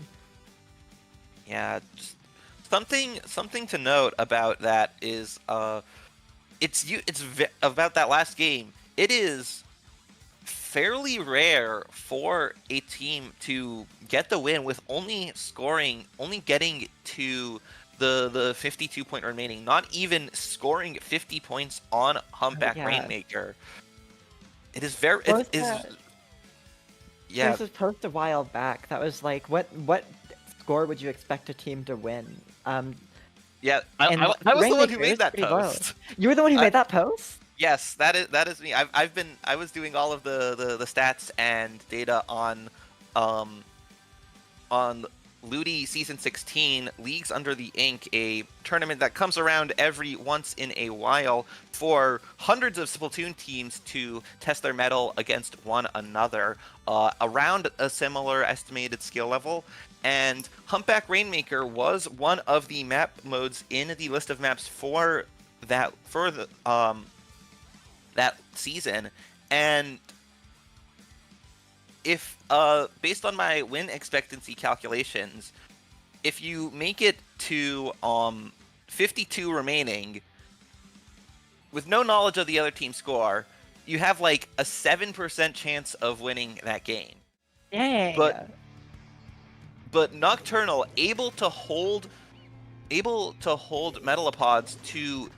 Yeah, just something to note about that is about that last game. It is fairly rare for a team to get the win with only getting to the 52 point remaining, not even scoring 50 points on Humpback Rainmaker. It is very There was a post a while back that was like, what score would you expect a team to win? Yeah, I was the one who made that post. You were the one who made that post? Yes, that is me. I was doing all of the stats and data on Ludi Season 16 Leagues Under the Ink, a tournament that comes around every once in a while for hundreds of Splatoon teams to test their mettle against one another around a similar estimated skill level. And Humpback Rainmaker was one of the map modes in the list of maps for that season. And if based on my win expectancy calculations, if you make it to 52 remaining with no knowledge of the other team's score, you have like a 7% chance of winning that game. Dang. But Nocturnal able to hold Metalopods to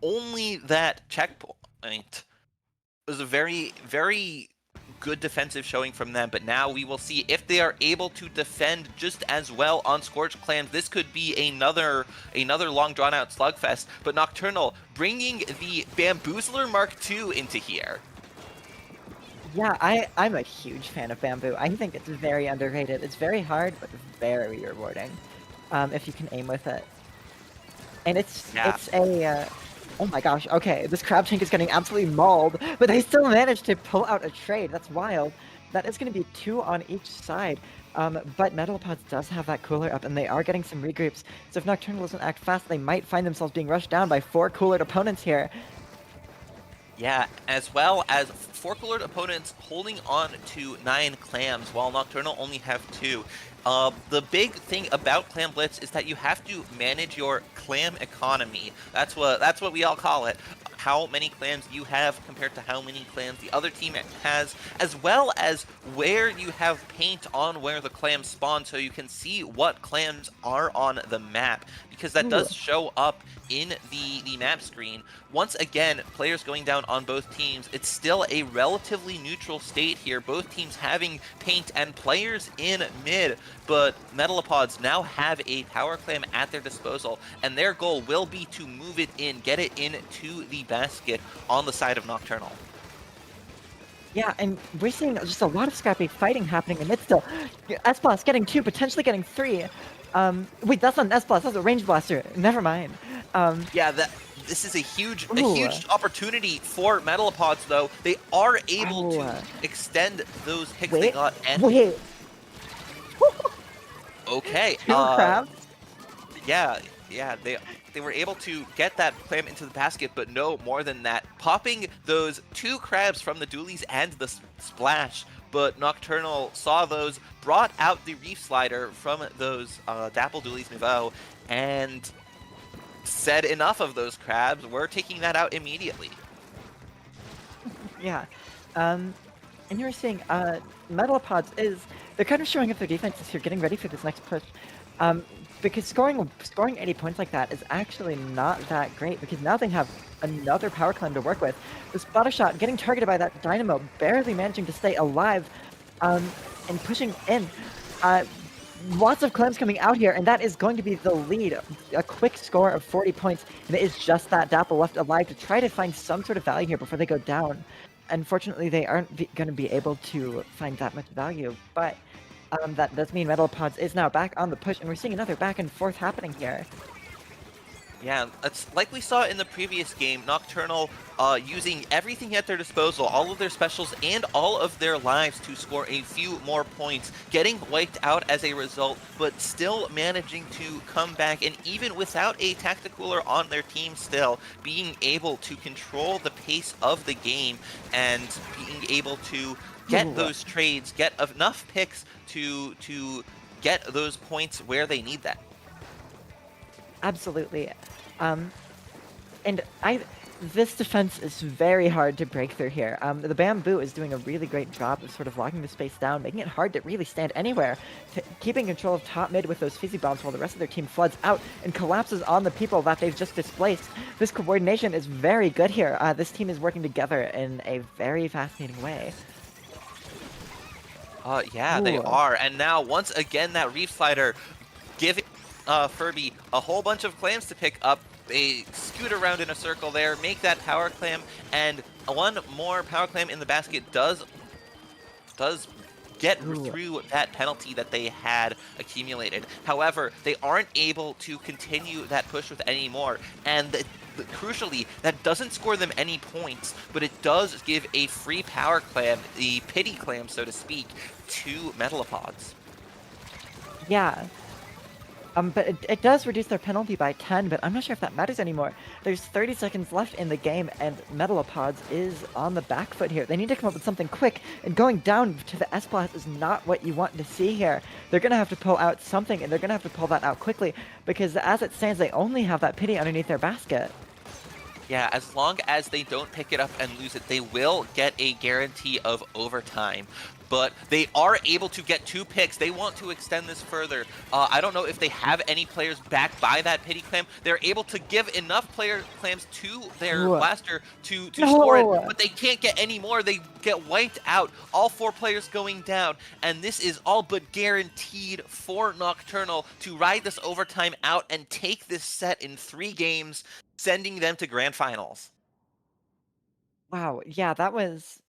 only that checkpoint was a very, very good defensive showing from them, but now we will see if they are able to defend just as well on Scorch Clans. This could be another long drawn out slugfest, but Nocturnal bringing the Bamboozler Mark II into here. Yeah, I'm a huge fan of Bamboo. I think it's very underrated. It's very hard, but very rewarding if you can aim with it. And it's a oh my gosh, okay, this crab tank is getting absolutely mauled, but they still managed to pull out a trade. That's wild. That is going to be 2 on each side. But Metalopods does have that cooler up, and they are getting some regroups. So if Nocturnal doesn't act fast, they might find themselves being rushed down by 4 coolered opponents here. Yeah, as well as 4 coolered opponents holding on to 9 clams, while Nocturnal only have 2. The big thing about Clam Blitz is that you have to manage your clam economy. That's what we all call it. How many clams you have compared to how many clams the other team has, as well as where you have paint on where the clams spawn, so you can see what clams are on the map, because that does show up in the map screen. Once again, players going down on both teams, it's still a relatively neutral state here, both teams having paint and players in mid, but Metalopods now have a power clam at their disposal, and their goal will be to move it in, get it into the basket on the side of Nocturnal. Yeah, and we're seeing just a lot of scrappy fighting happening in mid still. S-Blast getting 2, potentially getting 3. Wait, that's not an S-Blast, that's a Range Blaster. Never mind. Yeah, this is a huge opportunity for Metalopods, though. They are able to extend those hits they got. And okay. 2 crabs? Yeah, they were able to get that clam into the basket, but no more than that. Popping those 2 crabs from the dualies and the splash, but Nocturnal saw those, brought out the Reef Slider from those Dapple dualies Nouveau, and said enough of those crabs. We're taking that out immediately. Yeah. And you were saying, Metalopods they're kind of showing up their defenses here, getting ready for this next push. Because scoring 80 points like that is actually not that great, because now they have another power clam to work with. The Splatter Shot getting targeted by that Dynamo, barely managing to stay alive, and pushing in. Lots of clams coming out here, and that is going to be the lead. A quick score of 40 points, and it is just that Dapple left alive to try to find some sort of value here before they go down. Unfortunately, they aren't going to be able to find that much value, but that does mean Metalopods is now back on the push, and we're seeing another back and forth happening here. Yeah, it's like we saw in the previous game, Nocturnal using everything at their disposal, all of their specials and all of their lives to score a few more points, getting wiped out as a result, but still managing to come back, and even without a Tacticooler on their team still, being able to control the pace of the game and being able to get those trades, get enough picks to get those points where they need them. Absolutely. And this defense is very hard to break through here. The Bamboo is doing a really great job of sort of locking the space down, making it hard to really stand anywhere, keeping control of top mid with those fizzy bombs while the rest of their team floods out and collapses on the people that they've just displaced. This coordination is very good here. This team is working together in a very fascinating way. Yeah, they are. And now, once again, that Reef Slider giving Furby a whole bunch of clams to pick up. They scoot around in a circle there, make that power clam, and one more power clam in the basket does get through that penalty that they had accumulated. However, they aren't able to continue that push with any more, and crucially, that doesn't score them any points, but it does give a free power clam, the pity clam, so to speak, to Metalopods. Yeah. But it does reduce their penalty by 10, but I'm not sure if that matters anymore. There's 30 seconds left in the game, and Metalopods is on the back foot here. They need to come up with something quick, and going down to the S-Blast is not what you want to see here. They're going to have to pull out something, and they're going to have to pull that out quickly, because as it stands, they only have that pity underneath their basket. Yeah, as long as they don't pick it up and lose it, they will get a guarantee of overtime. But they are able to get 2 picks. They want to extend this further. I don't know if they have any players backed by that pity clam. They're able to give enough player clams to their Ooh. blaster to score it, No. but they can't get any more. They get wiped out. All 4 players going down, and this is all but guaranteed for Nocturnal to ride this overtime out and take this set in 3 games, sending them to grand finals. Wow, yeah, that was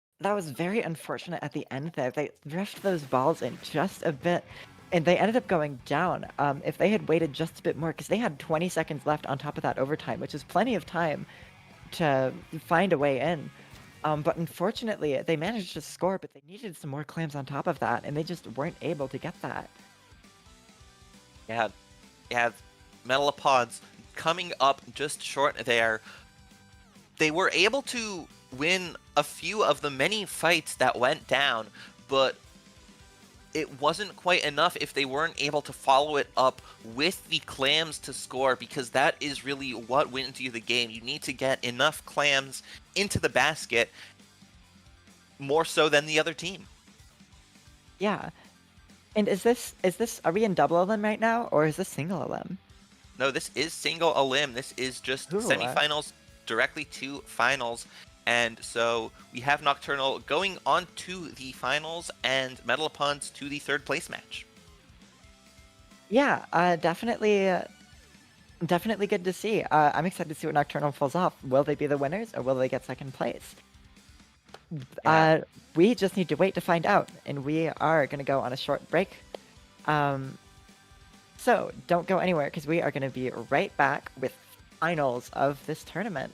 very unfortunate at the end there. They riffed those balls in just a bit, and they ended up going down. If they had waited just a bit more, because they had 20 seconds left on top of that overtime, which is plenty of time to find a way in. But unfortunately, they managed to score, but they needed some more clams on top of that, and they just weren't able to get that. Yeah, Metalopods coming up just short there. They were able to win a few of the many fights that went down, but it wasn't quite enough if they weren't able to follow it up with the clams to score, because that is really what wins you the game. You need to get enough clams into the basket, more so than the other team. Yeah. And is this are we in double elim right now, or is this single elim? No, this is single elim. This is just Ooh, semifinals directly to finals. And so we have Nocturnal going on to the finals and Metalopods to the 3rd place match. Yeah, definitely good to see. I'm excited to see what Nocturnal pulls off. Will they be the winners, or will they get 2nd place? We just need to wait to find out, and we are going to go on a short break. So don't go anywhere, because we are going to be right back with finals of this tournament.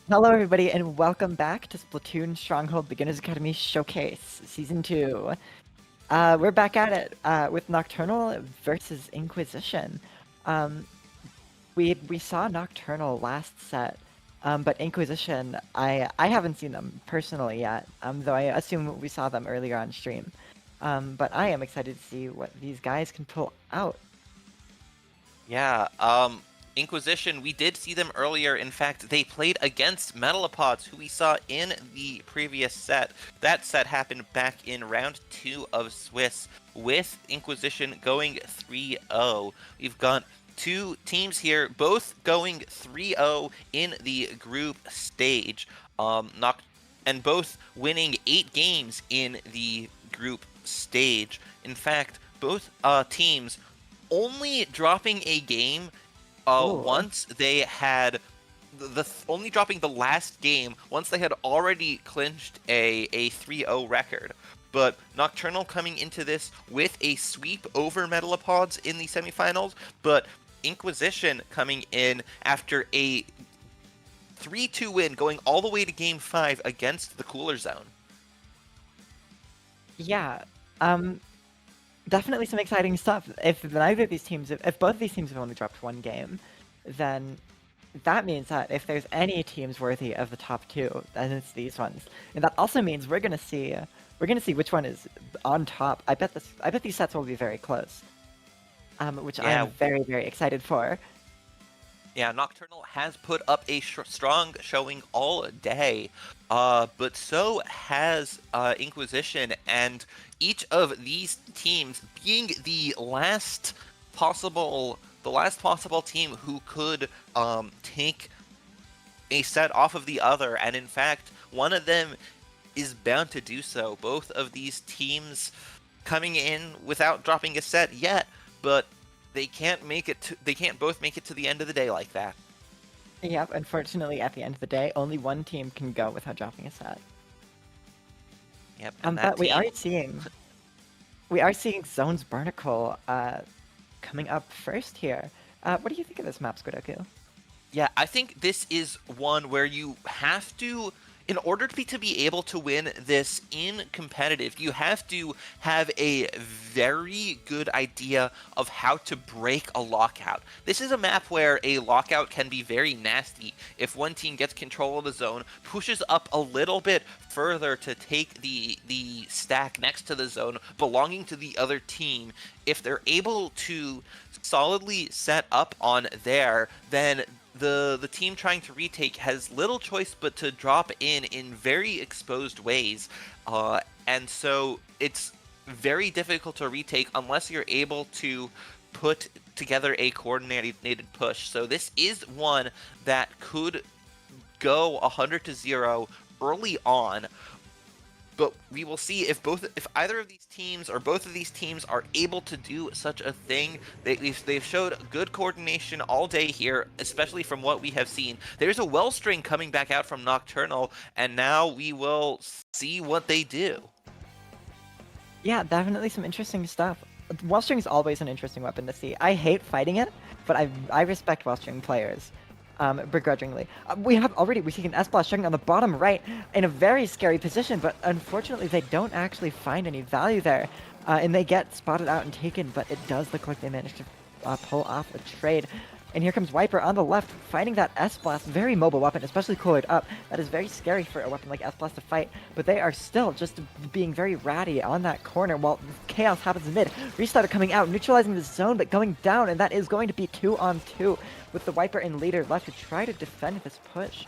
Hello, everybody, and welcome back to Splatoon Stronghold Beginners Academy Showcase Season 2. We're back at it with Nocturnal versus Inquisition. We saw Nocturnal last set, but Inquisition, I haven't seen them personally yet, though I assume we saw them earlier on stream. But I am excited to see what these guys can pull out. Yeah, Inquisition, we did see them earlier. In fact, they played against Metalopods, who we saw in the previous set. That set happened back in round 2 of Swiss, with Inquisition going 3-0. We've got two teams here, both going 3-0 in the group stage, and both winning 8 games in the group stage. In fact, both teams only dropping a game once they had only dropping the last game once they had already clinched a 3-0 record. But Nocturnal coming into this with a sweep over Metalopods in the semifinals, but Inquisition coming in after a 3-2 win, going all the way to Game 5 against the Cooler Zone. Yeah, definitely some exciting stuff. If both of these teams have only dropped 1 game, then that means that if there's any teams worthy of the top 2, then it's these ones. And that also means we're gonna see which one is on top. I bet these sets will be very close, which I'm very, very excited for. Yeah, Nocturnal has put up a strong showing all day, but so has Inquisition, and each of these teams being the last possible team who could take a set off of the other, and in fact, one of them is bound to do so. Both of these teams coming in without dropping a set yet, but they can't both make it to the end of the day like that. Yep, unfortunately, at the end of the day, only one team can go without dropping a set. Yep. But we are seeing Zone's Barnacle coming up first here. What do you think of this map, Squidoku? Yeah, I think this is one where you have to, in order to be able to win this in competitive, you have to have a very good idea of how to break a lockout. This is a map where a lockout can be very nasty if one team gets control of the zone, pushes up a little bit further to take the stack next to the zone belonging to the other team. If they're able to solidly set up on there, then the team trying to retake has little choice but to drop in very exposed ways, and so it's very difficult to retake unless you're able to put together a coordinated push. So this is one that could go 100-0 early on, but we will see if either of these teams or both of these teams are able to do such a thing. They've showed good coordination all day here, especially from what we have seen. There's a Wellstring coming back out from Nocturnal, and now we will see what they do. Yeah, definitely some interesting stuff. Wellstring is always an interesting weapon to see. I hate fighting it, but I respect Wellstring players. Begrudgingly. We see an S-Blast checking on the bottom right in a very scary position, but unfortunately they don't actually find any value there, and they get spotted out and taken, but it does look like they managed to pull off a trade. And here comes Wiper on the left, finding that S-Blast, very mobile weapon, especially coolered up. That is very scary for a weapon like S-Blast to fight, but they are still just being very ratty on that corner while chaos happens in mid. Restarter coming out, neutralizing the zone, but going down, and that is going to be 2-on-2 with the Wiper and leader left to try to defend this push.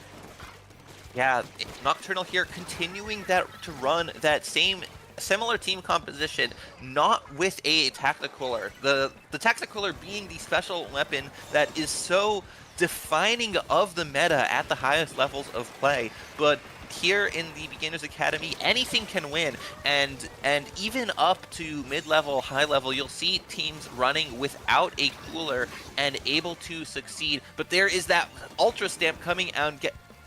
Yeah, Nocturnal here continuing to run that similar team composition, not with a Tacticooler. The Tacticooler being the special weapon that is so defining of the meta at the highest levels of play, but here in the Beginners Academy, anything can win, and even up to mid-level, high-level, you'll see teams running without a cooler and able to succeed. But there is that Ultra Stamp coming out and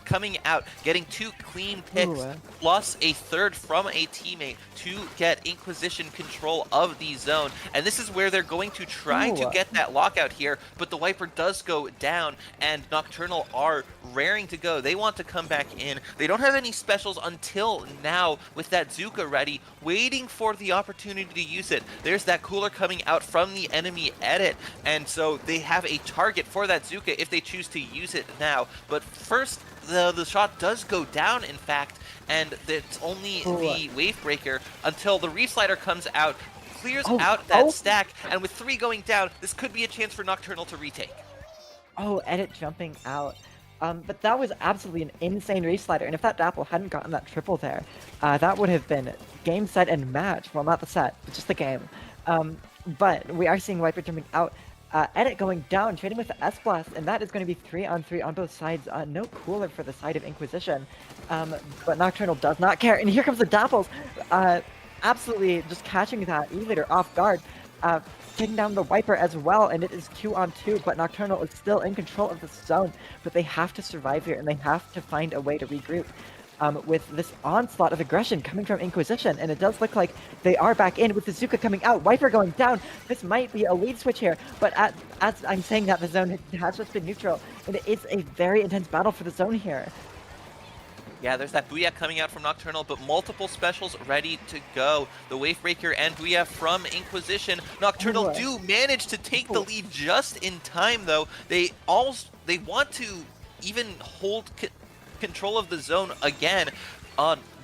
coming out, getting 2 clean picks, plus a third from a teammate to get Inquisition control of the zone. And this is where they're going to try to get that lockout here, but the Wiper does go down, and Nocturnal are raring to go. They want to come back in. They don't have any specials until now with that Zuka ready, waiting for the opportunity to use it. There's that cooler coming out from the enemy edit, and so they have a target for that Zuka if they choose to use it now. But first, the shot does go down, in fact, and it's only the wave breaker until the Reef Slider comes out, clears out that stack, and with 3 going down, this could be a chance for Nocturnal to retake. Oh, edit jumping out. But that was absolutely an insane Reef Slider, and if that Dapple hadn't gotten that triple there, that would have been game, set, and match. Well, not the set, but just the game. But we are seeing Wiper jumping out. Edit going down, trading with the S-Blast, and that is going to be 3-on-3 on both sides. No cooler for the side of Inquisition, but Nocturnal does not care. And here comes the Dapples, absolutely just catching that E-Leader off guard, taking down the Wiper as well, and it is 2-on-2, but Nocturnal is still in control of the zone. But they have to survive here, and they have to find a way to regroup. With this onslaught of aggression coming from Inquisition, and it does look like they are back in with the Zuka coming out, Wiper going down. This might be a lead switch here, but as I'm saying that, the zone has just been neutral, and it is a very intense battle for the zone here. Yeah, there's that Booyah coming out from Nocturnal, but multiple specials ready to go. The Wavebreaker and Booyah from Inquisition. Nocturnal do manage to take the lead just in time, though. They want to even hold control of the zone again.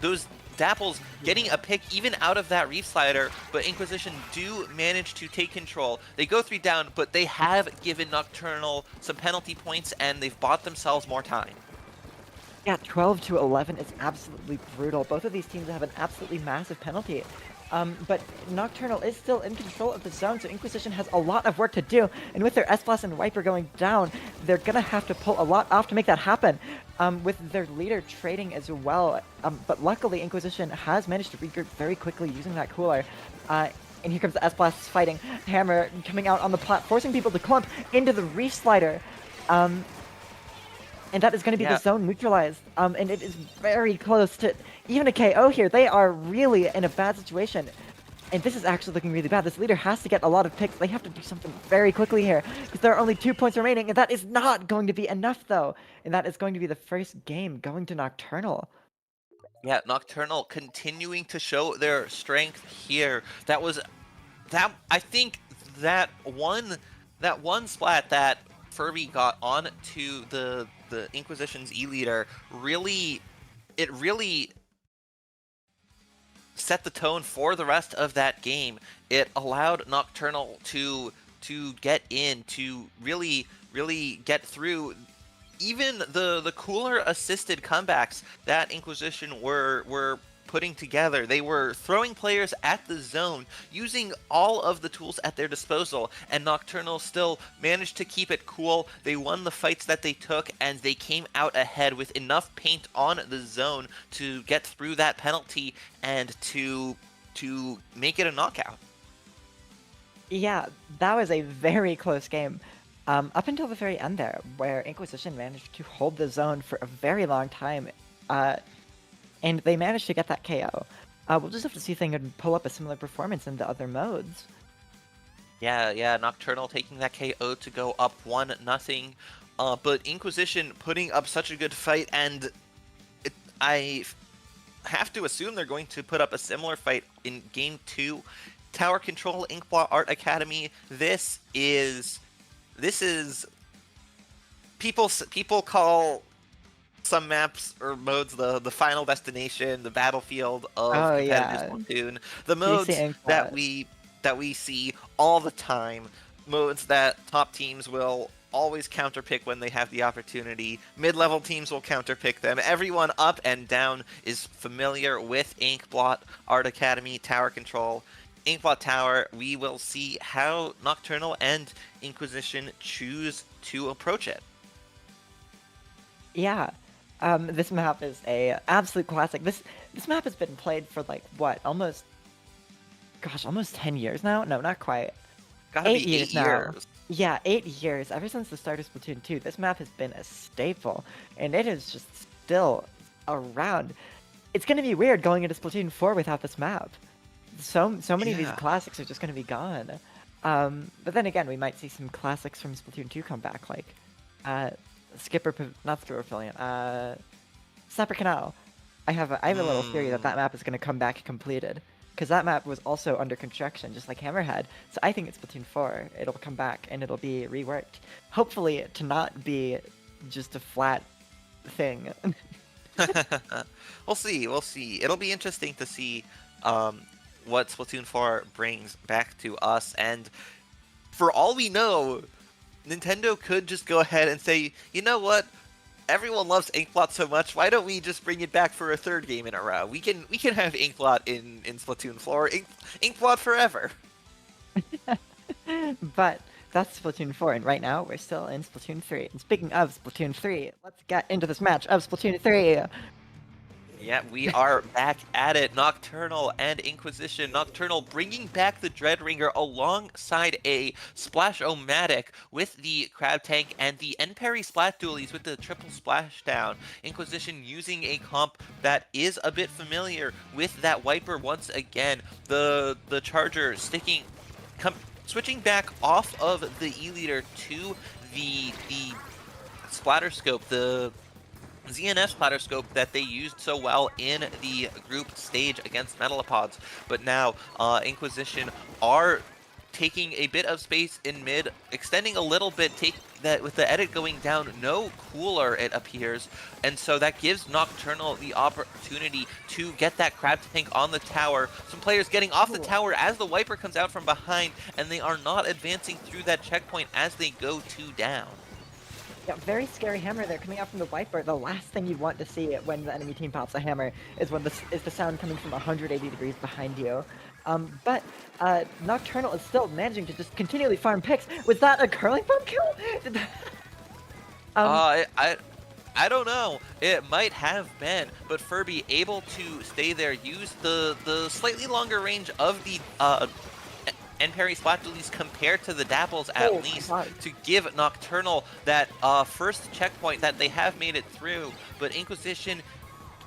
Those Dapples getting a pick even out of that Reef Slider, but Inquisition do manage to take control. They go 3 down, but they have given Nocturnal some penalty points, and they've bought themselves more time. Yeah, 12-11 is absolutely brutal. Both of these teams have an absolutely massive penalty. But Nocturnal is still in control of the zone, so Inquisition has a lot of work to do. And with their S-Blast and Wiper going down, they're going to have to pull a lot off to make that happen. With their leader trading as well. But luckily, Inquisition has managed to regroup very quickly using that cooler. And here comes the S-Blast fighting. Hammer coming out on the plot, forcing people to clump into the Reef Slider. And that is going to be the zone neutralized. And it is very close to even a KO here. They are really in a bad situation. And this is actually looking really bad. This leader has to get a lot of picks. They have to do something very quickly here, because there are only 2 points remaining, and that is not going to be enough, though. And that is going to be the first game going to Nocturnal. Yeah, Nocturnal continuing to show their strength here. I think that one splat that Furby got on to the Inquisition's E-Leader really set the tone for the rest of that game. It allowed Nocturnal to get in, to really get through even the cooler assisted comebacks that Inquisition were putting together. They were throwing players at the zone, using all of the tools at their disposal, and Nocturnal still managed to keep it cool. They won the fights that they took, and they came out ahead with enough paint on the zone to get through that penalty and to make it a knockout. Yeah, that was a very close game. Up until the very end there, where Inquisition managed to hold the zone for a very long time. And they managed to get that KO. We'll just have to see if they can pull up a similar performance in the other modes. Yeah, Nocturnal taking that KO to go up 1-0. But Inquisition putting up such a good fight, and I have to assume they're going to put up a similar fight in Game 2. Tower Control, Inkblot Art Academy. This is people call some maps or modes the final destination, the battlefield of competitive Splatoon. The modes that we see all the time, modes that top teams will always counterpick when they have the opportunity. Mid-level teams will counterpick them. Everyone up and down is familiar with Inkblot Art Academy, Tower Control. Inkblot Tower, we will see how Nocturnal and Inquisition choose to approach it. Yeah. This map is a absolute classic. This map has been played for like what, almost 10 years now? No, not quite. Gotta 8 be years 8 now. years. Yeah, 8 years. Ever since the start of Splatoon 2, this map has been a staple, and it is just still around. It's going to be weird going into Splatoon 4 without this map. So many of these classics are just going to be gone. But then again, we might see some classics from Splatoon 2 come back, like not Skipper Pavilion, Snapper Canal. I have a little theory that map is going to come back completed, because that map was also under construction, just like Hammerhead. So I think it's Splatoon 4. It'll come back and it'll be reworked, hopefully to not be just a flat thing. We'll see. It'll be interesting to see what Splatoon 4 brings back to us, and for all we know, Nintendo could just go ahead and say, you know what? Everyone loves Inkblot so much, why don't we just bring it back for a third game in a row? We can have Inkblot in Splatoon 4, Inkblot forever. But that's Splatoon 4, and right now we're still in Splatoon 3. And speaking of Splatoon 3, let's get into this match of Splatoon 3. Yeah, we are back at it. Nocturnal and Inquisition. Nocturnal bringing back the Dreadringer alongside a Splash-O-Matic with the Crab Tank and the N-Parry Splat Dualies with the triple splashdown. Inquisition using a comp that is a bit familiar with that Wiper once again. The Charger switching back off of the E-Leader to the Splatter Scope, the ZNF Splatter Scope that they used so well in the group stage against Metalopods. But now Inquisition are taking a bit of space in mid, extending a little bit, take that with the edit going down, no cooler it appears, and so that gives Nocturnal the opportunity to get that Crab Tank on the tower. Some players getting off the tower as the Wiper comes out from behind, and they are not advancing through that checkpoint as they go 2 down. Yeah, very scary hammer there coming out from the Wiper. The last thing you want to see when the enemy team pops a hammer is when the sound coming from 180 degrees behind you. But Nocturnal is still managing to just continually farm picks. Was that a curling bomb kill? I don't know. It might have been, but Furby able to stay there, use the slightly longer range of the N-Parry Splat Dualies compared to the Dapples at least to give Nocturnal that first checkpoint that they have made it through, but Inquisition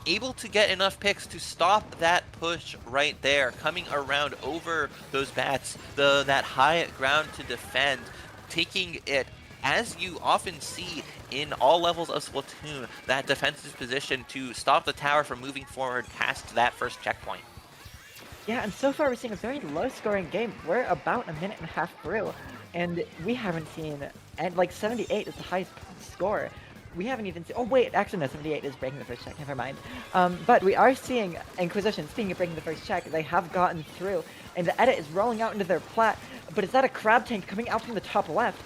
able to get enough picks to stop that push right there, coming around over those bats, that high ground to defend, taking it, as you often see in all levels of Splatoon, that defensive position to stop the tower from moving forward past that first checkpoint. Yeah, and so far we're seeing a very low-scoring game. We're about a minute and a half through, and we haven't seen, and like 78 is the highest score. We haven't even seen, oh wait, actually no, 78 is breaking the first check, never mind. But we are seeing Inquisition, speaking of breaking the first check, they have gotten through, and the edit is rolling out into their plat, but is that a Crab Tank coming out from the top left?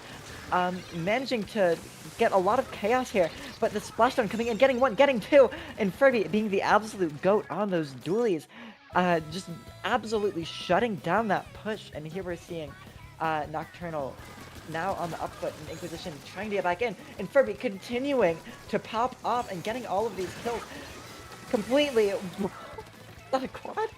Managing to get a lot of chaos here, but the splashdown coming in, getting 1, getting 2, and Furby being the absolute GOAT on those dualies. Just absolutely shutting down that push, and here we're seeing Nocturnal now on the up foot, and Inquisition trying to get back in, and Furby continuing to pop off and getting all of these kills completely. Is that a quad?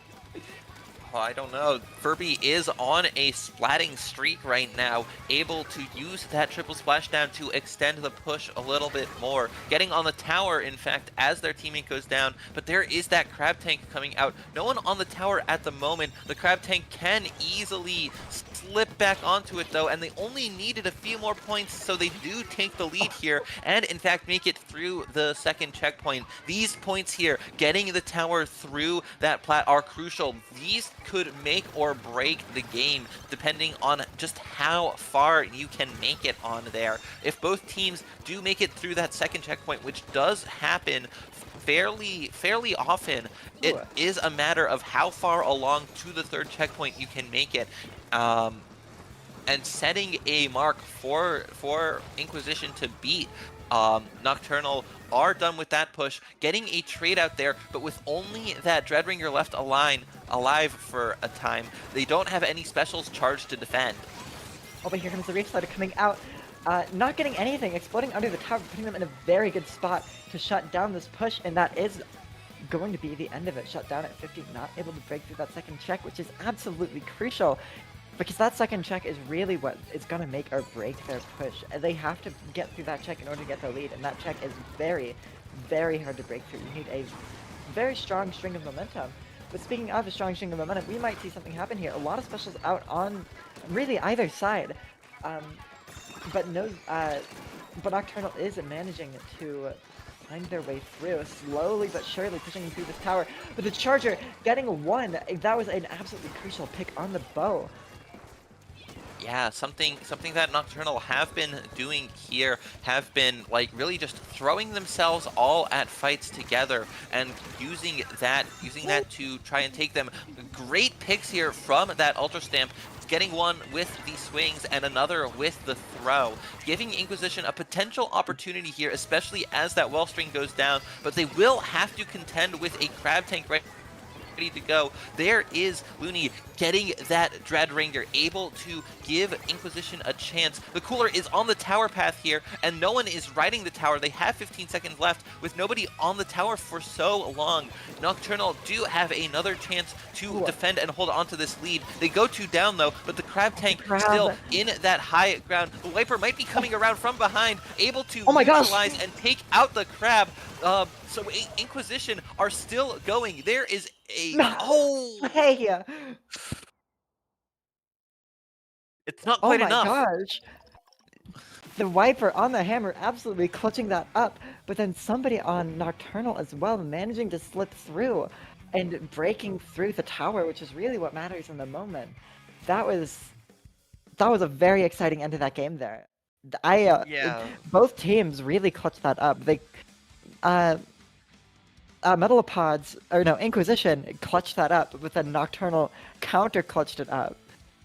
Oh, I don't know. Furby is on a splatting streak right now, able to use that triple splashdown to extend the push a little bit more. Getting on the tower, in fact, as their teammate goes down, but there is that Crab Tank coming out. No one on the tower at the moment. The Crab Tank can easily slip back onto it, though, and they only needed a few more points, so they do take the lead here, and in fact make it through the second checkpoint. These points here, getting the tower through that plat, are crucial. These could make or break the game, depending on just how far you can make it on there. If both teams do make it through that second checkpoint, which does happen fairly often, it is a matter of how far along to the third checkpoint you can make it. And setting a mark for Inquisition to beat. Nocturnal are done with that push, getting a trade out there, but with only that Dreadringer left alive for a time, they don't have any specials charged to defend. Oh, but here comes the Reach Slider coming out, not getting anything, exploding under the tower, putting them in a very good spot to shut down this push, and that is going to be the end of it. Shut down at 50, not able to break through that second check, which is absolutely crucial, because that second check is really what is going to make or break their push. They have to get through that check in order to get the lead, and that check is very, very hard to break through. You need a very strong string of momentum. But speaking of a strong string of momentum, we might see something happen here. A lot of specials out on really either side. But Nocturnal is managing to find their way through, slowly but surely pushing through this tower. But the Charger getting one, that was an absolutely crucial pick on the bow. Yeah, something that Nocturnal have been doing here, have been like really just throwing themselves all at fights together and using that to try and take them. Great picks here from that Ultra Stamp, getting one with the swings and another with the throw, giving Inquisition a potential opportunity here, especially as that Wellstring goes down, but they will have to contend with a Crab Tank ready to go. There is Looney getting that Dreadringer, able to give Inquisition a chance. The Cooler is on the tower path here, and no one is riding the tower. They have 15 seconds left with nobody on the tower for so long. Nocturnal do have another chance to defend and hold on to this lead. They go 2 down though, but the Crab Tank still in that high ground. The Wiper might be coming around from behind, able to neutralize and take out the Crab. So Inquisition are still going. There is a Hey! It's not quite enough. Oh my gosh! The Wiper on the hammer absolutely clutching that up, but then somebody on Nocturnal as well managing to slip through and breaking through the tower, which is really what matters in the moment. That was a very exciting end to that game there. Both teams really clutched that up. They Inquisition clutched that up, but then Nocturnal counter clutched it up.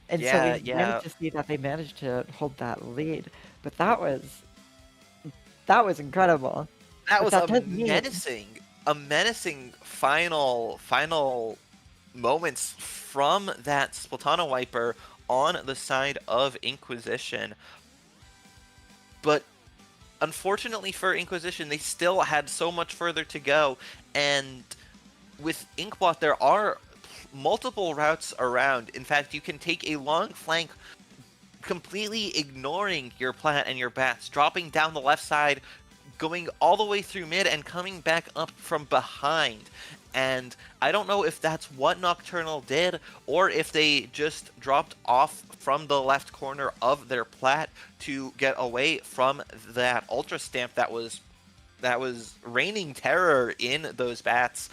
And so we managed to see that they managed to hold that lead. But that was incredible. That was a menacing final moments from that Splatana Wiper on the side of Inquisition. But unfortunately for Inquisition, they still had so much further to go, and with Inkbot there are multiple routes around. In fact, you can take a long flank, completely ignoring your plat and your bats, dropping down the left side, going all the way through mid and coming back up from behind. And I don't know if that's what Nocturnal did, or if they just dropped off from the left corner of their plat to get away from that Ultra Stamp that was raining terror in those bats.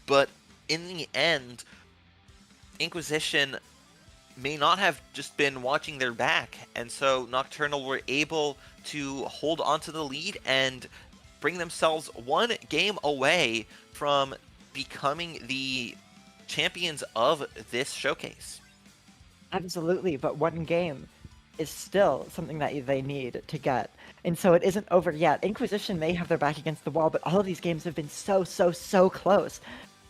But in the end, Inquisition may not have just been watching their back, and so Nocturnal were able to hold onto the lead and bring themselves one game away from becoming the champions of this showcase. Absolutely, but one game is still something that they need to get. And so it isn't over yet. Inquisition may have their back against the wall, but all of these games have been so close.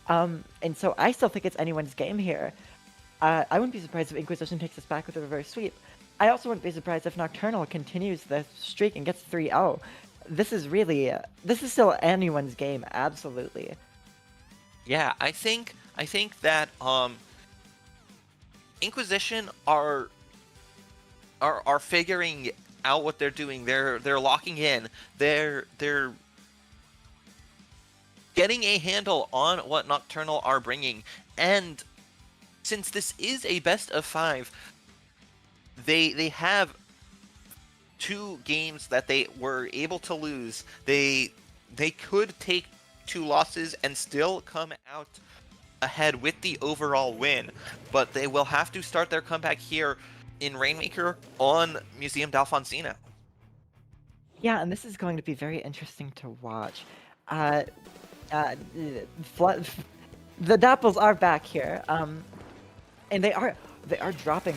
And so I still think it's anyone's game here. I wouldn't be surprised if Inquisition takes us back with a reverse sweep. I also wouldn't be surprised if Nocturnal continues the streak and gets 3-0. This is still anyone's game, absolutely. Yeah, I think that Inquisition are figuring out what they're doing. They're locking in. They're getting a handle on what Nocturnal are bringing. And since this is a best of 5, they have 2 games that they were able to lose. They could take 2 losses and still come out ahead with the overall win, but they will have to start their comeback here in Rainmaker on Museum d'Alfonsina. Yeah, and this is going to be very interesting to watch. The Dapples are back here, and they are dropping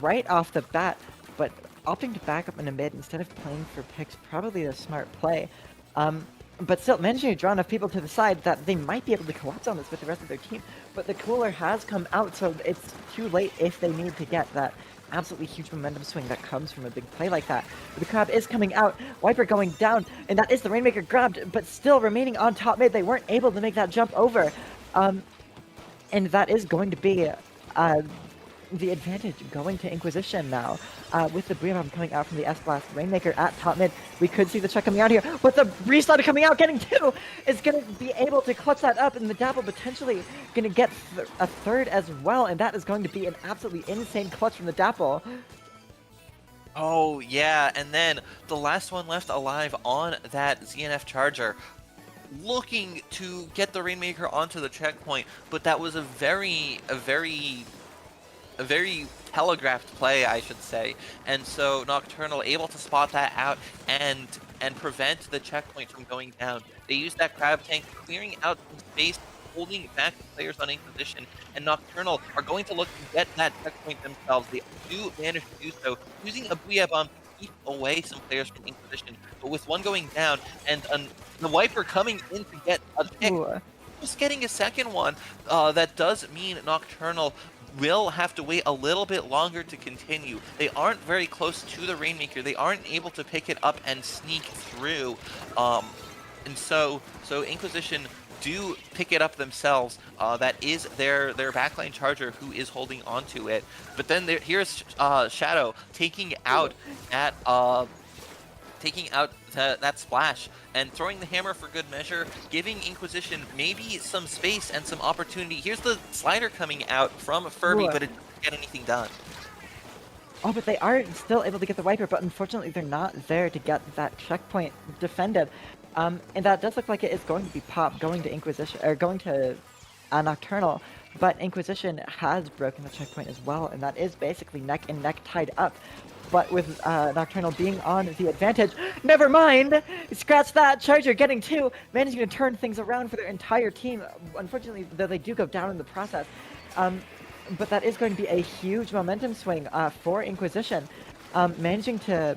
right off the bat, but opting to back up in the mid instead of playing for picks, probably a smart play. But still managing to draw enough people to the side that they might be able to collapse on this with the rest of their team. But the Cooler has come out, so it's too late if they need to get that absolutely huge momentum swing that comes from a big play like that. But the Crab is coming out, Wiper going down, and that is the Rainmaker grabbed, but still remaining on top mid. They weren't able to make that jump over. And that is going to be the advantage going to Inquisition now. With the Bria Bomb coming out from the S-Blast Rainmaker at top mid, we could see the check coming out here, but the Restart coming out, getting 2, is going to be able to clutch that up, and the Dapple potentially going to get a third as well, and that is going to be an absolutely insane clutch from the Dapple. Oh, yeah, and then the last one left alive on that ZNF Charger, looking to get the Rainmaker onto the checkpoint, but that was a very telegraphed play, I should say, and so Nocturnal able to spot that out and prevent the checkpoint from going down. They used that Crab Tank, clearing out some space, holding back the players on Inquisition, and Nocturnal are going to look to get that checkpoint themselves. They do manage to do so, using a Booyah Bomb to keep away some players from Inquisition, but with one going down, and the Wiper coming in to get a pick, just getting a second one, that does mean Nocturnal will have to wait a little bit longer to continue. They aren't very close to the Rainmaker. They aren't able to pick it up and sneak through. And so Inquisition do pick it up themselves. That is their backline Charger who is holding onto it. But then here's Shadow taking out that splash and throwing the hammer for good measure, giving Inquisition maybe some space and some opportunity. Here's the slider coming out from Furby, but it doesn't get anything done. Oh, but they are still able to get the Wiper, but unfortunately they're not there to get that checkpoint defended. And that does look like it is going to be Pop going to Inquisition, or going to Nocturnal, but Inquisition has broken the checkpoint as well, and that is basically neck and neck tied up. But with Nocturnal being on the advantage, never mind! Scratch that! Charger getting 2, managing to turn things around for their entire team. Unfortunately, though, they do go down in the process. But that is going to be a huge momentum swing for Inquisition, managing to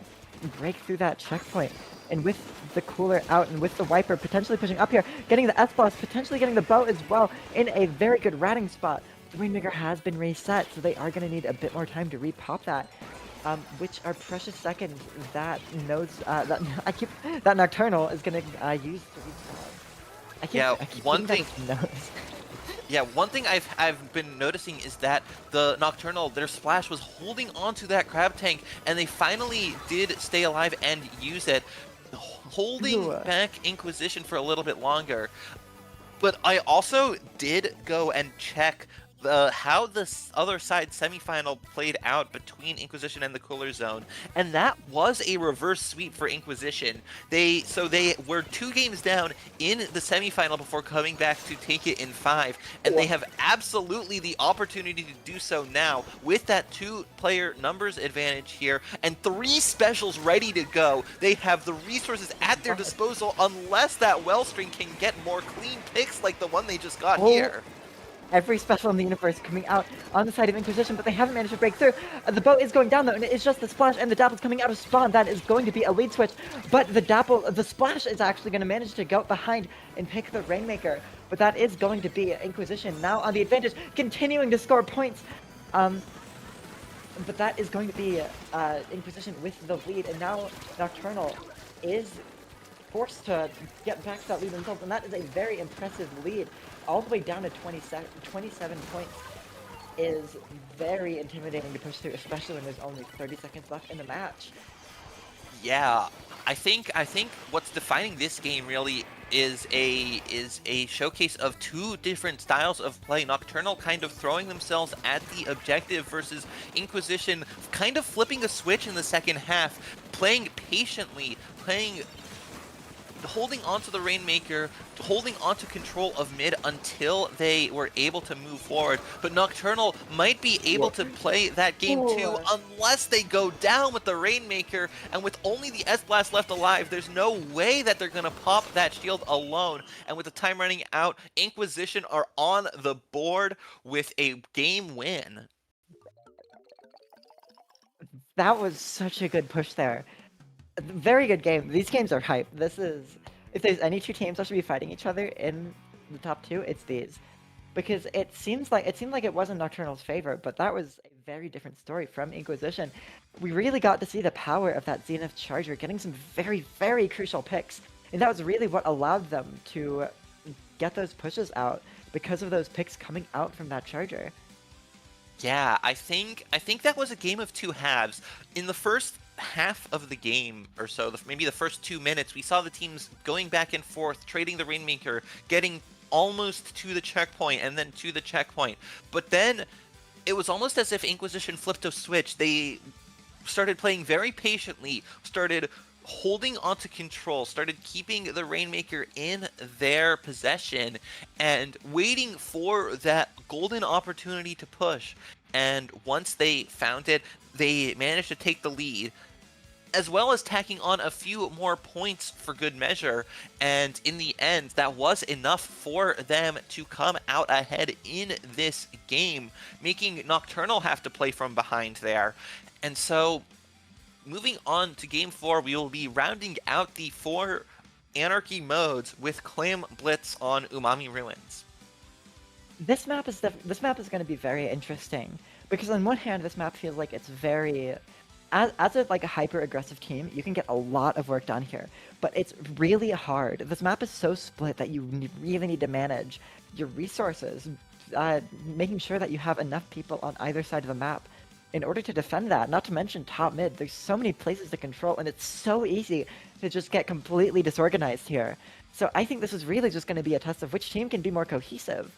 break through that checkpoint. And with the cooler out and with the Wiper potentially pushing up here, getting the S-Blast, potentially getting the bow as well in a very good ratting spot. The Rainmaker has been reset, so they are going to need a bit more time to repop that. Which are precious seconds that that Nocturnal is going to use to resolve. One thing I've been noticing is that the Nocturnal, their splash was holding onto that Crab Tank, and they finally did stay alive and use it, holding back Inquisition for a little bit longer. But I also did go and check how the other side semifinal played out between Inquisition and the Cooler Zone, and that was a reverse sweep for Inquisition. They were 2 games down in the semifinal before coming back to take it in 5, and they have absolutely the opportunity to do so now with that 2-player numbers advantage here and 3 specials ready to go. They have the resources at their disposal unless that Wellstring can get more clean picks like the one they just got here. Every special in the universe coming out on the side of Inquisition, but they haven't managed to break through. The bow is going down though, and it's just the splash, and the Dapple's coming out of spawn. That is going to be a lead switch, but the splash is actually going to manage to go behind and pick the Rainmaker. But that is going to be Inquisition now on the advantage, continuing to score points. But that is going to be Inquisition with the lead, and now Nocturnal is forced to get back to that lead themselves, and that is a very impressive lead. All the way down to 27 points is very intimidating to push through, especially when there's only 30 seconds left in the match. Yeah, I think what's defining this game really is a showcase of 2 different styles of play. Nocturnal kind of throwing themselves at the objective versus Inquisition kind of flipping a switch in the second half, playing patiently, holding onto the Rainmaker, holding onto control of mid until they were able to move forward. But Nocturnal might be able to play that game too unless they go down with the Rainmaker, and with only the S-Blast left alive, there's no way that they're going to pop that shield alone. And with the time running out, Inquisition are on the board with a game win. That was such a good push there. Very good game. These games are hype. This is, if there's any 2 teams that should be fighting each other in the top 2, it's these. Because it seemed like it was in Nocturnal's favor, but that was a very different story from Inquisition. We really got to see the power of that Zenith Charger, getting some very, very crucial picks. And that was really what allowed them to get those pushes out, because of those picks coming out from that Charger. Yeah, I think that was a game of two halves. In the first half of the game or so, maybe the first 2 minutes, we saw the teams going back and forth, trading the Rainmaker, getting almost to the checkpoint and then to the checkpoint. But then it was almost as if Inquisition flipped a switch. They started playing very patiently, started holding onto control, started keeping the Rainmaker in their possession and waiting for that golden opportunity to push. And once they found it, they managed to take the lead, as well as tacking on a few more points for good measure. And in the end, that was enough for them to come out ahead in this game, making Nocturnal have to play from behind there. And so, moving on to Game 4, we will be rounding out the 4 Anarchy modes with Clam Blitz on Umami Ruins. This map is going to be very interesting because on one hand, this map feels like it's very, as a hyper aggressive team, you can get a lot of work done here, but it's really hard. This map is so split that you really need to manage your resources, making sure that you have enough people on either side of the map in order to defend that. Not to mention top mid. There's so many places to control, and it's so easy to just get completely disorganized here. So I think this is really just going to be a test of which team can be more cohesive.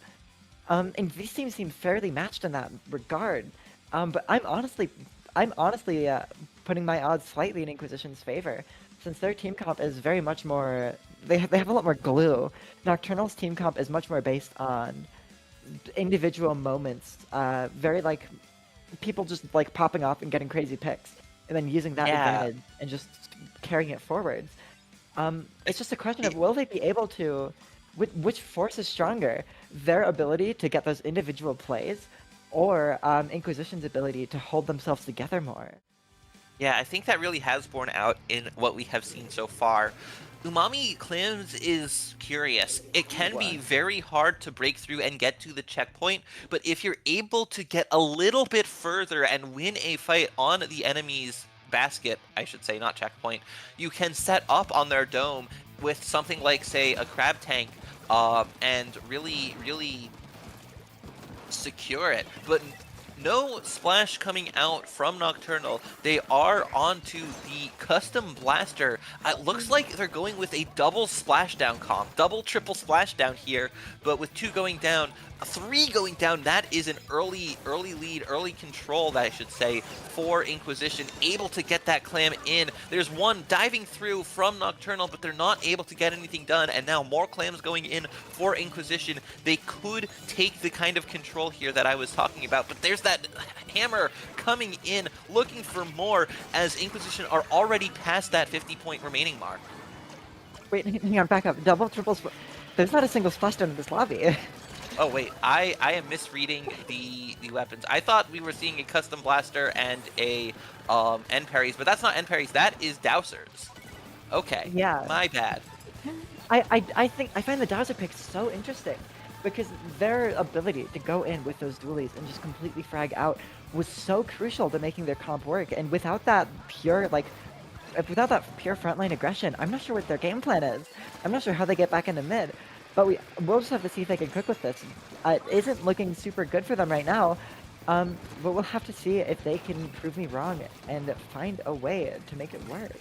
And these teams seem fairly matched in that regard. But I'm honestly putting my odds slightly in Inquisition's favor, since their team comp is very much more. They have a lot more glue. Nocturnal's team comp is much more based on individual moments. Very people just popping off and getting crazy picks, and then using that advantage and just carrying it forwards. It's just a question of will they be able to. Which force is stronger? Their ability to get those individual plays, or Inquisition's ability to hold themselves together more? Yeah, I think that really has borne out in what we have seen so far. Umami Clams is curious. It can be very hard to break through and get to the checkpoint, but if you're able to get a little bit further and win a fight on the enemy's basket, I should say, not checkpoint, you can set up on their dome with something like, say, a crab tank, and really secure it. But no splash coming out from Nocturnal. They are onto the custom blaster. It looks like they're going with a double splashdown comp, double triple splashdown here, but with 2 going down, 3 going down. That is an early lead, early control, that I should say, for Inquisition, able to get that clam in. There's 1 diving through from Nocturnal, but they're not able to get anything done, and now more clams going in for Inquisition. They could take the kind of control here that I was talking about, but there's that hammer coming in, looking for more, as Inquisition are already past that 50-point remaining mark. Wait, hang on, back up. Double, triple, there's not a single splashdown in this lobby. Oh wait, I am misreading the weapons. I thought we were seeing a custom blaster and a end parries, but that's not end parries. That is dowsers. Okay. Yeah. My bad. I find the dowser pick so interesting because their ability to go in with those dualies and just completely frag out was so crucial to making their comp work. And without that pure frontline aggression, I'm not sure what their game plan is. I'm not sure how they get back into mid. But we'll just have to see if they can cook with this. It isn't looking super good for them right now, but we'll have to see if they can prove me wrong and find a way to make it work.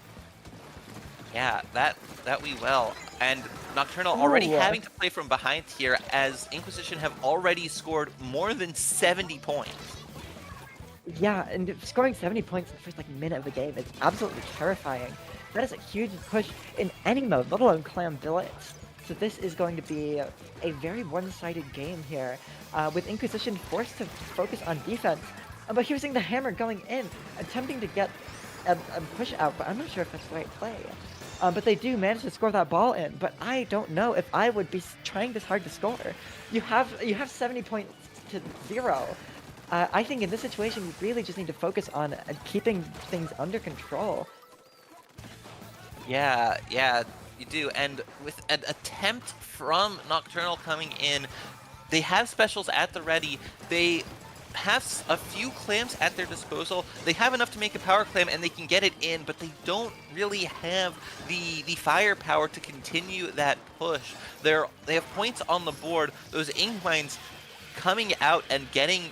Yeah, that we will. And Nocturnal already having to play from behind here, as Inquisition have already scored more than 70 points. Yeah, and scoring 70 points in the first minute of the game is absolutely terrifying. That is a huge push in any mode, let alone Clam Blitz. So this is going to be a very one-sided game here, with Inquisition forced to focus on defense, but using the hammer going in, attempting to get a push out, but I'm not sure if that's the right play. But they do manage to score that ball in, but I don't know if I would be trying this hard to score. You have 70 points to 0. I think in this situation, you really just need to focus on keeping things under control. Yeah, you do. And with an attempt from Nocturnal coming in, they have specials at the ready. They have a few clams at their disposal. They have enough to make a power clam and they can get it in, but they don't really have the firepower to continue that push. They have points on the board. Those ink mines coming out and getting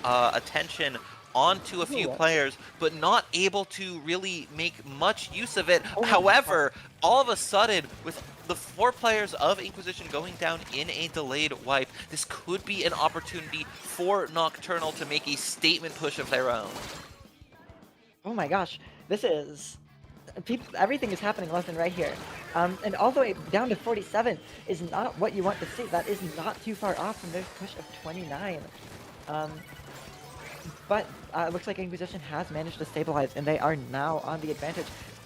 attention onto a few players, but not able to really make much use of it. However, all of a sudden, with the 4 players of Inquisition going down in a delayed wipe, this could be an opportunity for Nocturnal to make a statement push of their own. Oh my gosh, this is... everything is happening left and right here. And all the way down to 47 is not what you want to see. That is not too far off from their push of 29. But it looks like Inquisition has managed to stabilize, and they are now on the advantage,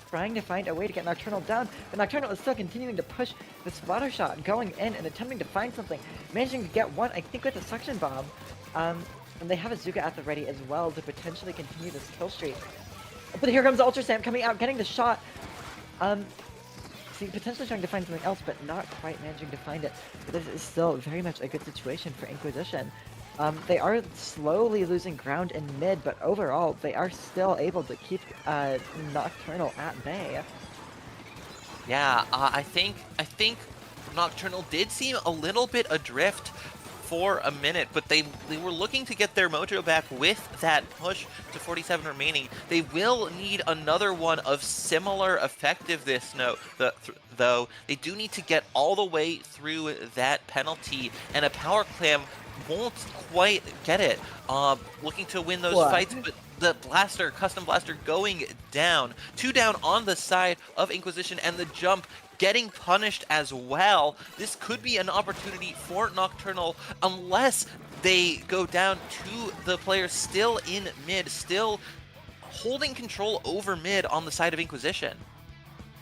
trying to find a way to get Nocturnal down. But Nocturnal is still continuing to push the spotter shot, going in and attempting to find something, managing to get one, I think, with a suction bomb. And they have a Zuka at the ready as well to potentially continue this kill streak. But here comes Ultra Stamp coming out, getting the shot. See, potentially trying to find something else, but not quite managing to find it. But this is still very much a good situation for Inquisition. They are slowly losing ground in mid, but overall, they are still able to keep Nocturnal at bay. Yeah, I think Nocturnal did seem a little bit adrift for a minute, but they were looking to get their mojo back with that push to 47 remaining. They will need another one of similar effectiveness, though. They do need to get all the way through that penalty, and a power clam won't quite get it. Looking to win those fights, but the blaster, custom blaster, going down. 2 down on the side of Inquisition, and the jump getting punished as well. This could be an opportunity for Nocturnal, unless they go down to the players still in mid, still holding control over mid on the side of Inquisition.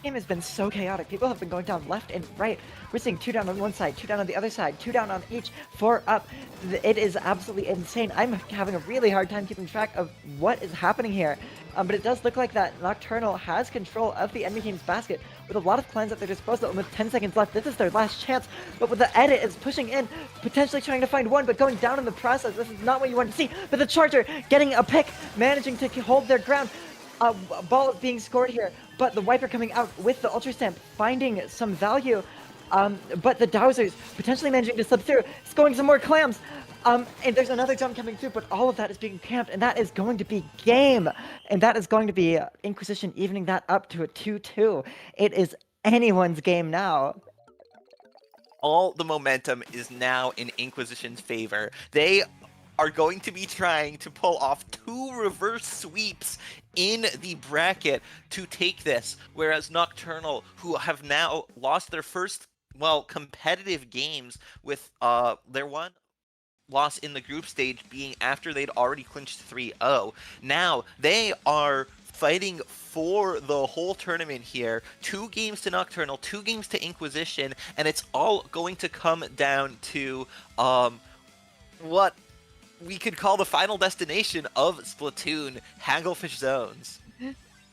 The game has been so chaotic. People have been going down left and right. We're seeing 2 down on one side, 2 down on the other side, 2 down on each, 4 up. It is absolutely insane. I'm having a really hard time keeping track of what is happening here. But it does look like that Nocturnal has control of the enemy team's basket with a lot of clans at their disposal, and with 10 seconds left, this is their last chance. But with the edit is pushing in, potentially trying to find one, but going down in the process. This is not what you want to see. But the Charger getting a pick, managing to hold their ground. Ball is being scored here, but the Wiper coming out with the Ultra Stamp, finding some value. But the Dowsers potentially managing to slip through, scoring some more clams. And there's another jump coming through, but all of that is being camped, and that is going to be game. And that is going to be Inquisition evening that up to a 2-2. It is anyone's game now. All the momentum is now in Inquisition's favor. They are going to be trying to pull off 2 reverse sweeps in the bracket to take this, whereas Nocturnal, who have now lost their first, competitive games with their one loss in the group stage being after they'd already clinched 3-0. Now they are fighting for the whole tournament here. 2 games to Nocturnal, 2 games to Inquisition, and it's all going to come down to what we could call the final destination of Splatoon, Hagglefish Zones.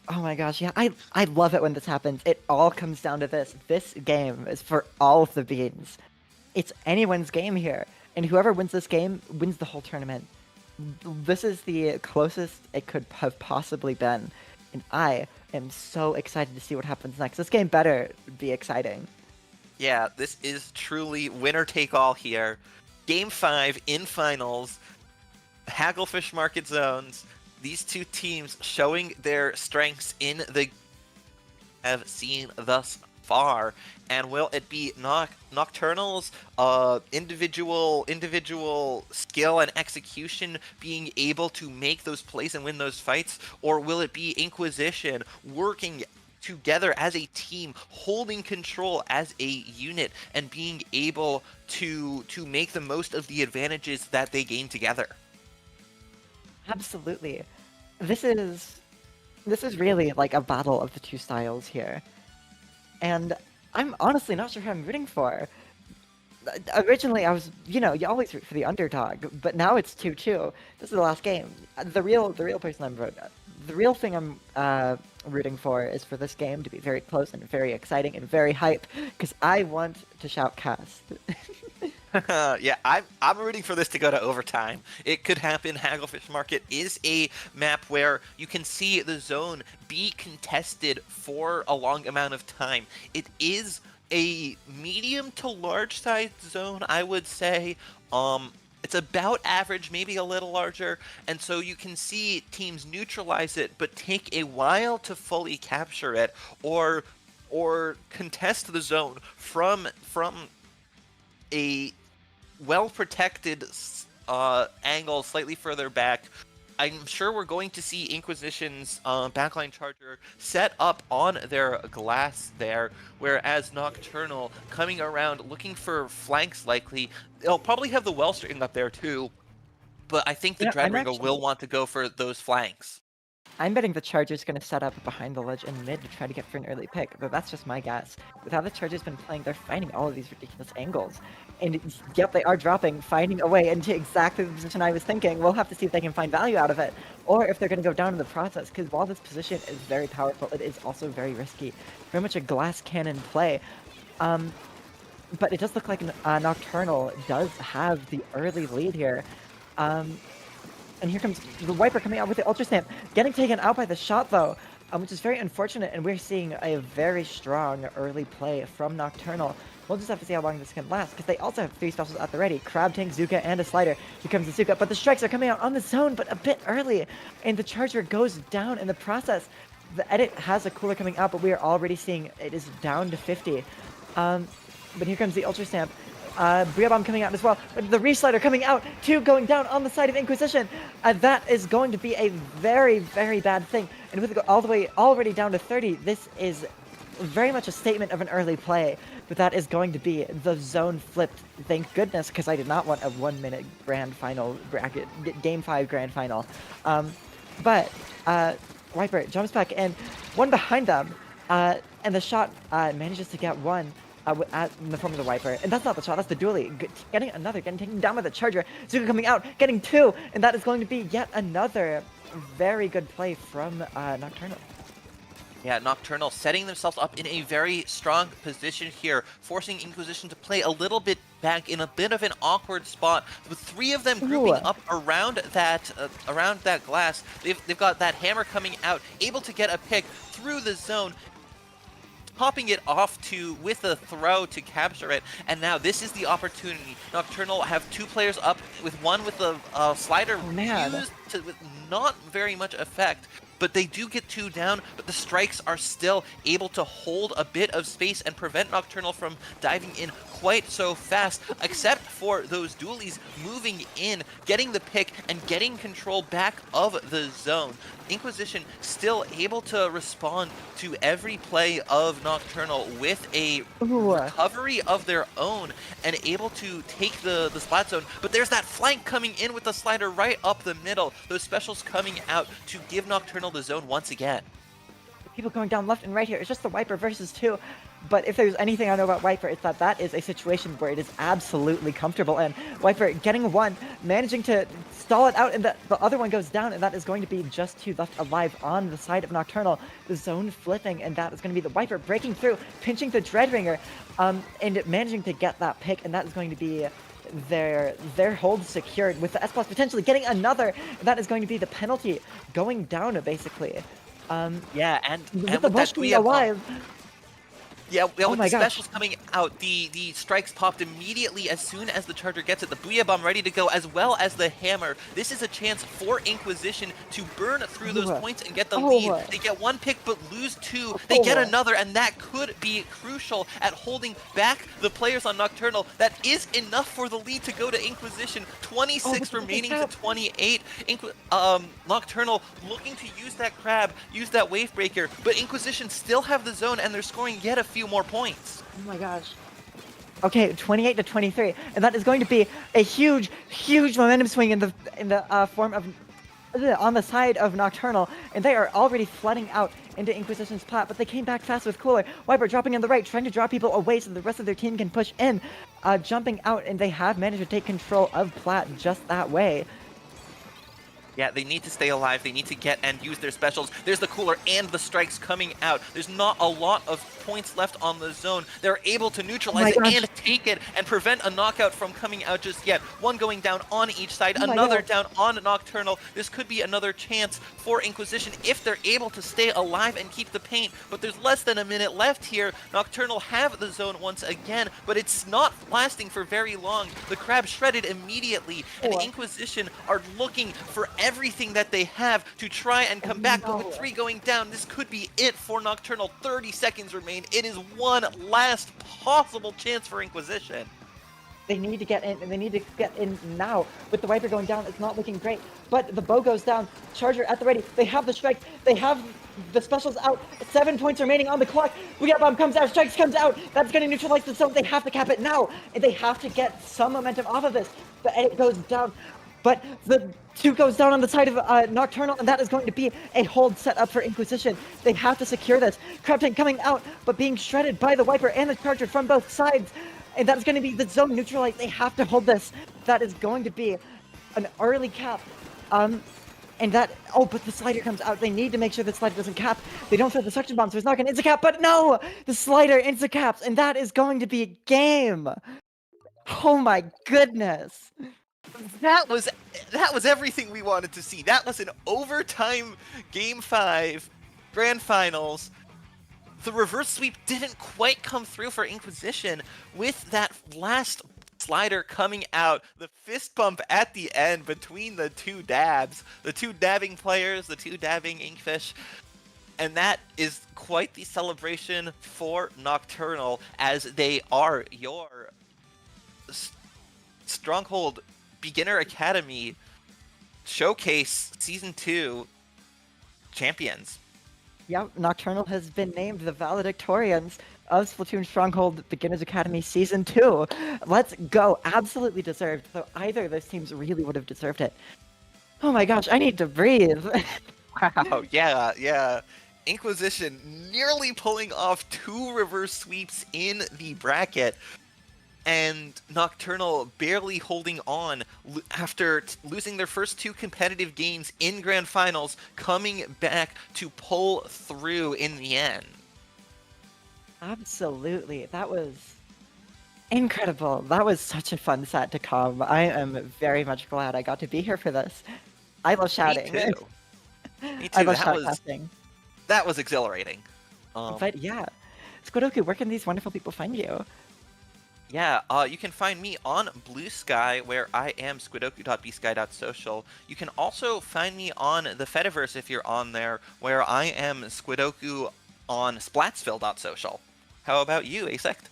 Oh my gosh, yeah, I love it when this happens. It all comes down to this. This game is for all of the beans. It's anyone's game here, and whoever wins this game wins the whole tournament. This is the closest it could have possibly been, and I am so excited to see what happens next. This game better be exciting. Yeah, this is truly winner take all here. Game 5 in finals, Hagglefish Market Zones. These 2 teams showing their strengths in the have seen thus far. And will it be Nocturnal's individual skill and execution being able to make those plays and win those fights, or will it be Inquisition working together as a team, holding control as a unit, and being able to make the most of the advantages that they gain together? Absolutely. This is really like a battle of the 2 styles here. And I'm honestly not sure who I'm rooting for. Originally, I was, you always root for the underdog, but now it's 2-2. This is the last game. The real thing I'm rooting for is for this game to be very close and very exciting and very hype, because I want to shout cast. Yeah, I'm rooting for this to go to overtime. It could happen. Hagglefish Market is a map where you can see the zone be contested for a long amount of time. It is a medium to large sized zone, I would say. It's about average, maybe a little larger, and so you can see teams neutralize it, but take a while to fully capture it, or contest the zone from a well-protected angle slightly further back. I'm sure we're going to see Inquisition's backline charger set up on their glass there, whereas Nocturnal coming around looking for flanks likely. They'll probably have the Wellstring up there too, but I think the Dreadbringer will want to go for those flanks. I'm betting the Charger's going to set up behind the ledge in mid to try to get for an early pick, but that's just my guess. With how the Charger's been playing, they're finding all of these ridiculous angles. And yep, they are dropping, finding a way into exactly the position I was thinking. We'll have to see if they can find value out of it, or if they're going to go down in the process, because while this position is very powerful, it is also very risky. Very much a glass cannon play. But it does look like Nocturnal does have the early lead here. And here comes the Wiper coming out with the Ultra Stamp, getting taken out by the shot though, which is very unfortunate, and we're seeing a very strong early play from Nocturnal. We'll just have to see how long this can last, because they also have 3 specials at the ready. Crab Tank, Zuka, and a Slider. Here comes the Zuka, but the strikes are coming out on the zone, but a bit early, and the Charger goes down in the process. The edit has a cooler coming out, but we are already seeing it is down to 50. But here comes the Ultra Stamp. Bria Bomb coming out as well, but the Reslider coming out, 2 going down on the side of Inquisition. That is going to be a very, very bad thing. And with it all the way already down to 30, this is very much a statement of an early play, but that is going to be the zone flipped. Thank goodness, because I did not want a 1-minute grand final bracket, game 5 grand final. But Wiper jumps back in, one behind them, and the shot manages to get one. In the form of the Wiper, and that's not the shot, that's the dually. Getting another, getting taken down by the Charger. Zuka coming out, getting 2, and that is going to be yet another very good play from Nocturnal. Yeah, Nocturnal setting themselves up in a very strong position here, forcing Inquisition to play a little bit back in a bit of an awkward spot, with 3 of them grouping up around that glass. They've got that hammer coming out, able to get a pick through the zone, popping it off with a throw to capture it, and now this is the opportunity. Nocturnal have 2 players up, with one with the Slider used with not very much effect, but they do get 2 down, but the strikes are still able to hold a bit of space and prevent Nocturnal from diving in quite so fast, except for those dualies moving in, getting the pick, and getting control back of the zone. Inquisition still able to respond to every play of Nocturnal with a recovery of their own, and able to take the splat zone, but there's that flank coming in with the Slider right up the middle. Those specials coming out to give Nocturnal the zone once again. People going down left and right here. It's just the Wiper versus 2. But if there's anything I know about Wiper, it's that that is a situation where it is absolutely comfortable. And Wiper getting 1, managing to stall it out, and the other one goes down, and that is going to be just 2 left alive on the side of Nocturnal. The zone flipping, and that is going to be the Wiper breaking through, pinching the Dreadbringer, and managing to get that pick, and that is going to be their hold secured, with the S+ potentially getting another, and that is going to be the penalty going down, basically. Yeah, and with the Welsh being alive. Yeah, with the gosh. specials coming out, the strikes popped immediately as soon as the Charger gets it. The Booyah Bomb ready to go, as well as the Hammer. This is a chance for Inquisition to burn through those points and get the lead. They get 1 pick, but lose 2. They get another, and that could be crucial at holding back the players on Nocturnal. That is enough for the lead to go to Inquisition. 26 remaining to 28. Nocturnal looking to use that Crab, use that Wave Breaker, but Inquisition still have the zone, and they're scoring yet a few more points. Oh my gosh. Okay, 28 to 23, and that is going to be a huge, huge momentum swing in the form of on the side of Nocturnal, and they are already flooding out into Inquisition's plat, but they came back fast with Cooler. Wiper dropping on the right, trying to draw people away so the rest of their team can push in, jumping out, and they have managed to take control of plat just that way. Yeah, they need to stay alive. They need to get and use their specials. There's the Cooler and the strikes coming out. There's not a lot of points left on the zone. They're able to neutralize it and take it and prevent a knockout from coming out just yet. One going down on each side, another down on Nocturnal. This could be another chance for Inquisition if they're able to stay alive and keep the paint, but there's less than a minute left here. Nocturnal have the zone once again, but it's not lasting for very long. The crab shredded immediately, and Inquisition are looking for everything that they have to try and come back, but with 3 going down, this could be it for Nocturnal. 30 seconds remain. It is one last possible chance for Inquisition. They need to get in, and they need to get in now. With the Viper going down, it's not looking great. But the bow goes down. Charger at the ready. They have the strike. They have the specials out. 7 points remaining on the clock. Booyah Bomb comes out. Strikes comes out. That's going to neutralize the zone. They have to cap it now. And they have to get some momentum off of this. But it goes down. But the 2 goes down on the side of Nocturnal, and that is going to be a hold set up for Inquisition. They have to secure this. Crab Tank coming out, but being shredded by the Viper and the Charger from both sides. And that's going to be the zone neutralized. They have to hold this. That is going to be an early cap. And that... Oh, but the slider comes out. They need to make sure the slider doesn't cap. They don't throw the suction bomb, so it's not going to insta-cap. But no! The slider insta-caps, and that is going to be a game. Oh my goodness. That was everything we wanted to see. That was an overtime Game 5 Grand Finals. The reverse sweep didn't quite come through for Inquisition with that last slider coming out. The fist bump at the end between the 2 dabs. The 2 dabbing players, the 2 dabbing Inkfish. And that is quite the celebration for Nocturnal, as they are your Stronghold Beginner Academy Showcase Season 2 champions. Yep, Nocturnal has been named the Valedictorians of Splatoon Stronghold Beginners Academy Season 2. Let's go. Absolutely deserved, though either of those teams really would have deserved it. Oh my gosh, I need to breathe. Wow, yeah. Inquisition nearly pulling off 2 reverse sweeps in the bracket, and Nocturnal barely holding on after losing their first 2 competitive games in Grand Finals, coming back to pull through in the end. Absolutely. That was incredible. That was such a fun set to come. I am very much glad I got to be here for this. I love shouting. Me too. I love shoutcasting. That was exhilarating. But yeah. Squidoku, where can these wonderful people find you? Yeah, you can find me on Blue Sky, where I am squidoku.bsky.social. You can also find me on the Fediverse if you're on there, where I am Squidoku on splatsville.social. How about you, Asect?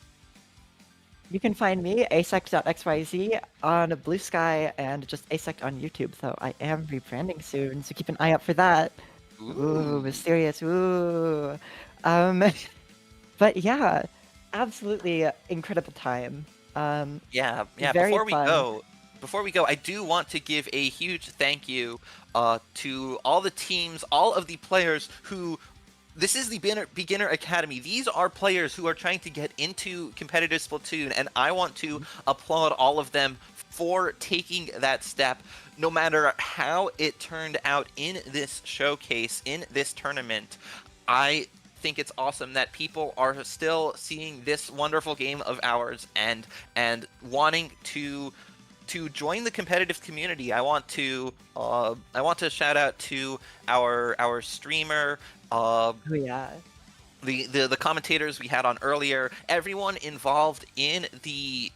You can find me, asect.xyz, on Blue Sky and just Asect on YouTube, though I am rebranding soon, so keep an eye out for that. Ooh, mysterious, ooh. But yeah. Absolutely incredible time. Yeah. Very Before we go, I do want to give a huge thank you to all the teams, all of the players who. This is the Beginner Academy. These are players who are trying to get into competitive Splatoon, and I want to applaud all of them for taking that step, no matter how it turned out in this showcase, in this tournament. I think it's awesome that people are still seeing this wonderful game of ours and wanting to join the competitive community. I want to shout out to our streamer. The commentators we had on earlier, everyone involved in the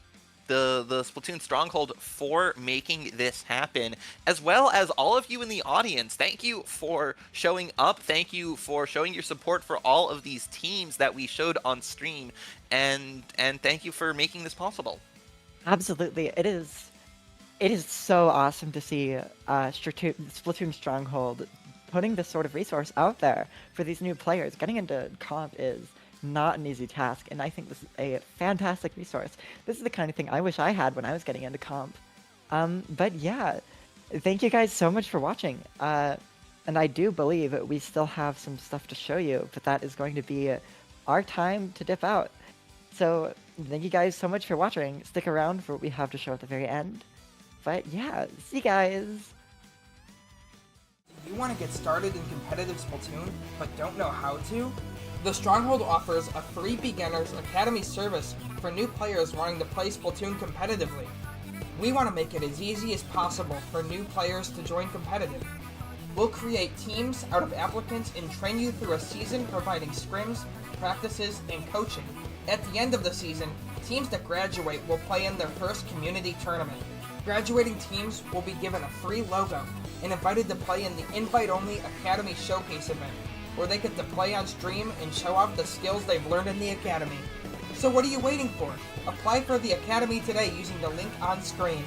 Splatoon Stronghold for making this happen, as well as all of you in the audience. Thank you for showing up. Thank you for showing your support for all of these teams that we showed on stream, and thank you for making this possible. Absolutely, it is so awesome to see Splatoon Stronghold putting this sort of resource out there for these new players. Getting into comp is not an easy task, and I think this is a fantastic resource. This is the kind of thing I wish I had when I was getting into comp. But yeah, thank you guys so much for watching. And I do believe we still have some stuff to show you, but that is going to be our time to dip out. So thank you guys so much for watching. Stick around for what we have to show at the very end. But yeah, see you guys! You want to get started in competitive Splatoon but don't know how to? The Stronghold offers a free Beginners Academy service for new players wanting to play Splatoon competitively. We want to make it as easy as possible for new players to join competitive. We'll create teams out of applicants and train you through a season providing scrims, practices, and coaching. At the end of the season, teams that graduate will play in their first community tournament. Graduating teams will be given a free logo and invited to play in the invite-only Academy Showcase event, where they get to play on stream and show off the skills they've learned in the Academy. So what are you waiting for? Apply for the Academy today using the link on screen.